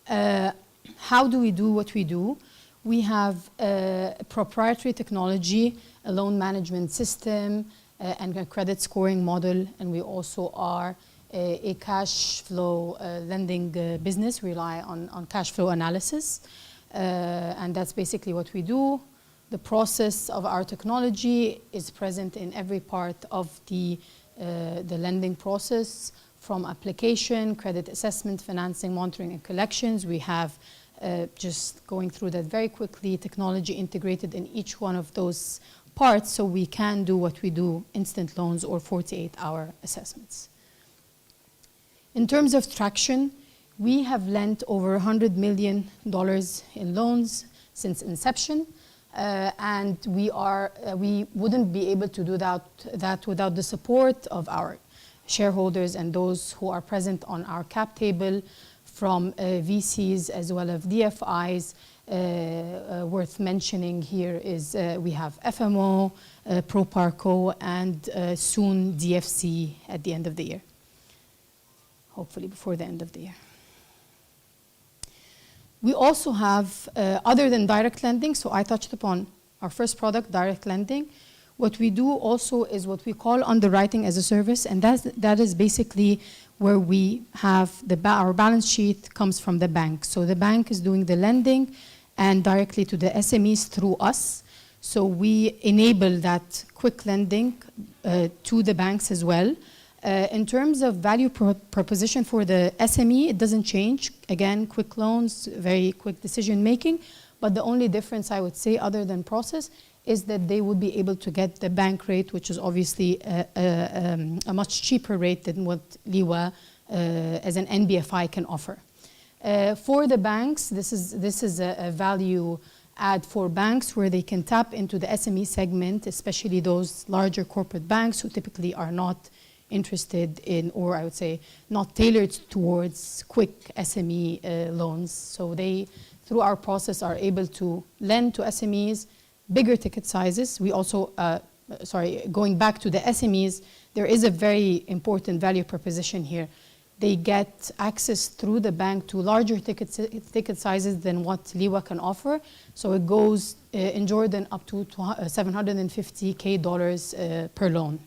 How do we do what we do? We have a proprietary technology, a loan management system, and a credit scoring model, and we also are a cash flow lending business. We rely on cash flow analysis, and that's basically what we do. The process of our technology is present in every part of the lending process, from application, credit assessment, financing, monitoring, and collections. We have, just going through that very quickly, technology integrated in each one of those parts, so we can do what we do, instant loans or 48-hour assessments. In terms of traction, We have lent over $100 million in loans since inception, and we wouldn't be able to do that without the support of our shareholders and those who are present on our cap table, from VCs as well as DFIs. Worth mentioning here is we have FMO, Proparco, and soon DFC at the end of the year, hopefully before the end of the year. We also have, other than direct lending, so I touched upon our first product, direct lending. What we do also is what we call underwriting as a service, and that is basically where we have our balance sheet comes from the bank. So the bank is doing the lending and directly to the SMEs through us. So we enable that quick lending to the banks as well. In terms of value proposition for the SME, it doesn't change. Again, quick loans, very quick decision making. But the only difference I would say, other than process, is that they would be able to get the bank rate, which is obviously a much cheaper rate than what Liwa as an NBFI can offer. For the banks, this is a value add for banks where they can tap into the SME segment, especially those larger corporate banks who typically are not interested in, or I would say not tailored towards quick SME loans. So they, through our process, are able to lend to SMEs, bigger ticket sizes. We also, going back to the SMEs, there is a very important value proposition here. They get access through the bank to larger ticket sizes than what Liwa can offer. So it goes in Jordan up to $750K per loan.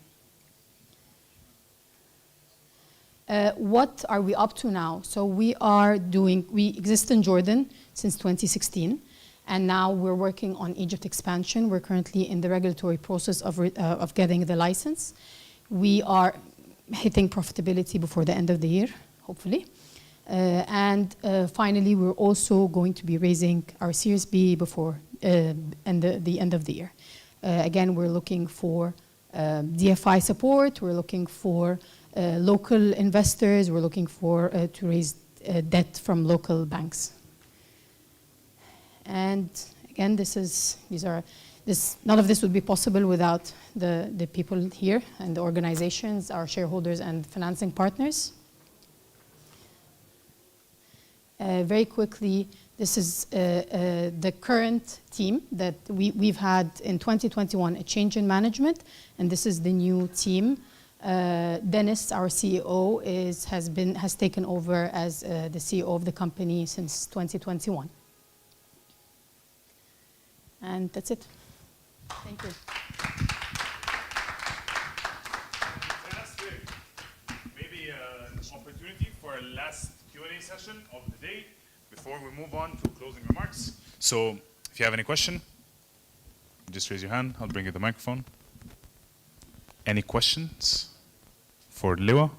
What are we up to now? So we exist in Jordan since 2016, and now we're working on Egypt expansion. We're currently in the regulatory process of getting the license. We are hitting profitability before the end of the year, hopefully. And finally, we're also going to be raising our Series B before the end of the year. Again, we're looking for DFI support. We're looking for local investors. We're looking for to raise debt from local banks. And again, none of this would be possible without the people here and the organizations, our shareholders and financing partners. Very quickly, this is the current team that we've had in 2021, a change in management, and this is the new team. Dennis, our CEO, has taken over as the CEO of the company since 2021. And that's it. Thank you. Fantastic. Maybe an opportunity for a last Q&A session of the day before we move on to closing remarks. So if you have any question, just raise your hand. I'll bring you the microphone. Any questions for Liwa?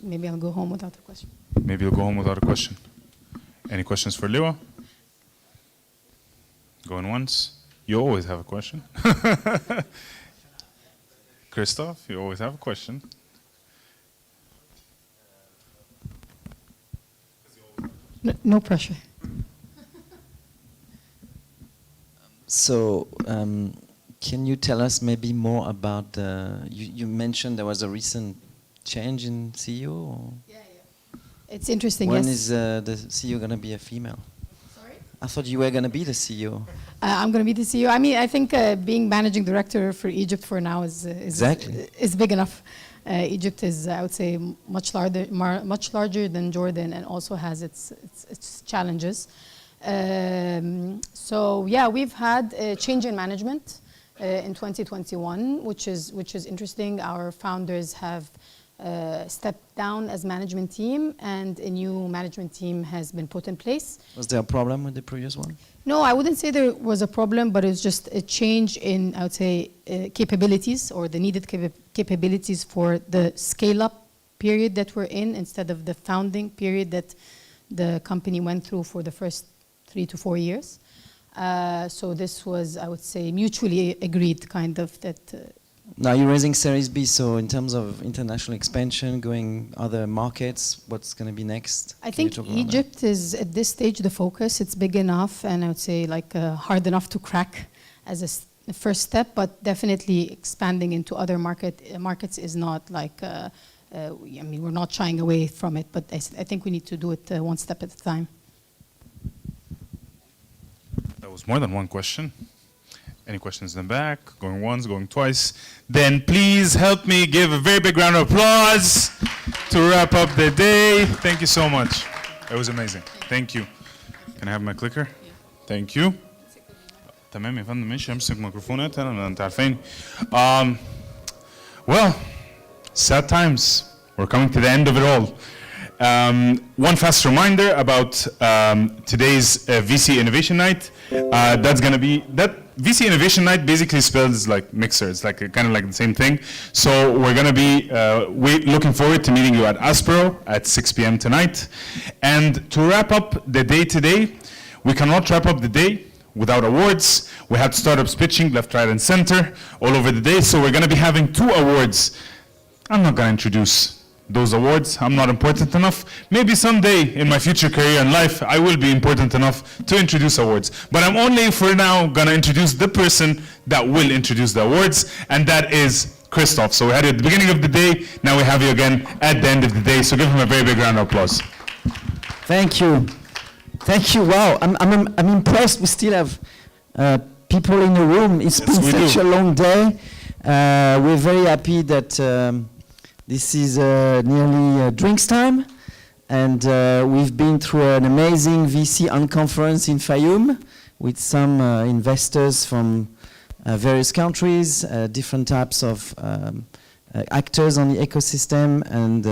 Maybe I'll go home without a question. Maybe you'll go home without a question. Any questions for Liwa? Going once. You always have a question. Christoph, you always have a question. No pressure. So, can you tell us maybe more about you mentioned there was a recent change in CEO? Or? Yeah. It's interesting, when yes. When is the CEO going to be a female? Sorry? I thought you were going to be the CEO. I'm going to be the CEO. I mean, I think being managing director for Egypt for now is big enough. Egypt is, I would say, much larger than Jordan, and also has its challenges. So yeah, we've had a change in management in 2021, which is interesting. Our founders have stepped down as management team, and a new management team has been put in place. Was there a problem with the previous one? No, I wouldn't say there was a problem, but it's just a change in, I would say, capabilities, or the needed capabilities for the scale-up period that we're in, instead of the founding period that the company went through for the first 3 to 4 years. So this was, I would say, mutually agreed, kind of, that Now you're raising Series B, so in terms of international expansion, going other markets, what's going to be next? I Can you think talk about that? Egypt is at this stage the focus. It's big enough, and I would say like hard enough to crack as a first step. But definitely expanding into other markets is not like. I mean, we're not shying away from it, but I think we need to do it one step at a time. That was more than one question. Any questions in the back? Going once, going twice? Then please help me give a very big round of applause to wrap up the day. Thank you so much. That was amazing. Thank you. Can I have my clicker? Thank you. تمام يا فندم ماشي همسك ميكروفونات انا انت عارفين. Well, sad times. We're coming to the end of it all. One fast reminder about today's VC Innovation Night. That's going to be that VC Innovation Night basically spells like mixer. It's like kind of like the same thing. So we're going to be looking forward to meeting you at Aspero at 6 p.m. tonight. And to wrap up the day today, we cannot wrap up the day without awards. We had startups pitching left, right, and center all over the day. So we're going to be having 2 awards. I'm not going to introduce those awards. I'm not important enough. Maybe someday in my future career and life, I will be important enough to introduce awards. But I'm only for now gonna introduce the person that will introduce the awards, and that is Christoph. So we had you at the beginning of the day, now we have you again at the end of the day. So give him a very big round of applause. Thank you. Thank you. Wow, I'm impressed. We still have people in the room. It's been such a long day. We're very happy that this is nearly drinks time, and we've been through an amazing VC unconference in Fayoum with some investors from various countries, different types of actors on the ecosystem, and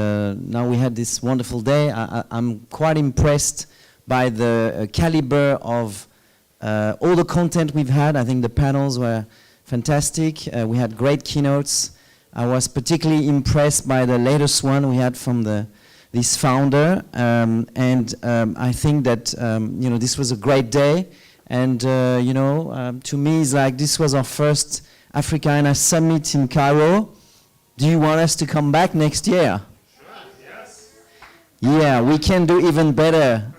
now we had this wonderful day. I'm quite impressed by the caliber of all the content we've had. I think the panels were fantastic. We had great keynotes. I was particularly impressed by the latest one we had from this founder, and I think that this was a great day. And to me, it's like this was our first AfricArena summit in Cairo. Do you want us to come back next year? Yeah, we can do even better.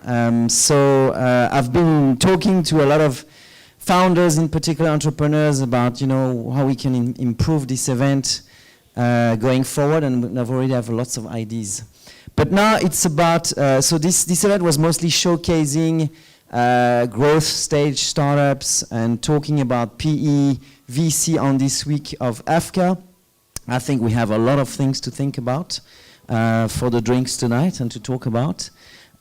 So I've been talking to a lot of founders, in particular entrepreneurs, about how we can improve this event going forward, and I've already have lots of ideas. But now it's about, so this event was mostly showcasing growth stage startups and talking about PE, VC on this week of AFCA. I think we have a lot of things to think about for the drinks tonight and to talk about.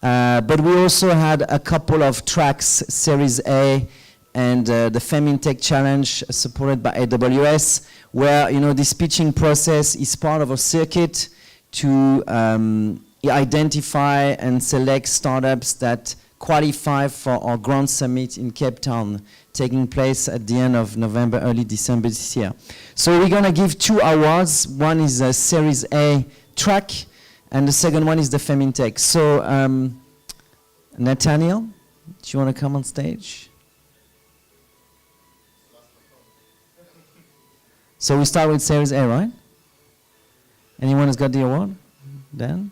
But we also had a couple of tracks, Series A and the Fintech Challenge supported by AWS, where this pitching process is part of a circuit to identify and select startups that qualify for our Grand Summit in Cape Town, taking place at the end of November, early December this year. So we're going to give 2 awards. One is a Series A track, and the second one is the Fintech. So Nathaniel, do you want to come on stage? So we start with Series A, right? Anyone has got the award? Dan?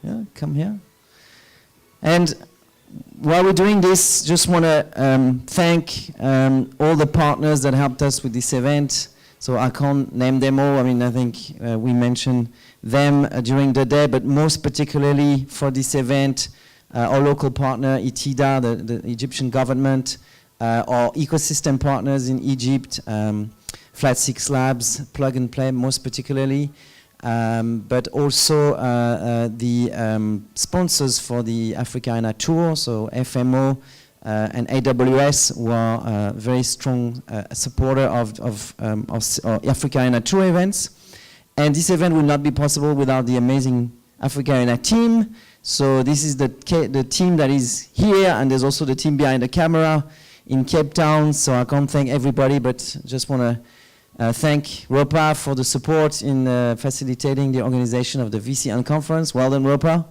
Yeah, come here. And while we're doing this, just want to thank all the partners that helped us with this event. So I can't name them all. I mean, I think we mentioned them during the day, but most particularly for this event, our local partner, ITIDA, the Egyptian government, our ecosystem partners in Egypt, Flat 6 Labs, Plug and Play most particularly, but also the sponsors for the AfricArena tour, so FMO and AWS were very strong supporter of AfricArena tour events. And this event would not be possible without the amazing AfricArena team. So this is the team that is here, and there's also the team behind the camera in Cape Town. So I can't thank everybody, but just want to thank Ropa for the support in facilitating the organization of the VC Unconference. Well done, Ropa.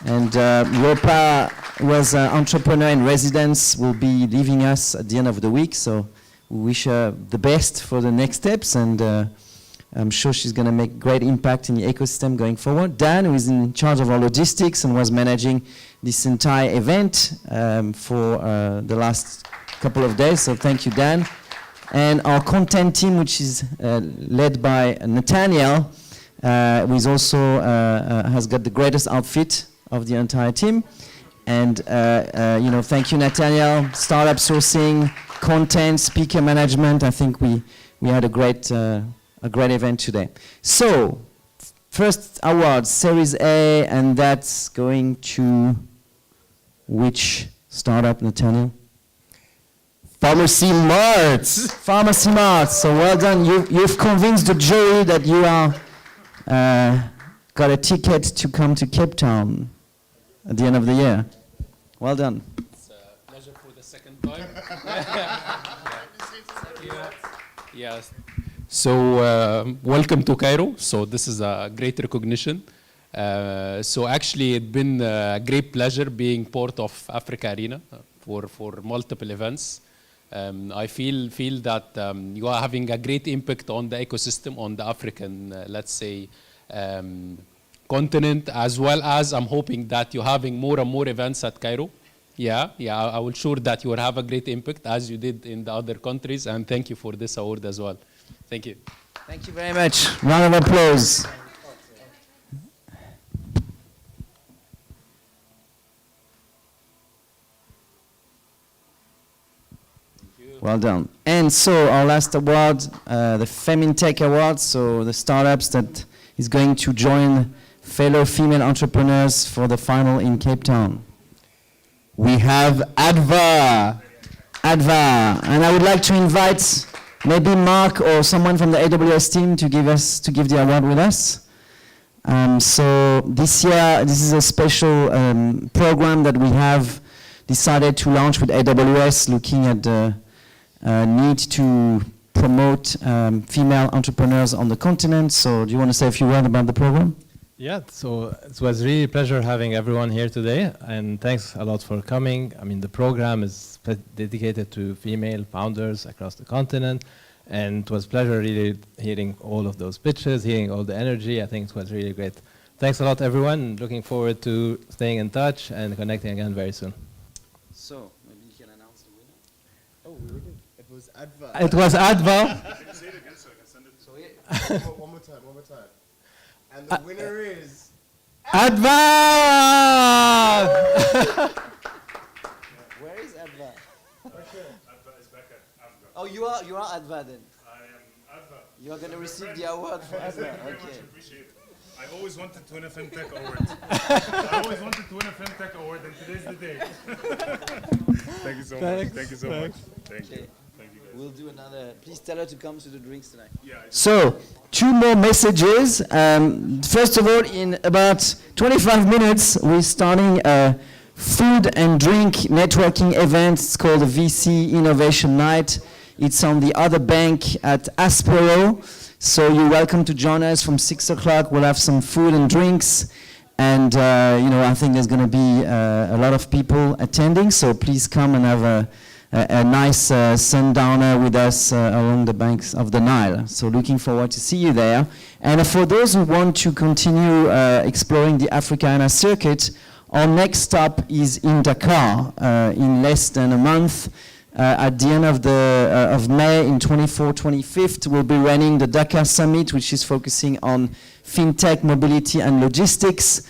And Ropa was an entrepreneur in residence, will be leaving us at the end of the week, so we wish her the best for the next steps, and I'm sure she's going to make great impact in the ecosystem going forward. Dan, who is in charge of our logistics and was managing this entire event for the last couple of days, so thank you, Dan. And our content team, which is led by Nathaniel, who is also has got the greatest outfit of the entire team. And thank you, Nathaniel. Startup sourcing, content, speaker management. I think we had a great event today. So, first award, Series A, and that's going to which startup, Nathaniel? Pharmacy Marts. Pharmacy Marts. So well done. You've convinced the jury that you are got a ticket to come to Cape Town at the end of the year. Well done. It's a pleasure for the second time. Yes. So welcome to Cairo. So this is a great recognition. So actually, it's been a great pleasure being part of AfricArena for multiple events. I feel that you are having a great impact on the ecosystem, on the African, let's say, continent, as well as I'm hoping that you're having more and more events at Cairo. Yeah, I will sure that you will have a great impact as you did in the other countries, and thank you for this award as well. Thank you. Thank you very much. Round of applause. Well done. And so our last award, the Fintech Award, so the startups that is going to join fellow female entrepreneurs for the final in Cape Town. We have Adva. Adva. And I would like to invite maybe Mark or someone from the AWS team to give the award with us. So this year, this is a special program that we have decided to launch with AWS, looking at the need to promote female entrepreneurs on the continent. So do you want to say a few words about the program? Yeah, so it was really a pleasure having everyone here today, and thanks a lot for coming. I mean, the program is dedicated to female founders across the continent, and it was a pleasure really hearing all of those pitches, hearing all the energy. I think it was really great. Thanks a lot, everyone. Looking forward to staying in touch and connecting again very soon. So, maybe you can announce the winner. Oh, we already did. It was Adva. It was Adva. Say it again so I can send it. One more time. And the winner is Adva! Where is Adva? Adva is back at Adva. Oh, you are Adva then? I am Adva. You are going to receive the award for Adva. Very much appreciate it. I always wanted to win a Fintech award. And today's the day. Thank you so much. Thank you so much. Thank you. We'll do another. Please tell her to come to the drinks tonight. Yeah. So, two more messages. First of all, in about 25 minutes, we're starting a food and drink networking event. It's called the VC Innovation Night. It's on the other bank at Aspero. So you're welcome to join us from 6 o'clock. We'll have some food and drinks. And, I think there's going to be a lot of people attending. So please come and have a nice sundowner with us along the banks of the Nile. So looking forward to see you there. And for those who want to continue exploring the AfricArena circuit, our next stop is in Dakar in less than a month. At the end of May, in 24-25th, we'll be running the Dakar Summit, which is focusing on fintech, mobility, and logistics.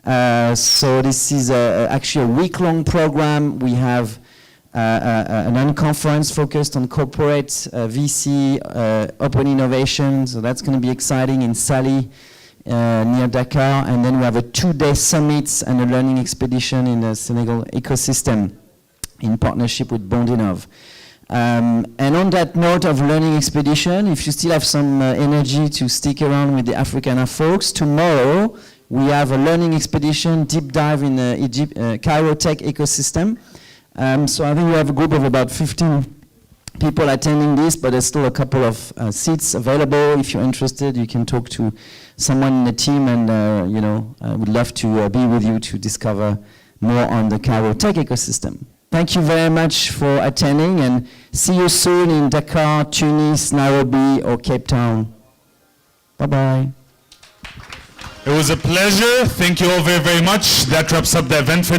So this is actually a week-long program. We have an unconference focused on corporate VC, open innovation. So that's going to be exciting in Sali, near Dakar. And then we have a 2-day summit and a learning expedition in the Senegal ecosystem in partnership with Bondinov. And on that note of learning expedition, if you still have some energy to stick around with the AfricArena folks, tomorrow we have a learning expedition, deep dive in the Cairo tech ecosystem. So I think we have a group of about 15 people attending this, but there's still a couple of seats available. If you're interested, you can talk to someone in the team, and we'd love to be with you to discover more on the Cairo tech ecosystem. Thank you very much for attending, and See you soon in Dakar, Tunis, Nairobi, or Cape Town. Bye-bye. It was a pleasure. Thank you all very, very much. That wraps up the event for